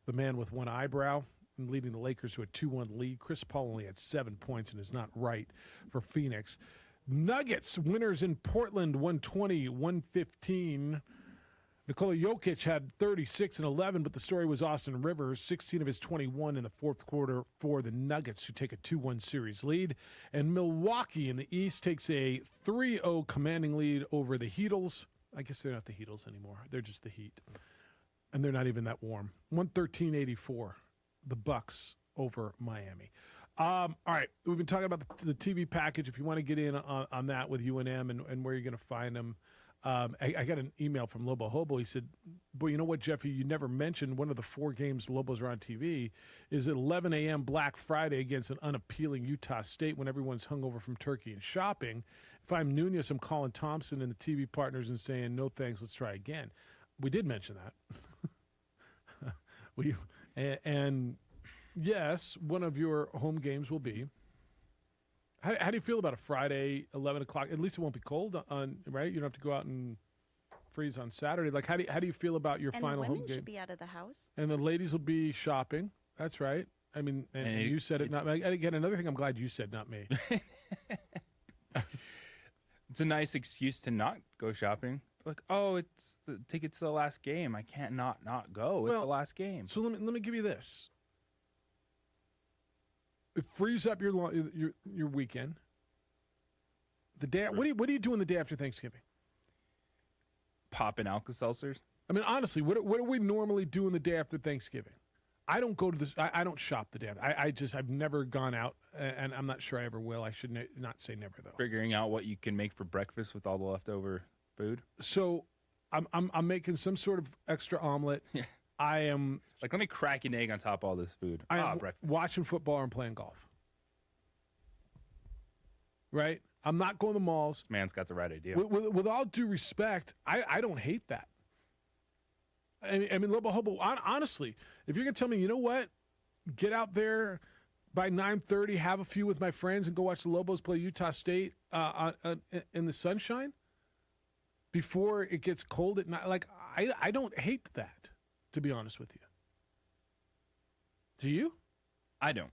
the man with one eyebrow, and leading the Lakers to a 2-1 lead. Chris Paul only had 7 points and is not right for Phoenix. Nuggets winners in Portland, 120-115. Nikola Jokic had 36 and 11, but the story was Austin Rivers, 16 of his 21 in the fourth quarter for the Nuggets, who take a 2-1 series lead. And Milwaukee in the East takes a 3-0 commanding lead over the Heatles. I guess they're not the Heatles anymore. They're just the Heat. And they're not even that warm. 113-84, the Bucks over Miami. All right, we've been talking about the TV package. If you want to get in on that with UNM and where you're going to find them, I got an email from Lobo Hobo. He said, boy, you know what, Jeffy, you never mentioned one of the 4 games Lobos are on TV is at 11 a.m. Black Friday against an unappealing Utah State when everyone's hungover from turkey and shopping. If I'm Nunez, I'm calling Thompson and the TV partners and saying, no thanks, let's try again. We did mention that. And yes, one of your home games will be. How do you feel about a Friday, 11 o'clock? At least it won't be cold, right? You don't have to go out and freeze on Saturday. Like, how do you feel about your final home game? And the women should be out of the house. And the ladies will be shopping. That's right. I mean, and you said it, not me. Again, another thing I'm glad you said, not me. It's a nice excuse to not go shopping. Like, oh, it's the tickets to the last game. I can't not go. It's the last game. So let me give you this. It frees up your weekend. The day. What do you do on the day after Thanksgiving? Popping Alka-Seltzers. I mean, honestly, what do we normally do on the day after Thanksgiving? I don't go to this. I don't shop the day after. I've never gone out, and I'm not sure I ever will. I should not say never though. Figuring out what you can make for breakfast with all the leftover food. So, I'm making some sort of extra omelet. Yeah. I am like, let me crack an egg on top of all this food. I'm breakfast. Watching football and playing golf. Right? I'm not going to the malls. This man's got the right idea. With all due respect, I don't hate that. I mean, Lobo Hobo, honestly, if you're going to tell me, you know what, get out there by 9:30, have a few with my friends, and go watch the Lobos play Utah State in the sunshine before it gets cold at night, like, I don't hate that, to be honest with you. Do you? I don't.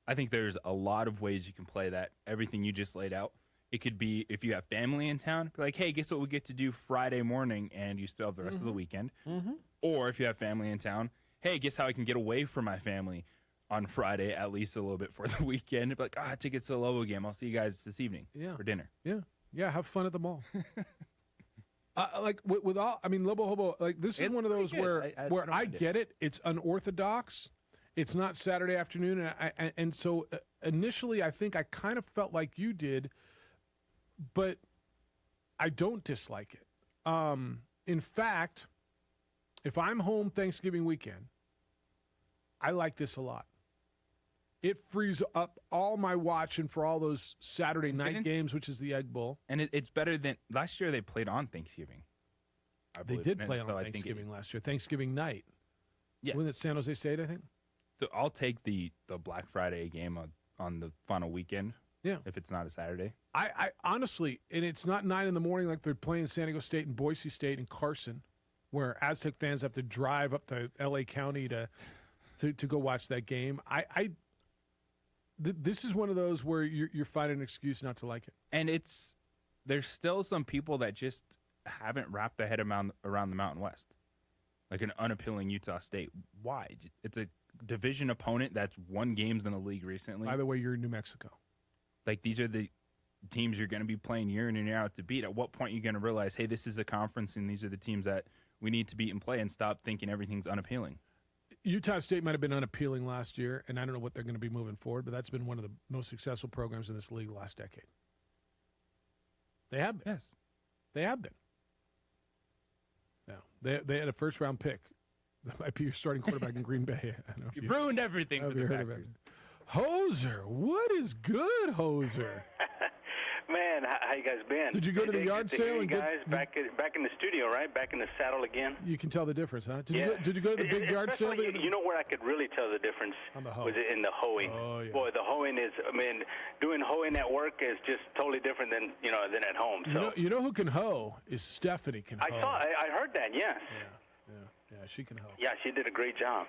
I think there's a lot of ways you can play that. Everything you just laid out. It could be if you have family in town, be like, hey, guess what we get to do Friday morning, and you still have the rest of the weekend. Mm-hmm. Or if you have family in town, hey, guess how I can get away from my family on Friday, at least a little bit for the weekend. Be like, tickets to the Lobo game. I'll see you guys this evening for dinner. Yeah, have fun at the mall. Like with all, I mean, Lobo Hobo, like this is one of those where I get it. It's unorthodox. It's not Saturday afternoon, and so initially I think I kind of felt like you did, but I don't dislike it. In fact, if I'm home Thanksgiving weekend, I like this a lot. It frees up all my watching for all those Saturday night games, which is the Egg Bowl. And it's better than last year. They played on Thanksgiving. They did play on Thanksgiving last year. Thanksgiving night. Yeah. Wasn't it San Jose State, I think? So I'll take the Black Friday game on the final weekend. Yeah. If it's not a Saturday. I honestly, and it's not 9 in the morning like they're playing San Diego State and Boise State and Carson, where Aztec fans have to drive up to L.A. County to go watch that game. This is one of those where you're finding an excuse not to like it. And there's still some people that just haven't wrapped their head around the Mountain West. Like an unappealing Utah State. Why? It's a division opponent that's won games in the league recently. By the way, you're in New Mexico. Like, these are the teams you're going to be playing year in and year out to beat. At what point are you going to realize, hey, this is a conference and these are the teams that we need to beat and play, and stop thinking everything's unappealing? Utah State might have been unappealing last year, and I don't know what they're going to be moving forward, but that's been one of the most successful programs in this league last decade. They have been. Yes. They have been. No, they had a first-round pick. That might be your starting quarterback in Green Bay. I don't know if you ruined everything for the Packers. Hoser, what is good, Hoser? Man, how you guys been? Did you go to the yard sale and guys back in the studio, right? Back in the saddle again. You can tell the difference, huh? Did you go to the big yard sale? You know where I could really tell the difference on the hoe. Was in the hoeing. Oh yeah. Boy, the hoeing is. I mean, doing hoeing at work is just totally different than than at home. So you know who can hoe is Stephanie can hoe. I heard that. Yes. Yeah, she can hoe. Yeah, she did a great job.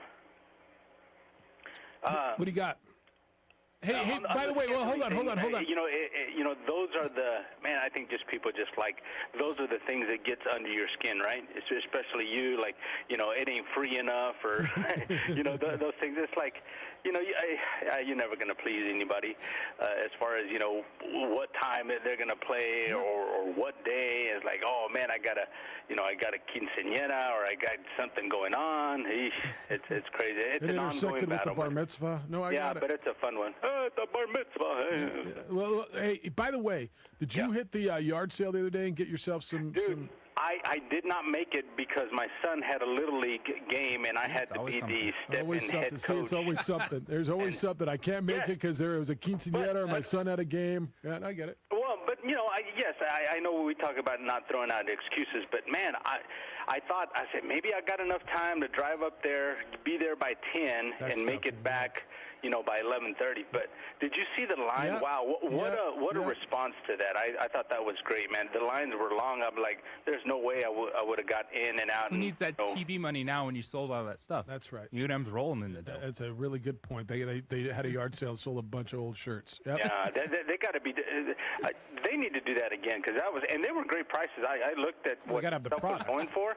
What do you got? Hey, by the way, well, hold on. Those are I think just people just like, those are the things that gets under your skin, right? Especially you, like, it ain't free enough, or, those things. It's like, you're never going to please anybody as far as, what time they're going to play or what day. It's like, oh, man, I got a quinceañera, or I got something going on. Eesh, it's crazy. It's an ongoing battle. With the bar mitzvah? No, I got it. But it's a fun one. It's a bar mitzvah. Yeah. Well, hey, by the way, did you hit the yard sale the other day and get yourself some... Dude, I did not make it because my son had a Little League game, and I had to be the step-in head coach. See, it's always something. There's always something. I can't make it because there was a quinceañera or my son had a game. Yeah, I get it. Well, but, I know we talk about not throwing out excuses, but, man, I thought, I said, maybe I got enough time to drive up there, be there by 10, and make it back, by 11:30. But did you see the line? Yeah. Wow, what a response to that. I thought that was great, man. The lines were long. I'm like, there's no way I would have got in and out. Who needs that TV money now when you sold all that stuff? That's right. UNM's rolling in the dough. That's a really good point. They had a yard sale, sold a bunch of old shirts. Yep. Yeah, they got to be. They need to do that again, because they were great prices. I looked at what stuff was going for.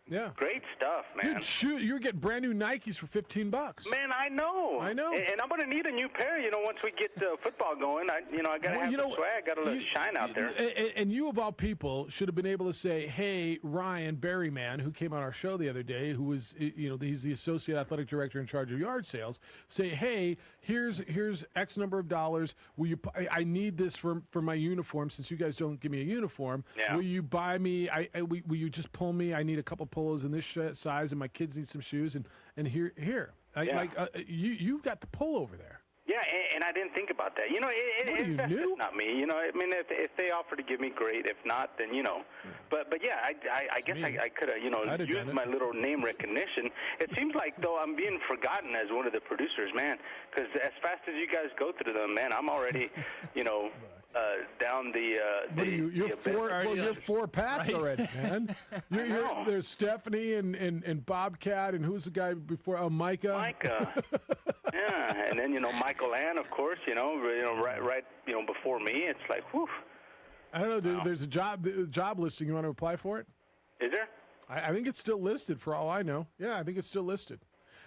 Yeah. Great stuff, man. Dude, you were getting brand new Nikes for $15. Man, I know. And I'm going to need a new pair, once we get football going. I got to have the swag, got to let it shine out there. And you, of all people, should have been able to say, hey, Ryan Berryman, who came on our show the other day, who was, he's the associate athletic director in charge of yard sales, say, hey, here's X number of dollars. Will you? I need this for my uniform, since you guys don't give me a uniform. Yeah. Will you buy me? Will you just pull me? I need a couple polos in this size, and my kids need some shoes. And here, you got the pull over there. Yeah, and I didn't think about that. That's just not me. I mean, if they offer to give me, great. If not, then But yeah, I guess I could have used my little name recognition. It seems like though I'm being forgotten as one of the producers, man. Because as fast as you guys go through them, man, I'm already down you're four past already, man. There's Stephanie and Bobcat, and who's the guy before? Oh, Micah. Micah. Yeah, and then Michael Ann, of course. Right before me. It's like, whew. I don't know, dude. Wow. There's a job listing. You want to apply for it? Is there? I think it's still listed, for all I know. Yeah, I think it's still listed.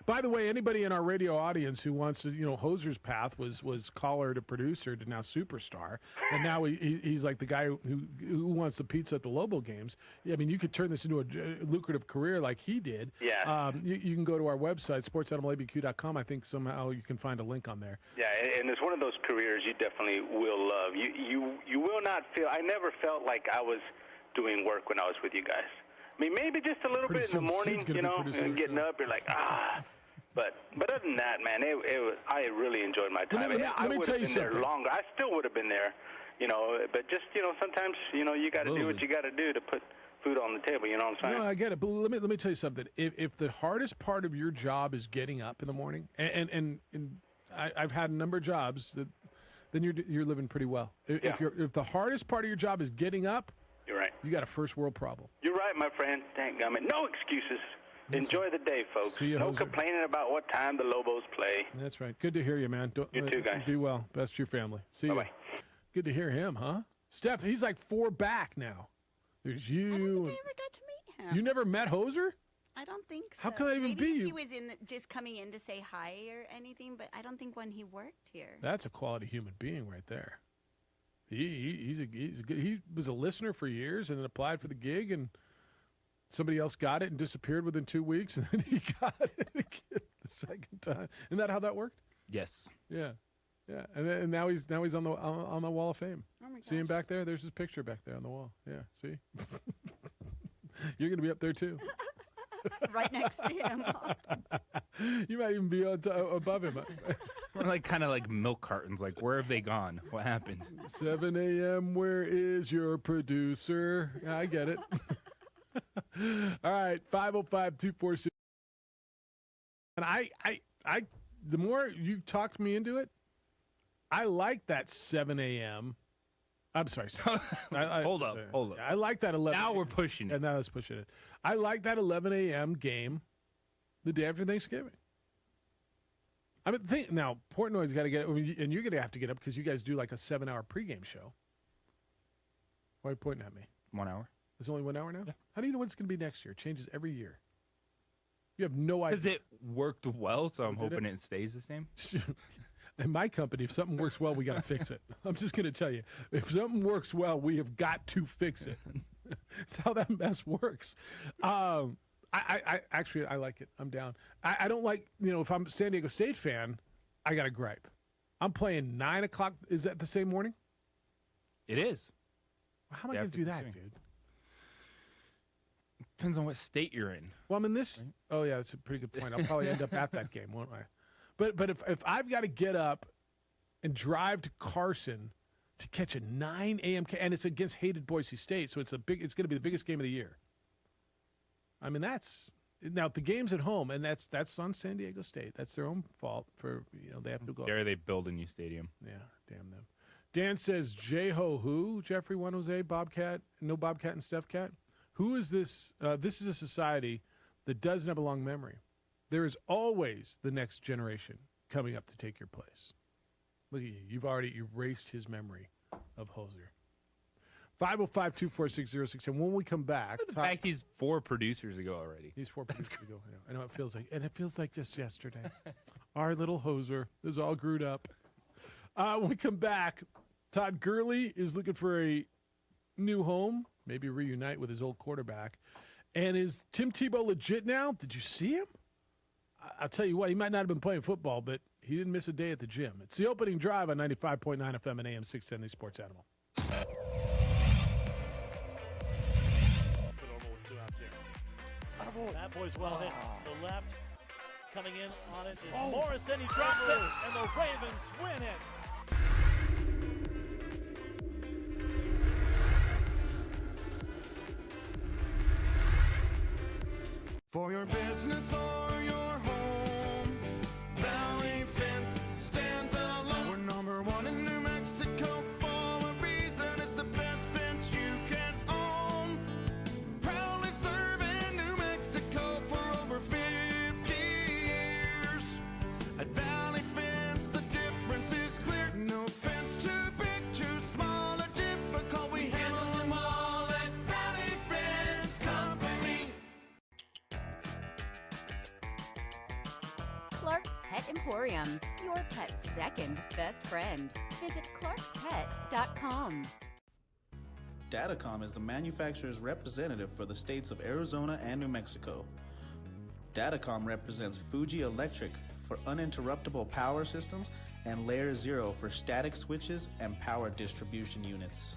By the way, anybody in our radio audience who wants to, Hoser's path was caller to producer to now superstar, and now he's like the guy who wants the pizza at the Lobo games. I mean, you could turn this into a lucrative career like he did. Yeah. You can go to our website, sportsanimalabq.com. I think somehow you can find a link on there. Yeah, and it's one of those careers you definitely will love. You will not feel. I never felt like I was doing work when I was with you guys. I mean, maybe just a little bit in the morning, and getting up, you're like, ah. But other than that, man, I really enjoyed my time. Let me tell you something. There longer. I still would have been there, but just, sometimes, you got to do what you got to do to put food on the table, you know what I'm saying? No, I get it. But let me tell you something. If the hardest part of your job is getting up in the morning, and I've had a number of jobs, then you're living pretty well. If the hardest part of your job is getting up, you're right. You got a first world problem. You're right, my friend. Thank God. No excuses. Enjoy the day, folks. See you, no Hoser. Complaining about what time the Lobos play. That's right. Good to hear you, man. You too, guys. Be well. Best to your family. See you. Bye-bye. Good to hear him, huh? Steph, he's like 4 back now. There's you. I don't think I ever got to meet him. You never met Hoser? I don't think so. How could that even Maybe be? He was just coming in to say hi or anything, but I don't think when he worked here. That's a quality human being right there. He's a good. He was a listener for years and then applied for the gig, and somebody else got it and disappeared within 2 weeks, and then he got it again the second time. Isn't that how that worked? Yes. Yeah, yeah. And now he's on the Wall of Fame. Oh my gosh. See him back there? There's his picture back there on the wall. Yeah. See. You're gonna be up there too. Right next to him. You might even be above him. We're like kind of like milk cartons. Like, where have they gone? What happened? 7 a.m. Where is your producer? I get it. All right, 505-246. And I, the more you talked me into it, I like that 7 a.m. I'm sorry. Hold up. I like that 11. Now we're pushing it. And now let's push it. I like that 11 a.m. game the day after Thanksgiving. I mean, now, Portnoy's got to get, and you're going to have to get up because you guys do like a 7-hour pregame show. Why are you pointing at me? 1 hour. It's only 1 hour now? Yeah. How do you know what it's going to be next year? It changes every year. You have no idea. Because it worked well, so I'm hoping it stays the same. In my company, if something works well, we got to fix it. I'm just going to tell you. If something works well, we have got to fix it. That's how that mess works. I actually like it. I'm down. I don't like, if I'm a San Diego State fan, I got a gripe. I'm playing 9 o'clock. Is that the same morning? It is. How am I going to do that, dude? Depends on what state you're in. Well, I'm in this. Right? Oh, yeah, that's a pretty good point. I'll probably end up at that game, won't I? But if I've got to get up and drive to Carson to catch a 9 a.m. and it's against hated Boise State, so it's going to be the biggest game of the year. I mean, now the game's at home, and that's on San Diego State. That's their own fault for they have to go. Dare they build a new stadium? Yeah, damn them. Dan says J-Ho who? Jeffrey Juan Jose, Bobcat, no Bobcat and Steph Cat. Who is this? This is a society that doesn't have a long memory. There is always the next generation coming up to take your place. Look at you. You've already erased his memory of Hoser. 505-246-06. And when we come back... The fact he's 4 producers ago already. He's 4 producers ago. I know it feels like... And it feels like just yesterday. Our little Hoser is all screwed up. When we come back, Todd Gurley is looking for a new home. Maybe reunite with his old quarterback. And is Tim Tebow legit now? Did you see him? I'll tell you what, he might not have been playing football, but he didn't miss a day at the gym. It's the opening drive on 95.9 FM and AM 610, the Sports Animal. That boy's well hit to left. Coming in on it is Morrison. He drops it, and the Ravens win it. For your business or your home, Valley Fence stands alone. We're number 1 in New Mexico for a reason. It's the best fence you can own. Proudly serving New Mexico for over 50 years. At Valley Fence, the difference is clear. No fence too big, too small, or difficult. We handle them all at Valley Fence Company. Clark's Pet Emporium, your pet's second best friend. Visit clarkspet.com. Datacom is the manufacturer's representative for the states of Arizona and New Mexico. Datacom represents Fuji Electric for uninterruptible power systems and Layer 0 for static switches and power distribution units.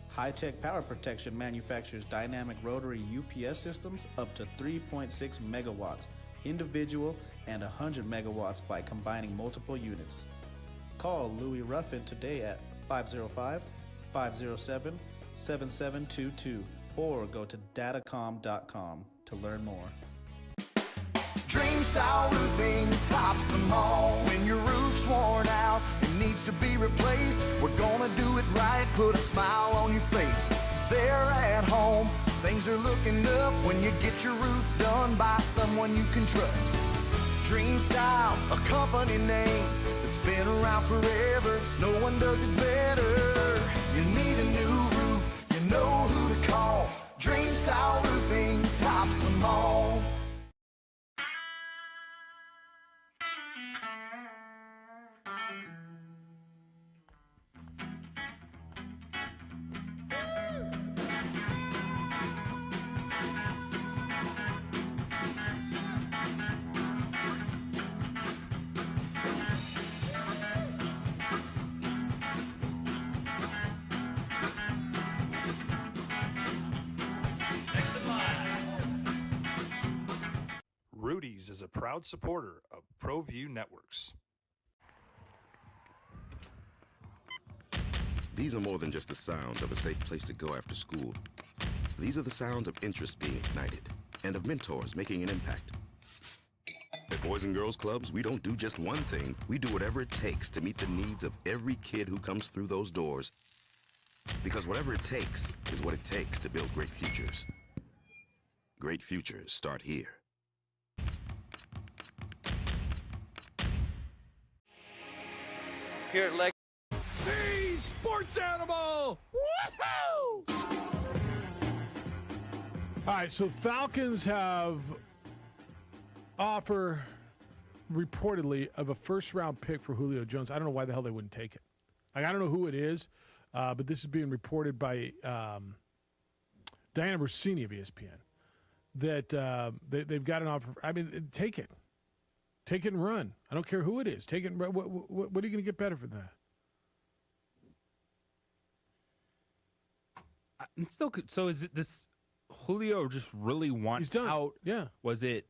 High-Tech Power Protection manufactures dynamic rotary UPS systems up to 3.6 megawatts, individual and 100 megawatts by combining multiple units. Call Louis Ruffin today at 505-507-7722 or go to datacom.com to learn more. Dream Style Roofing tops them all. When your roof's worn out and needs to be replaced, we're gonna do it right, put a smile on your face. They're at home, things are looking up when you get your roof done by someone you can trust. Dream Style, a company name that's been around forever. No one does it better. You need a new roof, you know who to call. Dream Style Roofing tops them all. Rudy's is a proud supporter of ProView Networks. These are more than just the sounds of a safe place to go after school. These are the sounds of interest being ignited and of mentors making an impact. At Boys and Girls Clubs, we don't do just one thing. We do whatever it takes to meet the needs of every kid who comes through those doors. Because whatever it takes is what it takes to build great futures. Great futures start here. Here at Leg. The sports animal! Woohoo! All right, so Falcons have offer reportedly of a first-round pick for Julio Jones. I don't know why the hell they wouldn't take it. Like, I don't know who it is, but this is being reported by Diana Rossini of ESPN that they've got an offer. I mean, take it. Take it and run. I don't care who it is. Take it and run. What are you going to get better for that? I'm still. So is it this Julio just really wants out? Yeah. Was it?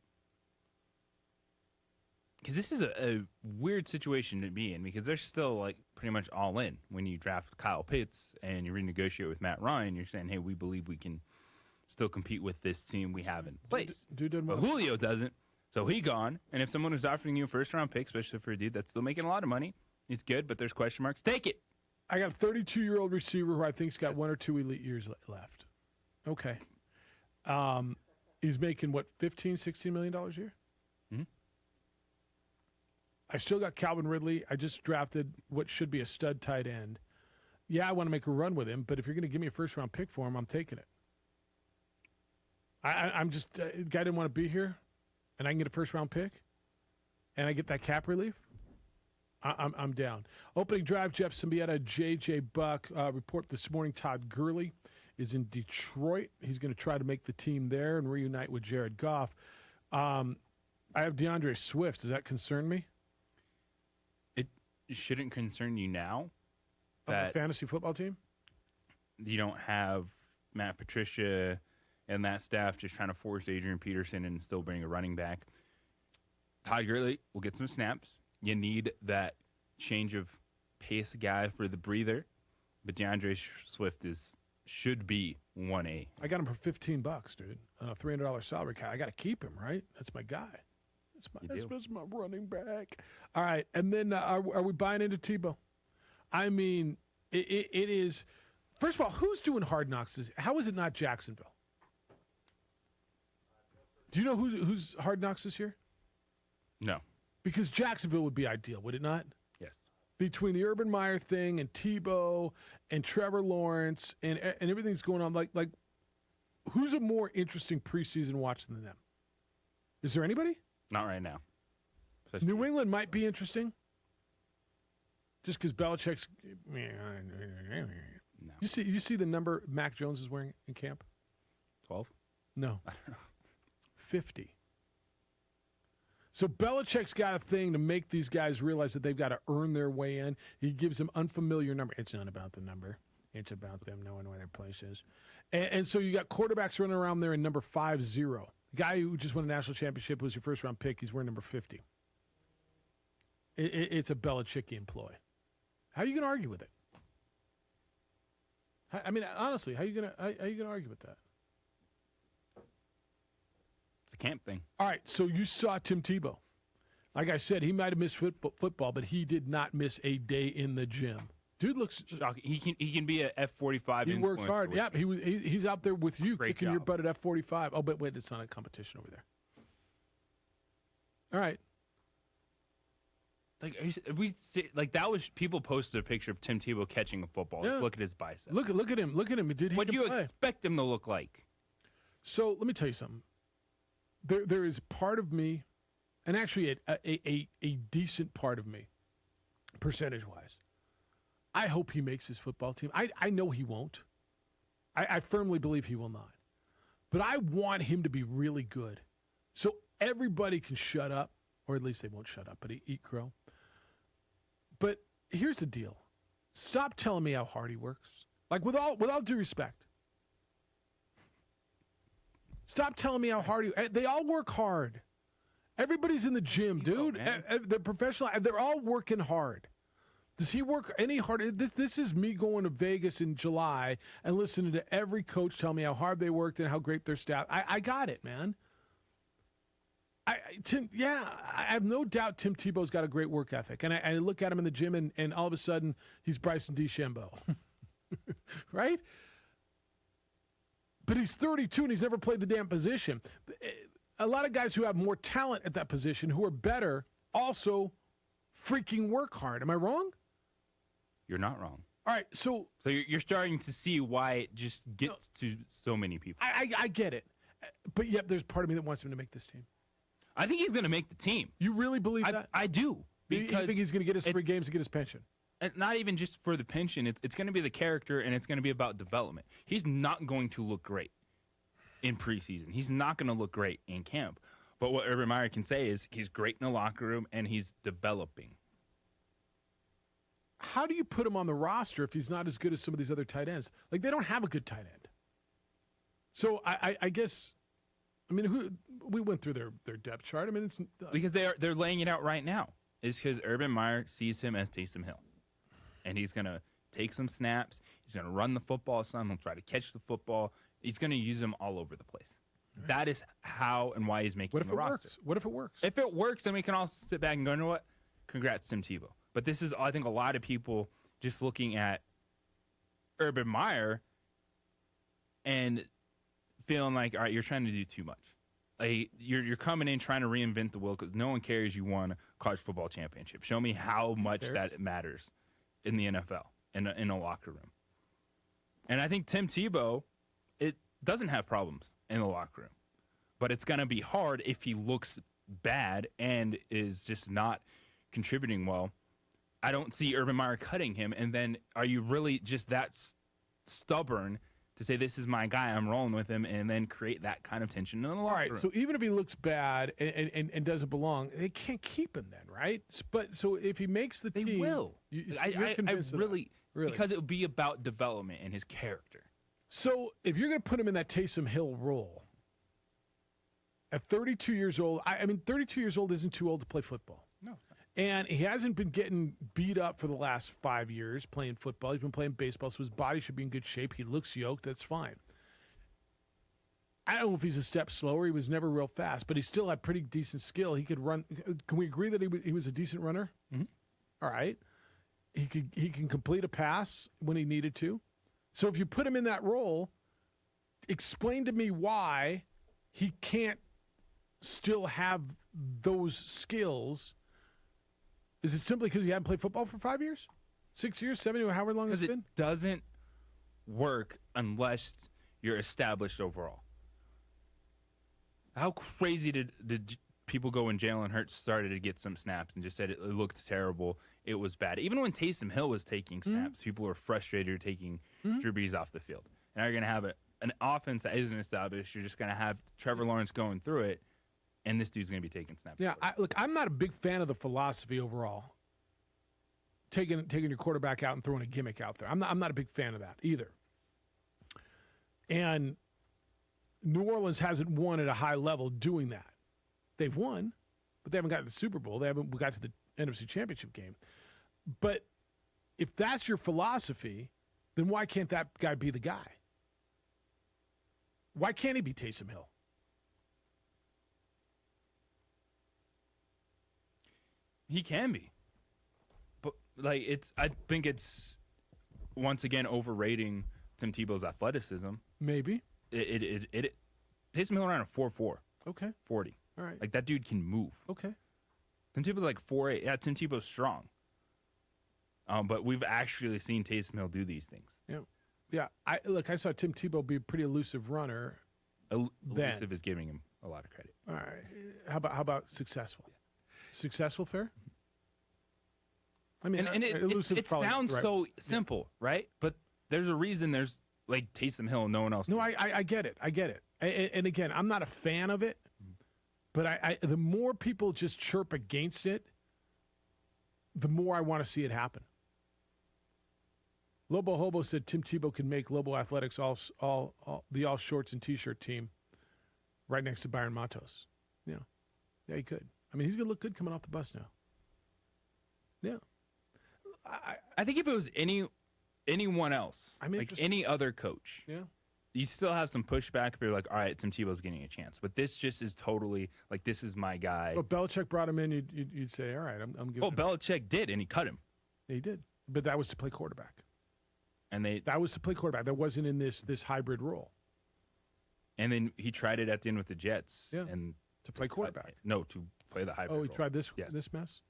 Because this is a weird situation to be in because they're still like pretty much all in when you draft Kyle Pitts and you renegotiate with Matt Ryan. You're saying, hey, we believe we can still compete with this team we have in place. But Julio doesn't. So he gone. And if someone was offering you a first-round pick, especially for a dude that's still making a lot of money, he's good, but there's question marks. Take it. I got a 32-year-old receiver who I think's got 1 or 2 elite years left. Okay. He's making, what, $15, $16 million a year? Mm-hmm. I still got Calvin Ridley. I just drafted what should be a stud tight end. Yeah, I want to make a run with him, but if you're going to give me a first-round pick for him, I'm taking it. I'm just the guy didn't want to be here, and I can get a first-round pick, and I get that cap relief. I'm down. Opening drive, Jeff Siembieda, J.J. Buck. Report this morning, Todd Gurley is in Detroit. He's going to try to make the team there and reunite with Jared Goff. I have DeAndre Swift. Does that concern me? It shouldn't concern you now. That the fantasy football team? You don't have Matt Patricia and that staff just trying to force Adrian Peterson and still bring a running back. Todd Gurley will get some snaps. You need that change of pace guy for the breather, but DeAndre Swift should be 1A. I got him for $15, dude, on a $300 salary cap. I got to keep him, right? That's my guy. That's my running back. All right, and then are we buying into Tebow? I mean, it is. First of all, who's doing Hard Knocks? How is it not Jacksonville? Do you know who's Hard Knocks this year? No. Because Jacksonville would be ideal, would it not? Yes. Between the Urban Meyer thing and Tebow and Trevor Lawrence and everything's going on, like who's a more interesting preseason watch than them? Is there anybody? Not right now. New England might be interesting. Just because Belichick's. No. You see the number Mac Jones is wearing in camp? 12? No. 50. So Belichick's got a thing to make these guys realize that they've got to earn their way in. He gives them unfamiliar number. It's not about the number. It's about them knowing where their place is. And so you got quarterbacks running around there in number 50. The guy who just won a national championship was your first-round pick. He's wearing number 50. It's a Belichickian ploy. How are you going to argue with it? I mean, honestly, how are you going to argue with that? It's a camp thing. All right, so you saw Tim Tebow. Like I said, he might have missed football, but he did not miss a day in the gym. Dude looks shocking. He can be a F45. He works hard. Yeah, he's out there with you, kicking your butt at F45. Oh, but wait, it's not a competition over there. All right. Like that was people posted a picture of Tim Tebow catching a football. Yeah. Look at his bicep. Look at him. Look at him, dude. What do you expect him to look like? So let me tell you something. There is part of me, and actually a decent part of me, percentage-wise. I hope he makes his football team. I know he won't. I firmly believe he will not. But I want him to be really good, so everybody can shut up, or at least they won't shut up, but eat crow. But here's the deal. Stop telling me how hard he works. Like, with all due respect. Stop telling me how hard they all work hard. Everybody's in the gym, dude. man. They're professional. They're all working hard. Does he work any harder? This is me going to Vegas in July and listening to every coach tell me how hard they worked and how great their staff. I got it, man. I have no doubt Tim Tebow's got a great work ethic. And I look at him in the gym, and all of a sudden, he's Bryson DeChambeau. Right? But he's 32, and he's never played the damn position. A lot of guys who have more talent at that position, who are better, also freaking work hard. Am I wrong? You're not wrong. All right, so you're starting to see why it just gets to so many people. I get it. But yet there's part of me that wants him to make this team. I think he's going to make the team. You really believe that? I do. You think he's going to get his 3 games to get his pension? Not even just for the pension. It's going to be the character, and it's going to be about development. He's not going to look great in preseason. He's not going to look great in camp. But what Urban Meyer can say is he's great in the locker room, and he's developing. How do you put him on the roster if he's not as good as some of these other tight ends? Like, they don't have a good tight end. So I guess, I mean, we went through their depth chart. I mean, it's because they're laying it out right now. Is because Urban Meyer sees him as Taysom Hill, and he's gonna take some snaps. He's gonna run the football some. He'll try to catch the football. He's gonna use him all over the place. Right. That is how and why he's making the roster. What if it works? If it works, then we can all sit back and go, you know what? Congrats, Tim Tebow. But this is, I think, a lot of people just looking at Urban Meyer and feeling like, all right, you're trying to do too much. Like, you're coming in trying to reinvent the wheel because no one cares you won a college football championship. Show me how much that matters in the NFL, in a locker room. And I think Tim Tebow, it doesn't have problems in the locker room. But it's going to be hard if he looks bad and is just not contributing well. I don't see Urban Meyer cutting him. And then are you really just that stubborn to say, this is my guy, I'm rolling with him, and then create that kind of tension in the locker room? All right, so even if he looks bad and doesn't belong, they can't keep him then, right? But so if he makes the team... They will. I really, because it would be about development and his character. So if you're going to put him in that Taysom Hill role, at 32 years old, I mean, 32 years old isn't too old to play football. No. And he hasn't been getting beat up for the last 5 years playing football. He's been playing baseball, so his body should be in good shape. He looks yoked. That's fine. I don't know if he's a step slower. He was never real fast, but he still had pretty decent skill. He could run. Can we agree that he was a decent runner? Mm-hmm. All right. He can complete a pass when he needed to. So if you put him in that role, explain to me why he can't still have those skills. Is it simply because he hadn't played football for 5 years? 6 years? 7 years? However long it's been? It doesn't work unless you're established overall. How crazy did people go when Jalen Hurts started to get some snaps and just said it looked terrible, it was bad? Even when Taysom Hill was taking snaps, people were frustrated taking Drew Brees off the field. And now you're going to have an offense that isn't established. You're just going to have Trevor Lawrence going through it. And this dude's going to be taking snaps. Yeah, I'm not a big fan of the philosophy overall. Taking your quarterback out and throwing a gimmick out there. I'm not a big fan of that either. And New Orleans hasn't won at a high level doing that. They've won, but they haven't got to the Super Bowl. They haven't got to the NFC Championship game. But if that's your philosophy, then why can't that guy be the guy? Why can't he be Taysom Hill? He can be, but I think it's once again overrating Tim Tebow's athleticism. Maybe Taysom Hill ran a 4.4. Okay, 40. All right, like that dude can move. Okay, Tim Tebow's like 4.8. Yeah, Tim Tebow's strong. But we've actually seen Taysom Hill do these things. Yeah. I saw Tim Tebow be a pretty elusive runner. Elusive is giving him a lot of credit. All right, how about successful? Successful, fair? I mean, and it sounds right. so simple, right? But there's a reason there's like Taysom Hill and no one else. No, I get it. And again, I'm not a fan of it, but I the more people just chirp against it, the more I want to see it happen. Lobo Hobo said Tim Tebow can make Lobo Athletics all shorts and t-shirt team right next to Byron Matos. Yeah. Yeah, he could. I mean, he's going to look good coming off the bus now. Yeah. I think if it was anyone else, any other coach, you still have some pushback. But you're like, all right, Tim Tebow's getting a chance. But this just is totally like, this is my guy. But Belichick brought him in. You'd say, all right, I'm giving. Well, Belichick did, and he cut him. He did, but that was to play quarterback. And that was to play quarterback. That wasn't in this hybrid role. And then he tried it at the end with the Jets. Yeah. And to play quarterback. To play the hybrid. Oh, he role. tried this mess.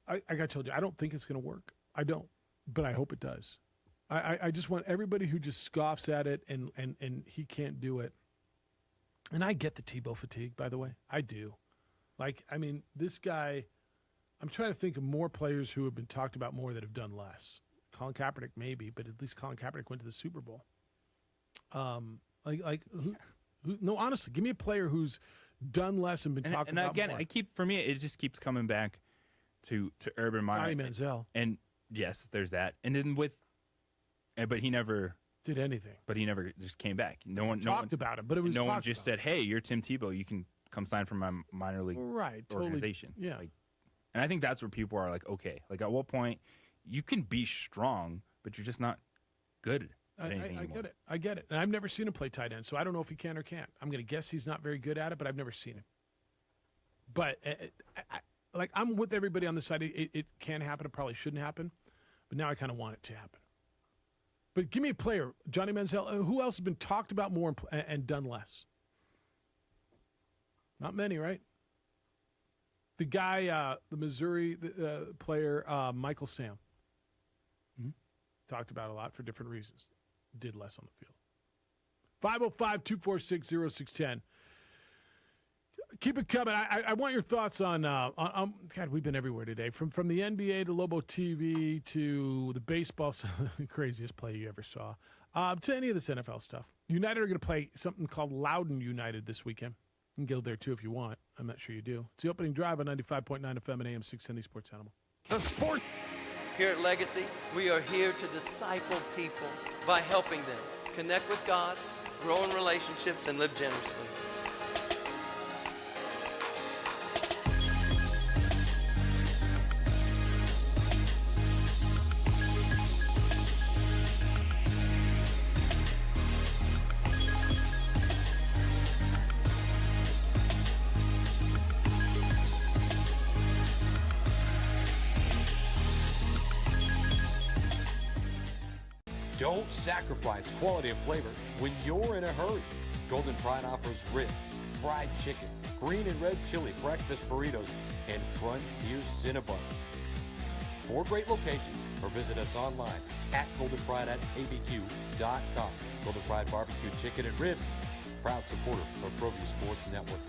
Like I told you, I don't think it's going to work. I don't, but I hope it does. I just want everybody who just scoffs at it and he can't do it. And I get the Tebow fatigue, by the way. I do. Like, I mean, this guy, I'm trying to think of more players who have been talked about more that have done less. Colin Kaepernick maybe, but at least Colin Kaepernick went to the Super Bowl. No, honestly, give me a player who's done less and been talked about again, more. for me, it just keeps coming back to Urban Meyer. Johnny Manziel. And yes, there's that. And then but he never did anything. But he never just came back. No one talked about him, but it was no one just said, "Hey, you're Tim Tebow. You can come sign for my minor league organization." Totally, yeah. And I think that's where people are like, okay, like at what point you can be strong, but you're just not good at anything anymore. I get it. And I've never seen him play tight end, so I don't know if he can or can't. I'm going to guess he's not very good at it, but I've never seen him. But I'm with everybody on the side. It can happen. It probably shouldn't happen. But now I kind of want it to happen. But give me a player, Johnny Manziel. Who else has been talked about more and done less? Not many, right? The guy, the Missouri player, Michael Sam. Mm-hmm. Talked about a lot for different reasons. Did less on the field. 505-246-0610. Keep it coming. I want your thoughts on God, we've been everywhere today. From the NBA to Lobo TV to the baseball, the craziest play you ever saw, to any of this NFL stuff. United are going to play something called Loudoun United this weekend. You can go there too if you want. I'm not sure you do. It's the opening drive on 95.9 FM and AM 670 Sports Animal. The sport. Here at Legacy, we are here to disciple people by helping them connect with God, grow in relationships, and live generously. Don't sacrifice quality and flavor when you're in a hurry. Golden Pride offers ribs, fried chicken, green and red chili breakfast burritos, and Frontier Cinnabons. 4 great locations, or visit us online at goldenpride@abq.com. Golden Pride Barbecue Chicken and Ribs, proud supporter of ProView Sports Network.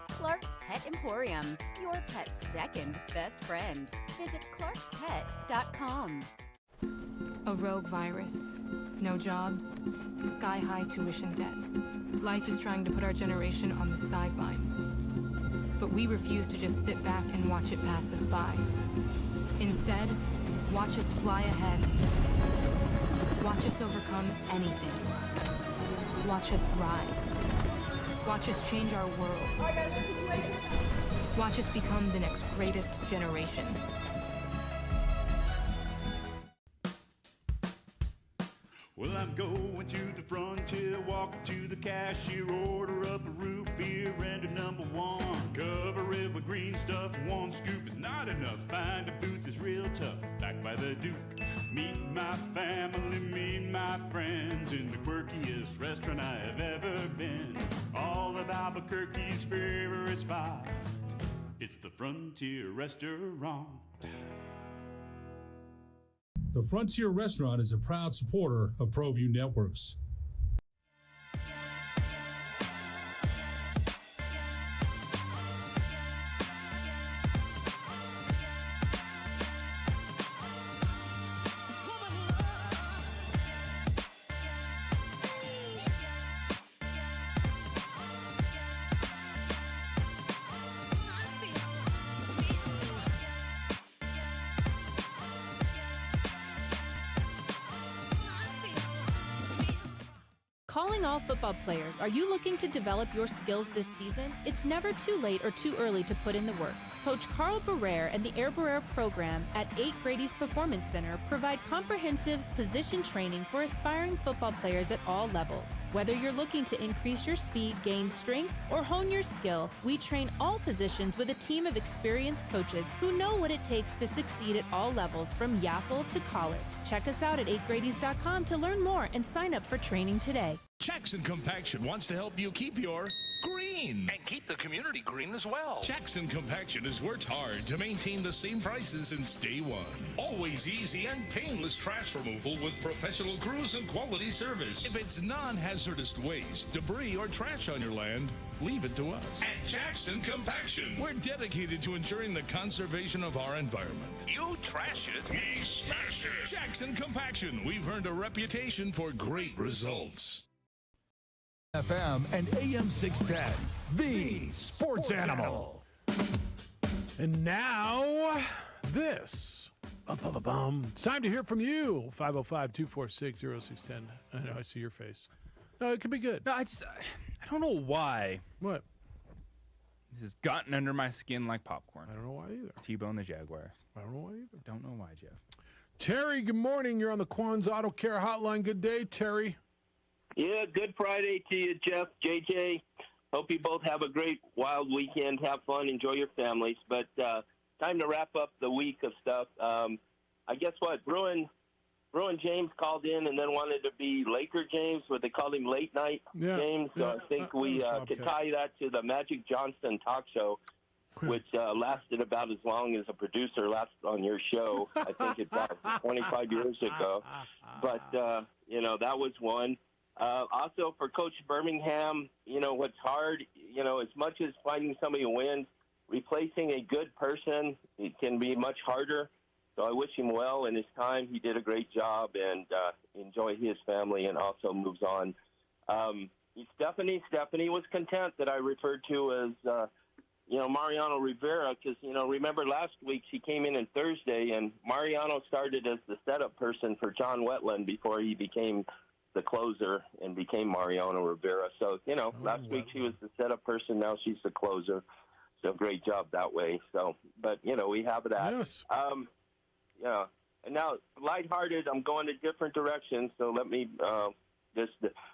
Clark's Pet Emporium, your pet's second best friend. Visit clarkspet.com. A rogue virus, no jobs, sky-high tuition debt. Life is trying to put our generation on the sidelines. But we refuse to just sit back and watch it pass us by. Instead, watch us fly ahead. Watch us overcome anything. Watch us rise. Watch us change our world. Watch us become the next greatest generation. Well, I'm going to the frontier, walking to the cashier, order up a root beer and a number 1. Cover it with green stuff, 1 scoop is not enough. Find a booth that's real tough, backed by the Duke. Meet my family, meet my friends in the quirkiest restaurant I have ever been. All of Albuquerque's favorite spot, it's the Frontier Restaurant. The Frontier Restaurant is a proud supporter of ProView Networks. Calling all football players, are you looking to develop your skills this season? It's never too late or too early to put in the work. Coach Carl Barrere and the Air Barrere program at 8 Grady's Performance Center provide comprehensive position training for aspiring football players at all levels. Whether you're looking to increase your speed, gain strength, or hone your skill, we train all positions with a team of experienced coaches who know what it takes to succeed at all levels from Yaffle to college. Check us out at 8gradys.com to learn more and sign up for training today. Jackson Compaction wants to help you keep your green and keep the community green as well. Jackson Compaction has worked hard to maintain the same prices since day one. Always easy and painless trash removal with professional crews and quality service. If it's non-hazardous waste, debris, or trash on your land, leave it to us. At Jackson Compaction, we're dedicated to ensuring the conservation of our environment. You trash it, we smash it. Jackson Compaction, we've earned a reputation for great results. FM and AM 610, the sports animal. And now, this. It's time to hear from you. 505-246-0610. I know, I see your face. No, it could be good. No, I don't know why. What? This has gotten under my skin like popcorn. I don't know why either. T-Bone the Jaguars. I don't know why either. Don't know why, Jeff. Terry, good morning. You're on the Quan's Auto Care Hotline. Good day, Terry. Yeah, good Friday to you, Jeff, JJ. Hope you both have a great wild weekend. Have fun, enjoy your families. But time to wrap up the week of stuff. I guess what? Bruin James called in and then wanted to be Laker James, what they called him late night James. So I think we could tie that to the Magic Johnson talk show, which lasted about as long as a producer lasted on your show. I think it's about 25 years ago. But, that was one. Also for Coach Birmingham, what's hard, as much as finding somebody who wins, replacing a good person, it can be much harder. So I wish him well in his time. He did a great job and enjoy his family and also moves on. Stephanie was content that I referred to as, Mariano Rivera because, remember last week she came in on Thursday and Mariano started as the setup person for John Wetland before he became the closer and became Mariano Rivera. So, last week she was the setup person. Now she's the closer. So great job that way. So, but, we have that. Yes. And now lighthearted, I'm going a different direction. So let me,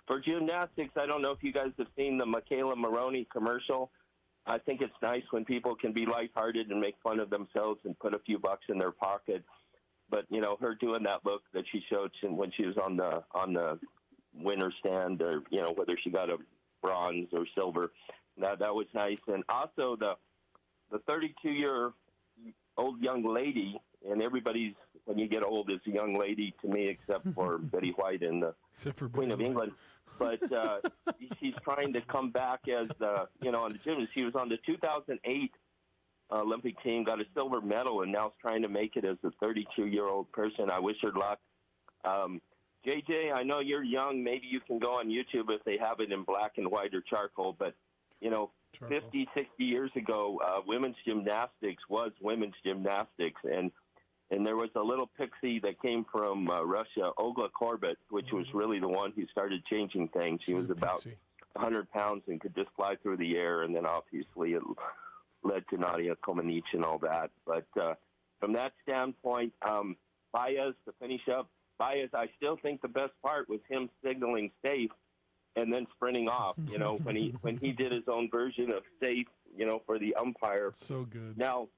for gymnastics, I don't know if you guys have seen the Michaela Maroney commercial. I think it's nice when people can be lighthearted and make fun of themselves and put a few bucks in their pocket. But, her doing that look that she showed when she was on the winner stand or, whether she got a bronze or silver, that was nice. And also the 32-year-old young lady, and everybody's, when you get old, is a young lady to me except for Betty White and the Queen of England. But she's trying to come back as, on the gym. She was on the 2008 Olympic team, got a silver medal, and now is trying to make it as a 32-year-old person. I wish her luck. JJ, I know you're young. Maybe you can go on YouTube if they have it in black and white or charcoal. But, 50, 60 years ago, women's gymnastics was women's gymnastics. And there was a little pixie that came from Russia, Olga Korbut, which was really the one who started changing things. She was about 100 pounds and could just fly through the air. And then obviously it led to Nadia Comaneci and all that. But from that standpoint, Baez, to finish up, Baez, I still think the best part was him signaling safe and then sprinting off, when he did his own version of safe, for the umpire. So good. Now,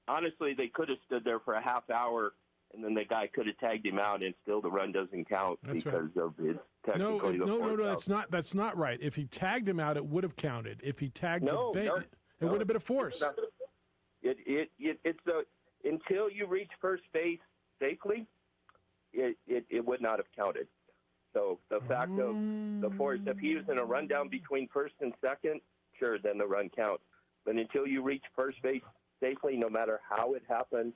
honestly, they could have stood there for a half hour and then the guy could have tagged him out and still the run doesn't count because of his technically No, that's not right. If he tagged him out, it would have counted. If he tagged it would have been a force. It's until you reach first base safely, it would not have counted. So the fact of the force, if he was in a rundown between first and second, sure, then the run counts. But until you reach first base safely, no matter how it happened,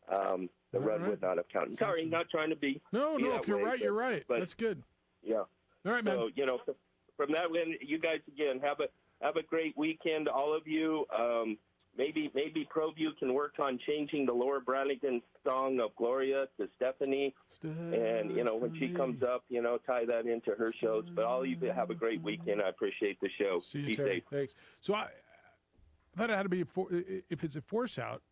the run would not have counted. Sorry, not trying to be. No, if you're right, you're right. But, that's good. Yeah. All right, man. So, from that end, you guys again have a great weekend, all of you. maybe ProView can work on changing the Laura Branigan song of Gloria to Stephanie. And, when she comes up, tie that into her shows. But all you have a great weekend. I appreciate the show. See you, Be Terry. safe. Thanks. So I thought it had to be if it's a force out,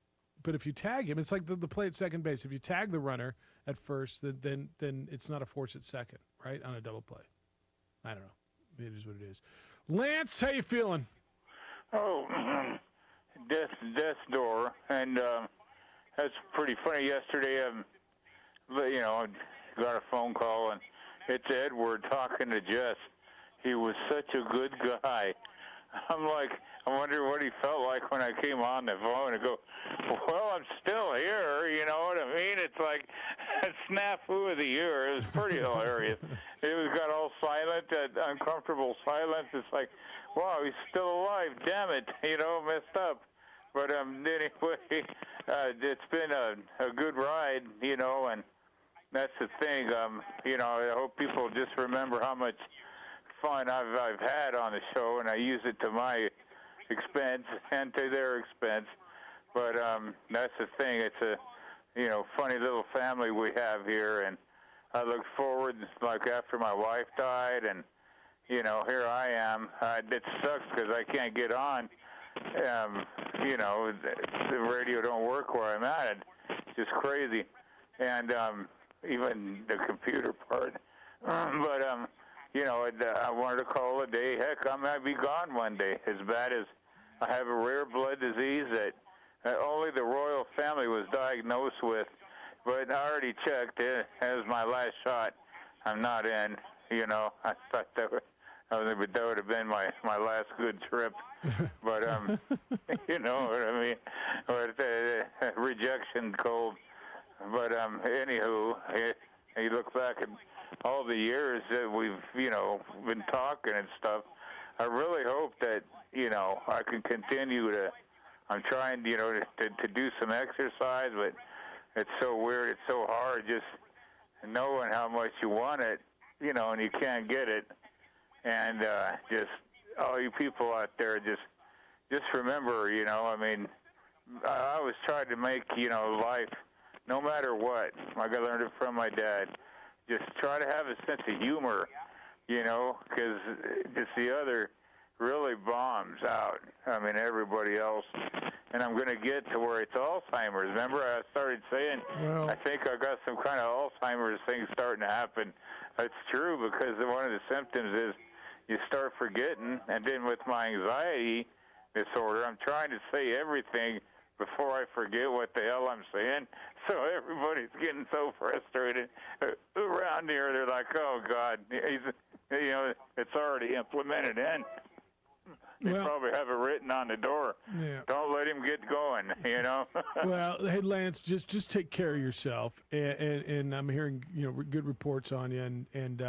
but if you tag him, it's like the play at second base. If you tag the runner at first, then it's not a force at second, right, on a double play. I don't know. It is what it is. Lance, how you feeling? Oh, death's door, and that's pretty funny. Yesterday, I got a phone call, and it's Edward talking to Jess. He was such a good guy. I'm like, I wonder what he felt like when I came on the phone and go, well, I'm still here, you know what I mean? It's like a snafu of the year. It was pretty hilarious. It was got all silent, uncomfortable silence. It's like, wow, he's still alive. Damn it, messed up. But anyway, it's been a good ride, and that's the thing. I hope people just remember how much fun I've had on the show, and I use it to my expense and to their expense. But that's the thing. It's a funny little family we have here, and I look forward, like after my wife died, and here I am. It sucks because I can't get on. The radio don't work where I'm at. It's just crazy, and even the computer part. But I wanted to call it a day. Heck, I might be gone one day. As bad as I have a rare blood disease that only the royal family was diagnosed with. But I already checked it. That was my last shot. I'm not in. I thought that would have been my last good trip. But you know what I mean. But rejection cold. But anywho, you look back at all the years that we've been talking and stuff. I really hope that I can continue to. I'm trying to do some exercise, but it's so weird. It's so hard just knowing how much you want it, and you can't get it. And just all you people out there, just remember, I always tried to make life, no matter what. Like I learned it from my dad. Just try to have a sense of humor, because just the other really bombs out. Everybody else. And I'm going to get to where it's Alzheimer's. Remember, I started saying, I think I got some kind of Alzheimer's thing starting to happen. It's true, because one of the symptoms is you start forgetting. And then with my anxiety disorder, I'm trying to say everything before I forget what the hell I'm saying. So everybody's getting so frustrated around here. They're like, oh, God, it's already implemented in. They probably have it written on the door. Yeah. Don't let him get going, Well, hey, Lance, just take care of yourself. And I'm hearing, good reports on you. And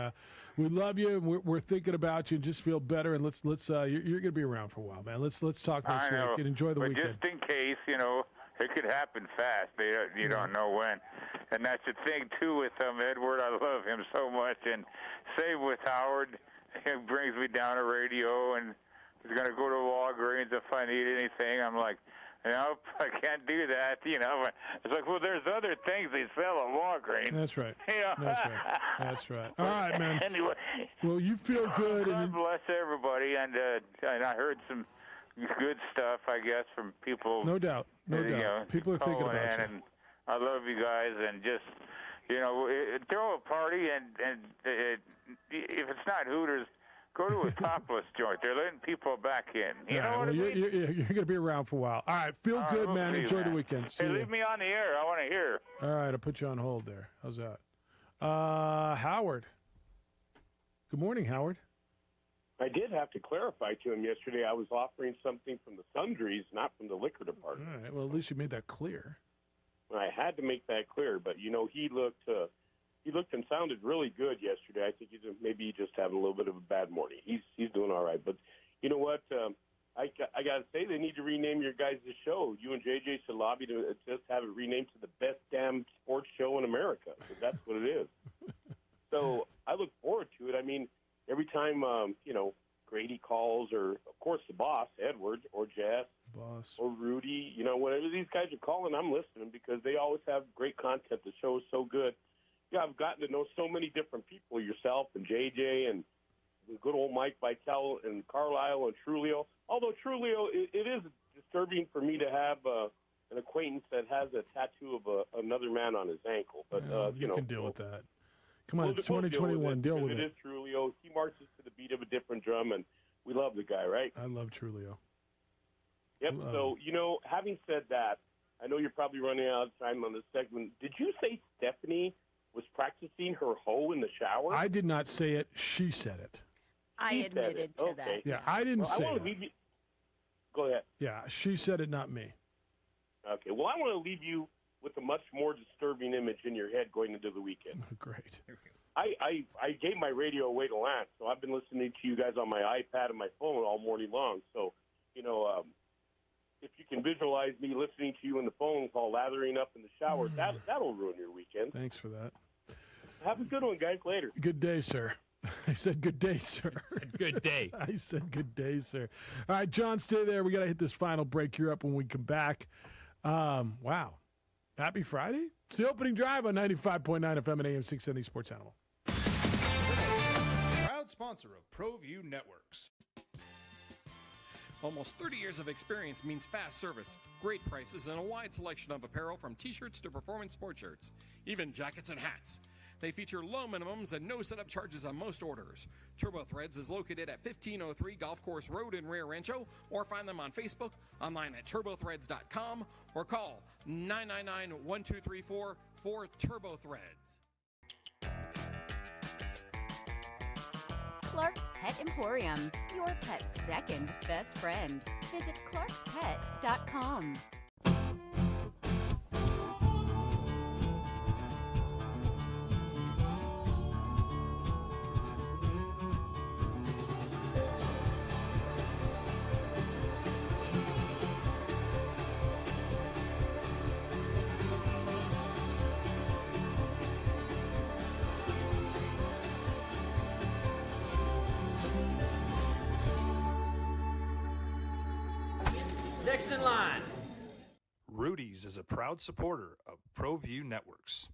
we love you. And we're thinking about you. And just feel better. And let's you're going to be around for a while, man. Let's talk next week and enjoy the weekend. Just in case, it could happen fast. You don't know when. And that's the thing, too, with Edward. I love him so much. And same with Howard. He brings me down to radio, and he's going to go to Walgreens if I need anything. I'm like, nope, I can't do that. It's like, well, there's other things they sell at Walgreens. That's right. That's right. All right, man. Anyway. Well, you feel good. God bless everybody. And I heard some good stuff, I guess, from people. No doubt. People are thinking about you. And I love you guys. And just, throw a party. And if it's not Hooters, go to a topless joint. They're letting people back in. You know what I mean? You're going to be around for a while. All right. Feel good, we'll man. see, Enjoy the weekend. Hey, leave me on the air. I want to hear. All right. I'll put you on hold there. How's that? Howard. Good morning, Howard. I did have to clarify to him yesterday I was offering something from the sundries, not from the liquor department. All right. Well, at least you made that clear. I had to make that clear, but, he looked and sounded really good yesterday. I think maybe he's just having a little bit of a bad morning. He's doing all right. But you know what? I got to say, they need to rename your guys' show. You and JJ should lobby to just have it renamed to the best damn sports show in America, because that's what it is. So I look forward to it. Every time, Grady calls, or, of course, the boss, Edward, or Jess, boss. or Rudy. Whatever these guys are calling, I'm listening because they always have great content. The show is so good. Yeah, I've gotten to know so many different people, yourself and JJ and good old Mike Vitale and Carlisle and Trulio. Although Trulio, it is disturbing for me to have an acquaintance that has a tattoo of another man on his ankle. But, you can deal with that. Come on, We'll it's 2021. Deal with it. It is Trulio. He marches to the beat of a different drum, and we love the guy, right? I love Trulio. Yep. So, having said that, I know you're probably running out of time on this segment. Did you say Stephanie was practicing her hoe in the shower? I did not say it. She said it. I admitted to that. Yeah, I didn't say I it. leave you. Go ahead. Yeah, she said it, not me. Okay. Well, I want to leave you with a much more disturbing image in your head going into the weekend. Great. I gave my radio away to Lance, so I've been listening to you guys on my iPad and my phone all morning long. So, if you can visualize me listening to you in the phone call lathering up in the shower, that'll ruin your weekend. Thanks for that. Have a good one, guys. Later. Good day, sir. I said good day, sir. Good day. I said good day, sir. All right, John, stay there. We got to hit this final break. You're up when we come back. Wow. Happy Friday. It's the opening drive on 95.9 FM and AM 670 Sports Animal. Proud sponsor of ProView Networks. Almost 30 years of experience means fast service, great prices, and a wide selection of apparel from t-shirts to performance sports shirts, even jackets and hats. They feature low minimums and no setup charges on most orders. Turbo Threads is located at 1503 Golf Course Road in Rio Rancho, or find them on Facebook, online at turbothreads.com, or call 999-1234 for Turbo Threads. Clark's Pet Emporium, your pet's second best friend. Visit clarkspet.com. Next in line. Rudy's is a proud supporter of ProView Networks.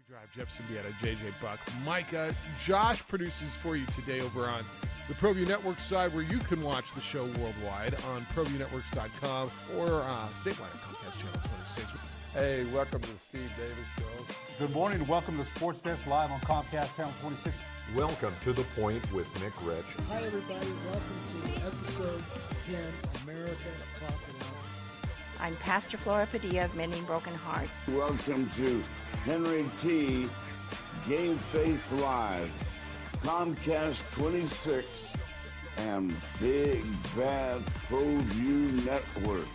Drive, Jeff Siembieda, JJ Buck, Micah. Josh produces for you today over on the ProView Network side, where you can watch the show worldwide on ProViewNetworks.com or statewide at Comcast Channel 26. Hey, welcome to the Steve Davis Show. Good morning and welcome to Sports Desk Live on Comcast Channel 26. Welcome to The Point with Nick Rich. Hi, everybody. Welcome to episode 10, America Talk It Out. I'm Pastor Flora Padilla of Mending Broken Hearts. Welcome to Henry T. Game Face Live, Comcast 26, and Big Bad ProView Network.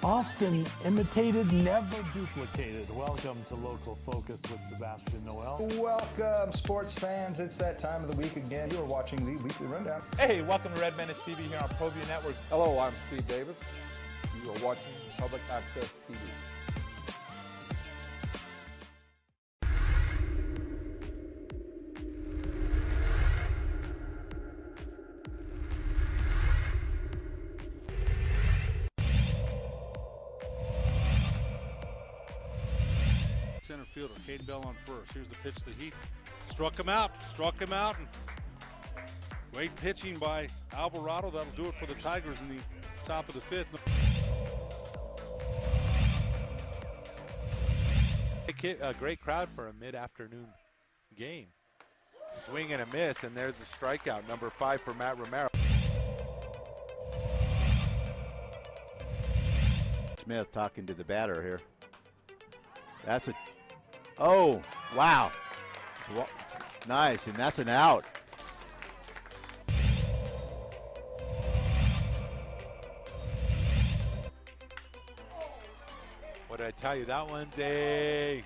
Often imitated, never duplicated. Welcome to Local Focus with Sebastian Noel. Welcome, sports fans. It's that time of the week again. You're watching the Weekly Rundown. Hey, welcome to Red Menace TV here on ProView Network. Hello, I'm Steve Davis. You are watching Public Access TV. Center fielder, Cade Bell on first. Here's the pitch to Heath. Struck him out. And great pitching by Alvarado. That'll do it for the Tigers in the top of the fifth. A great crowd for a mid-afternoon game. Swing and a miss, and there's a strikeout, number 5 for Matt Romero. Smith talking to the batter here. That's a... Oh, wow. Nice, and that's an out. What did I tell you? That one's that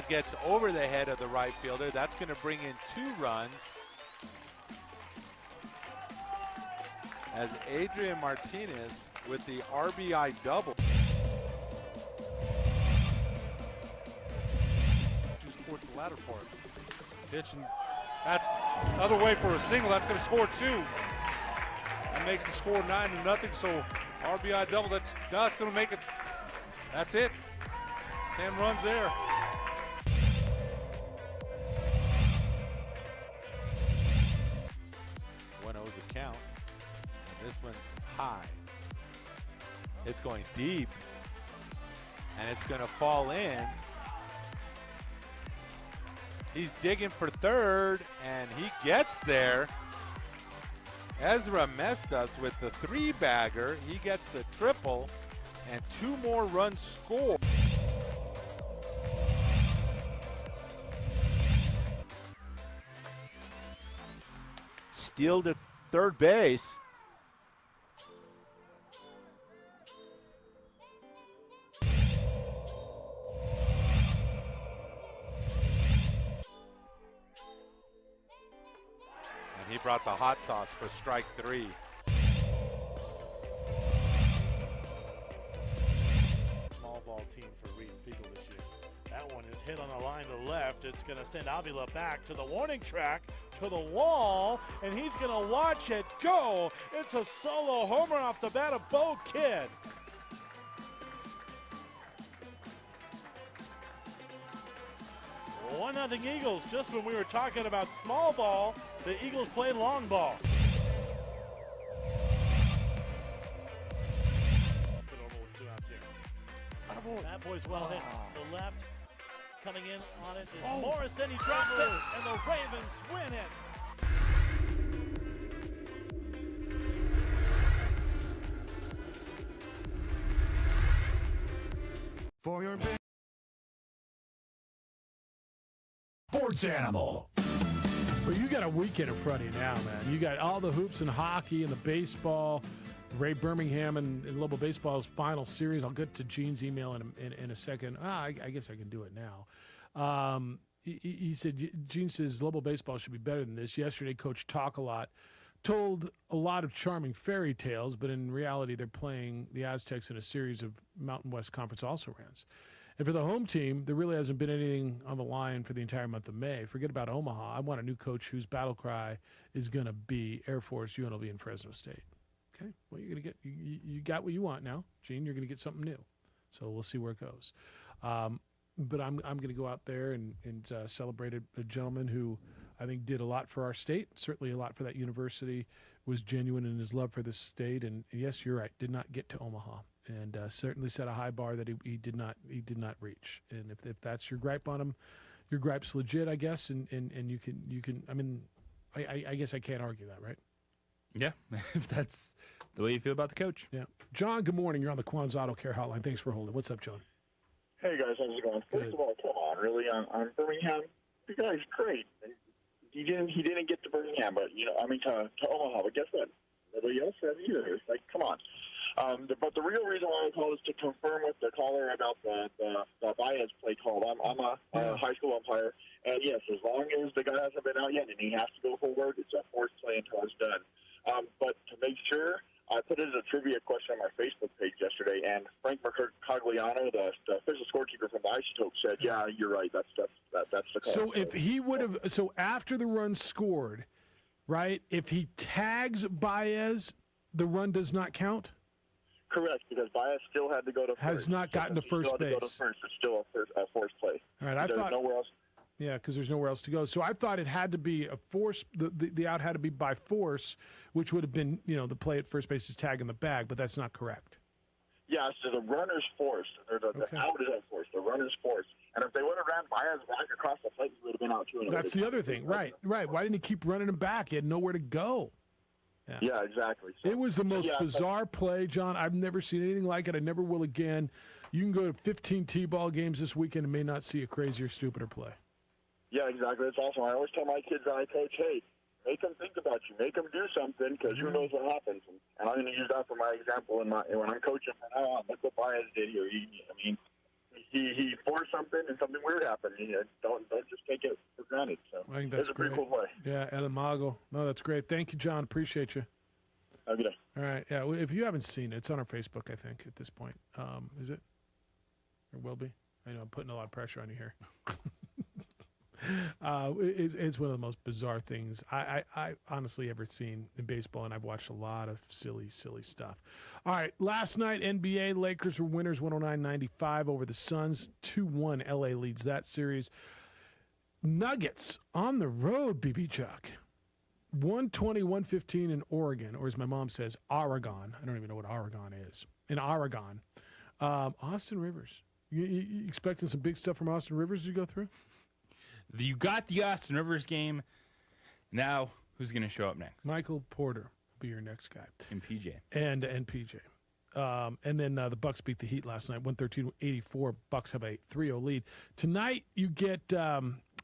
gets over the head of the right fielder. That's going to bring in 2 runs. As Adrian Martinez with the RBI double. Towards the latter part. Pitch and That's other way for a single. That's going to score 2. That makes the score 9-0. So RBI double. That's going to make it. That's it. It's 10 runs there. 1-0's the count. And this one's high. It's going deep. And it's going to fall in. He's digging for third, and he gets there. Ezra messed us with the 3-bagger. He gets the triple, and 2 more runs scored. Steal to third base. He brought the hot sauce for strike 3. Small ball team for Reed Fiegel this year. That one is hit on the line to left. It's going to send Avila back to the warning track, to the wall, and he's going to watch it go. It's a solo homer off the bat of Bo Kidd. One nothing Eagles. Just when we were talking about small ball, the Eagles play long ball. That boy's well hit to left. Coming in on it is Morrison. He drops it, and the Ravens win it. For your Sports Animal. Well, you got a weekend in front of you now, man. You got all the hoops and hockey and the baseball. Ray Birmingham and Lobo Baseball's final series. I'll get to Gene's email in a second. I guess I can do it now. He said, Gene says Lobo Baseball should be better than this. Yesterday, Coach Talk-A-Lot told a lot of charming fairy tales, but in reality, they're playing the Aztecs in a series of Mountain West Conference also-rans. And for the home team, there really hasn't been anything on the line for the entire month of May. Forget about Omaha. I want a new coach whose battle cry is going to be Air Force, UNLV, and Fresno State. Okay, well, you're going to get you got what you want now, Gene. You're going to get something new. So we'll see where it goes. But I'm going to go out there and celebrate a gentleman who I think did a lot for our state, certainly a lot for that university, was genuine in his love for this state. And yes, you're right, did not get to Omaha. And certainly set a high bar that he did not reach. And if that's your gripe on him, your gripe's legit, I guess. And you can. I mean, I guess I can't argue that, right? Yeah, if that's the way you feel about the coach. Yeah, John. Good morning. You're on the Quan's Auto Care Hotline. Thanks for holding. What's up, John? Hey guys, how's it going? First of all, come on, really on Birmingham. The guy's great. He didn't get to Birmingham, but to Omaha. But guess what? Nobody else has either. It's like, come on. But the real reason why I called is to confirm with the caller about the Baez play call. I'm a high school umpire, and yes, as long as the guy hasn't been out yet and he has to go forward, it's a forced play until it's done. But to make sure, I put it as a trivia question on my Facebook page yesterday, and Frank Mercogliano, the official scorekeeper from the Isotope, said, "Yeah, you're right. That's the call." So if he would have, after the run scored, right? If he tags Baez, the run does not count. Correct, because Baez still had to go to first. Has not gotten to first base. It's still a forced play. All right, I thought nowhere else. Yeah, because there's nowhere else to go. So I thought it had to be a force. The out had to be by force, which would have been the play at first base is tag in the bag, but that's not correct. Yeah, so the runner's forced. The out is unforced. The runner's forced. And if they would have ran Baez back across the plate, he would have been out too. That's the other thing, right? Why didn't he keep running him back? He had nowhere to go. Yeah, exactly. So, it was the most bizarre play, John. I've never seen anything like it. I never will again. You can go to 15 T-ball games this weekend and may not see a crazier, stupider play. Yeah, exactly. It's awesome. I always tell my kids when I coach, hey, make them think about you. Make them do something because who knows what happens. And I'm going to use that for my example when I'm coaching from now on. Look what Baez did here. He forced something and something weird happened. Don't just take it for granted. So I think that's a pretty cool play. Yeah, El Mago. No, that's great. Thank you, John. Appreciate you. Have a good day. All right. Yeah, well, if you haven't seen it, it's on our Facebook, I think, at this point. Is it? Or will be? I know I'm putting a lot of pressure on you here. It's one of the most bizarre things I honestly ever seen in baseball, and I've watched a lot of silly stuff. All right, last night, NBA, Lakers were winners 109-95 over the Suns. 2-1, LA leads that series. Nuggets on the road, BB Chuck. 120-115 in Oregon, or as my mom says, Oregon. I don't even know what Oregon is. In Oregon. Austin Rivers. You expecting some big stuff from Austin Rivers as you go through? You got the Austin Rivers game. Now, who's going to show up next? Michael Porter will be your next guy. And PJ. And PJ. And then the Bucks beat the Heat last night, 113-84. Bucks have a 3-0 lead. Tonight, you get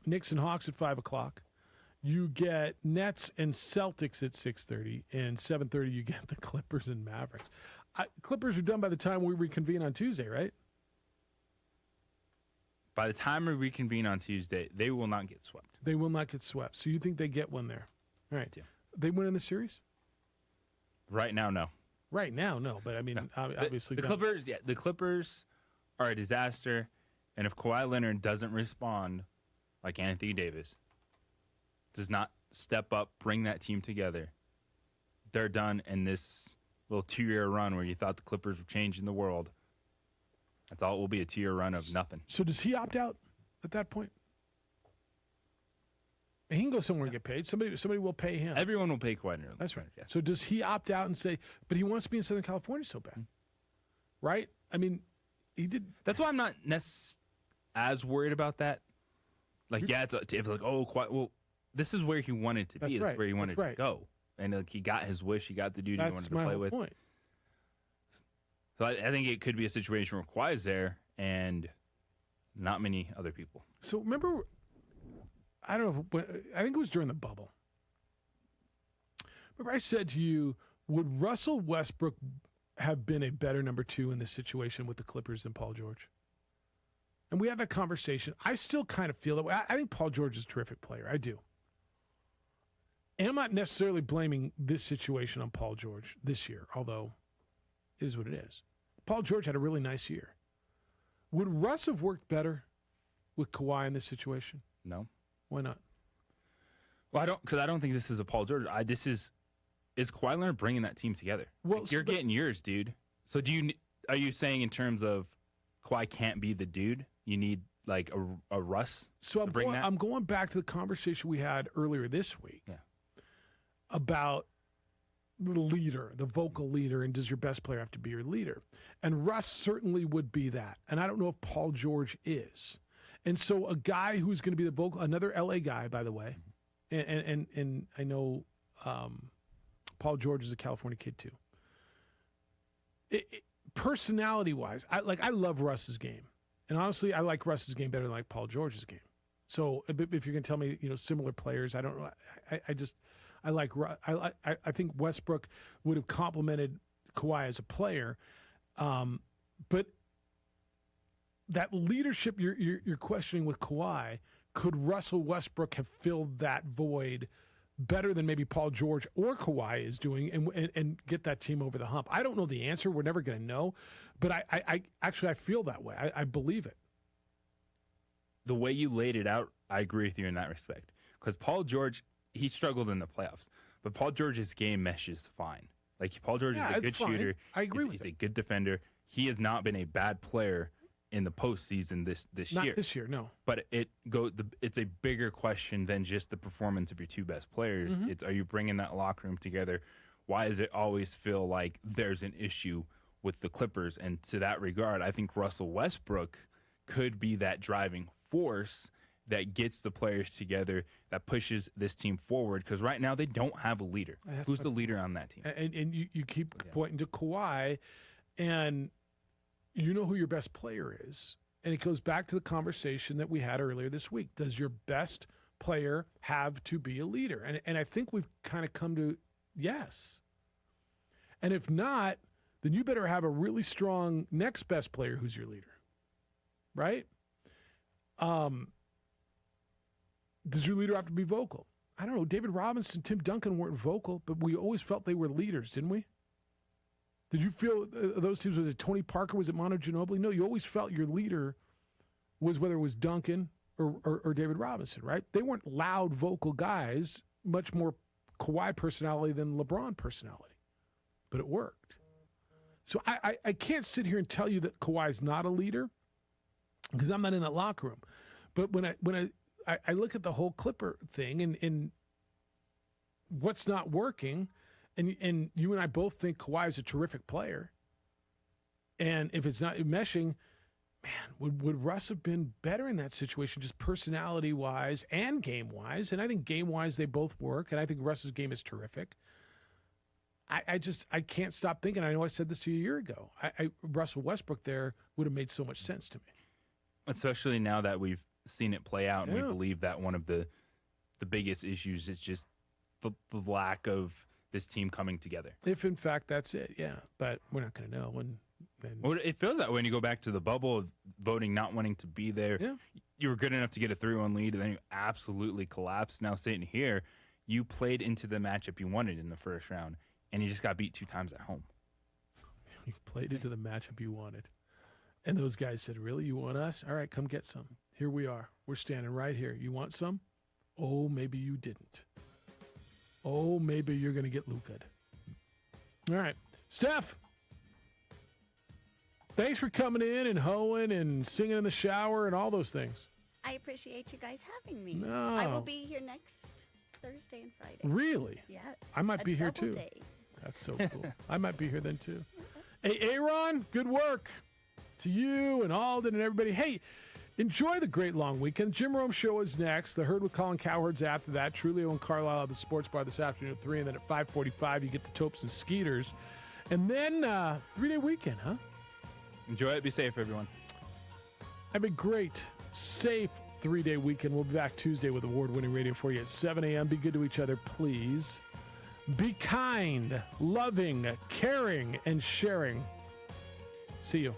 Knicks and Hawks at 5 o'clock. You get Nets and Celtics at 6:30. And 7:30, you get the Clippers and Mavericks. Clippers are done by the time we reconvene on Tuesday, right? By the time we reconvene on Tuesday, they will not get swept. They will not get swept. So you think they get one there? All right. Yeah. They win in the series? Right now, no. Right now, no. But, I mean, No. obviously. The Clippers, the Clippers are a disaster. And if Kawhi Leonard doesn't respond like Anthony Davis, does not step up, bring that team together, they're done in this little 2-year run where you thought the Clippers were changing the world. That's all it will be, a 2-year run of nothing. So does he opt out at that point? He can go somewhere and get paid. Somebody will pay him. Everyone will pay Kawhi Leonard. That's right. Yes. So does he opt out and say, but he wants to be in Southern California so bad, right? I mean, he did. That's why I'm not as worried about that. Like, yeah, it's like, oh, Kawhi, well, this is where he wanted to be. That's right. Where he wanted That's right. to go. And he got his wish. He got the dude he wanted to my play whole with. point. So I think it could be a situation where Kawhi's there and not many other people. So remember, I don't know, I think it was during the bubble. Remember I said to you, would Russell Westbrook have been a better number 2 in this situation with the Clippers than Paul George? And we had that conversation. I still kind of feel that way. I think Paul George is a terrific player. I do. And I'm not necessarily blaming this situation on Paul George this year, although it is what it is. Paul George had a really nice year. Would Russ have worked better with Kawhi in this situation? No. Why not? Well, because I don't think this is a Paul George. Is Kawhi Leonard bringing that team together? Well, like, you're getting yours, dude. So are you saying in terms of Kawhi can't be the dude? You need like a Russ. So I'm going back to the conversation we had earlier this week. Yeah. About the leader, the vocal leader, and does your best player have to be your leader? And Russ certainly would be that. And I don't know if Paul George is. And so a guy who's going to be the vocal, another LA guy, by the way, and I know Paul George is a California kid too. Personality-wise, I love Russ's game. And honestly, I like Russ's game better than I like Paul George's game. So if you're going to tell me, similar players, I don't know. I think Westbrook would have complemented Kawhi as a player, but that leadership you're questioning with Kawhi, could Russell Westbrook have filled that void better than maybe Paul George or Kawhi is doing, and get that team over the hump? I don't know the answer. We're never going to know, but I actually feel that way. I believe it. The way you laid it out, I agree with you in that respect. Because Paul George, he struggled in the playoffs, but Paul George's game meshes fine. Like, Paul George is a good shooter. I agree with He's a good defender. He has not been a bad player in the postseason this year. Not this year, no. But it's a bigger question than just the performance of your two best players. Mm-hmm. It's, are you bringing that locker room together? Why does it always feel like there's an issue with the Clippers? And to that regard, I think Russell Westbrook could be that driving force that gets the players together, that pushes this team forward. Because right now they don't have a leader. Who's the leader on that team? And you keep pointing to Kawhi, and you know who your best player is. And it goes back to the conversation that we had earlier this week. Does your best player have to be a leader? And I think we've kind of come to yes. And if not, then you better have a really strong next best player who's your leader. Right? Does your leader have to be vocal? I don't know. David Robinson, Tim Duncan weren't vocal, but we always felt they were leaders, didn't we? Did you feel those teams? Was it Tony Parker? Was it Manu Ginobili? No, you always felt your leader was, whether it was Duncan or David Robinson, right? They weren't loud, vocal guys, much more Kawhi personality than LeBron personality, but it worked. So I can't sit here and tell you that Kawhi's not a leader because I'm not in that locker room. But when I look at the whole Clipper thing and what's not working, and you and I both think Kawhi is a terrific player, and if it's not meshing, man, would Russ have been better in that situation, just personality-wise and game-wise? And I think game-wise they both work, and I think Russ's game is terrific. I can't stop thinking. I know I said this to you a year ago. Russell Westbrook there would have made so much sense to me. Especially now that we've seen it play out, and we believe that one of the biggest issues is just the lack of this team coming together. If, in fact, that's it, yeah. But we're not going to know. Well, it feels that way when you go back to the bubble of voting not wanting to be there. Yeah. You were good enough to get a 3-1 lead, and then you absolutely collapsed. Now sitting here, you played into the matchup you wanted in the first round, and you just got beat 2 times at home. You played into the matchup you wanted. And those guys said, really, you want us? All right, come get some. Here we are. We're standing right here. You want some? Oh, maybe you didn't. Oh, maybe you're going to get Luka. All right. Steph, thanks for coming in and hoeing and singing in the shower and all those things. I appreciate you guys having me. No. I will be here next Thursday and Friday. Really? Yeah. I might be here too. Day. That's so cool. I might be here then too. Hey, Aaron, good work to you and Alden and everybody. Hey, enjoy the great long weekend. Jim Rome Show is next. The Herd with Colin Cowherd's after that. Trulio and Carlisle at the Sports Bar this afternoon at 3. And then at 5:45, you get the Topes and Skeeters. And then 3-day weekend, huh? Enjoy it. Be safe, everyone. Have a great, safe 3-day weekend. We'll be back Tuesday with award-winning radio for you at 7 a.m. Be good to each other, please. Be kind, loving, caring, and sharing. See you.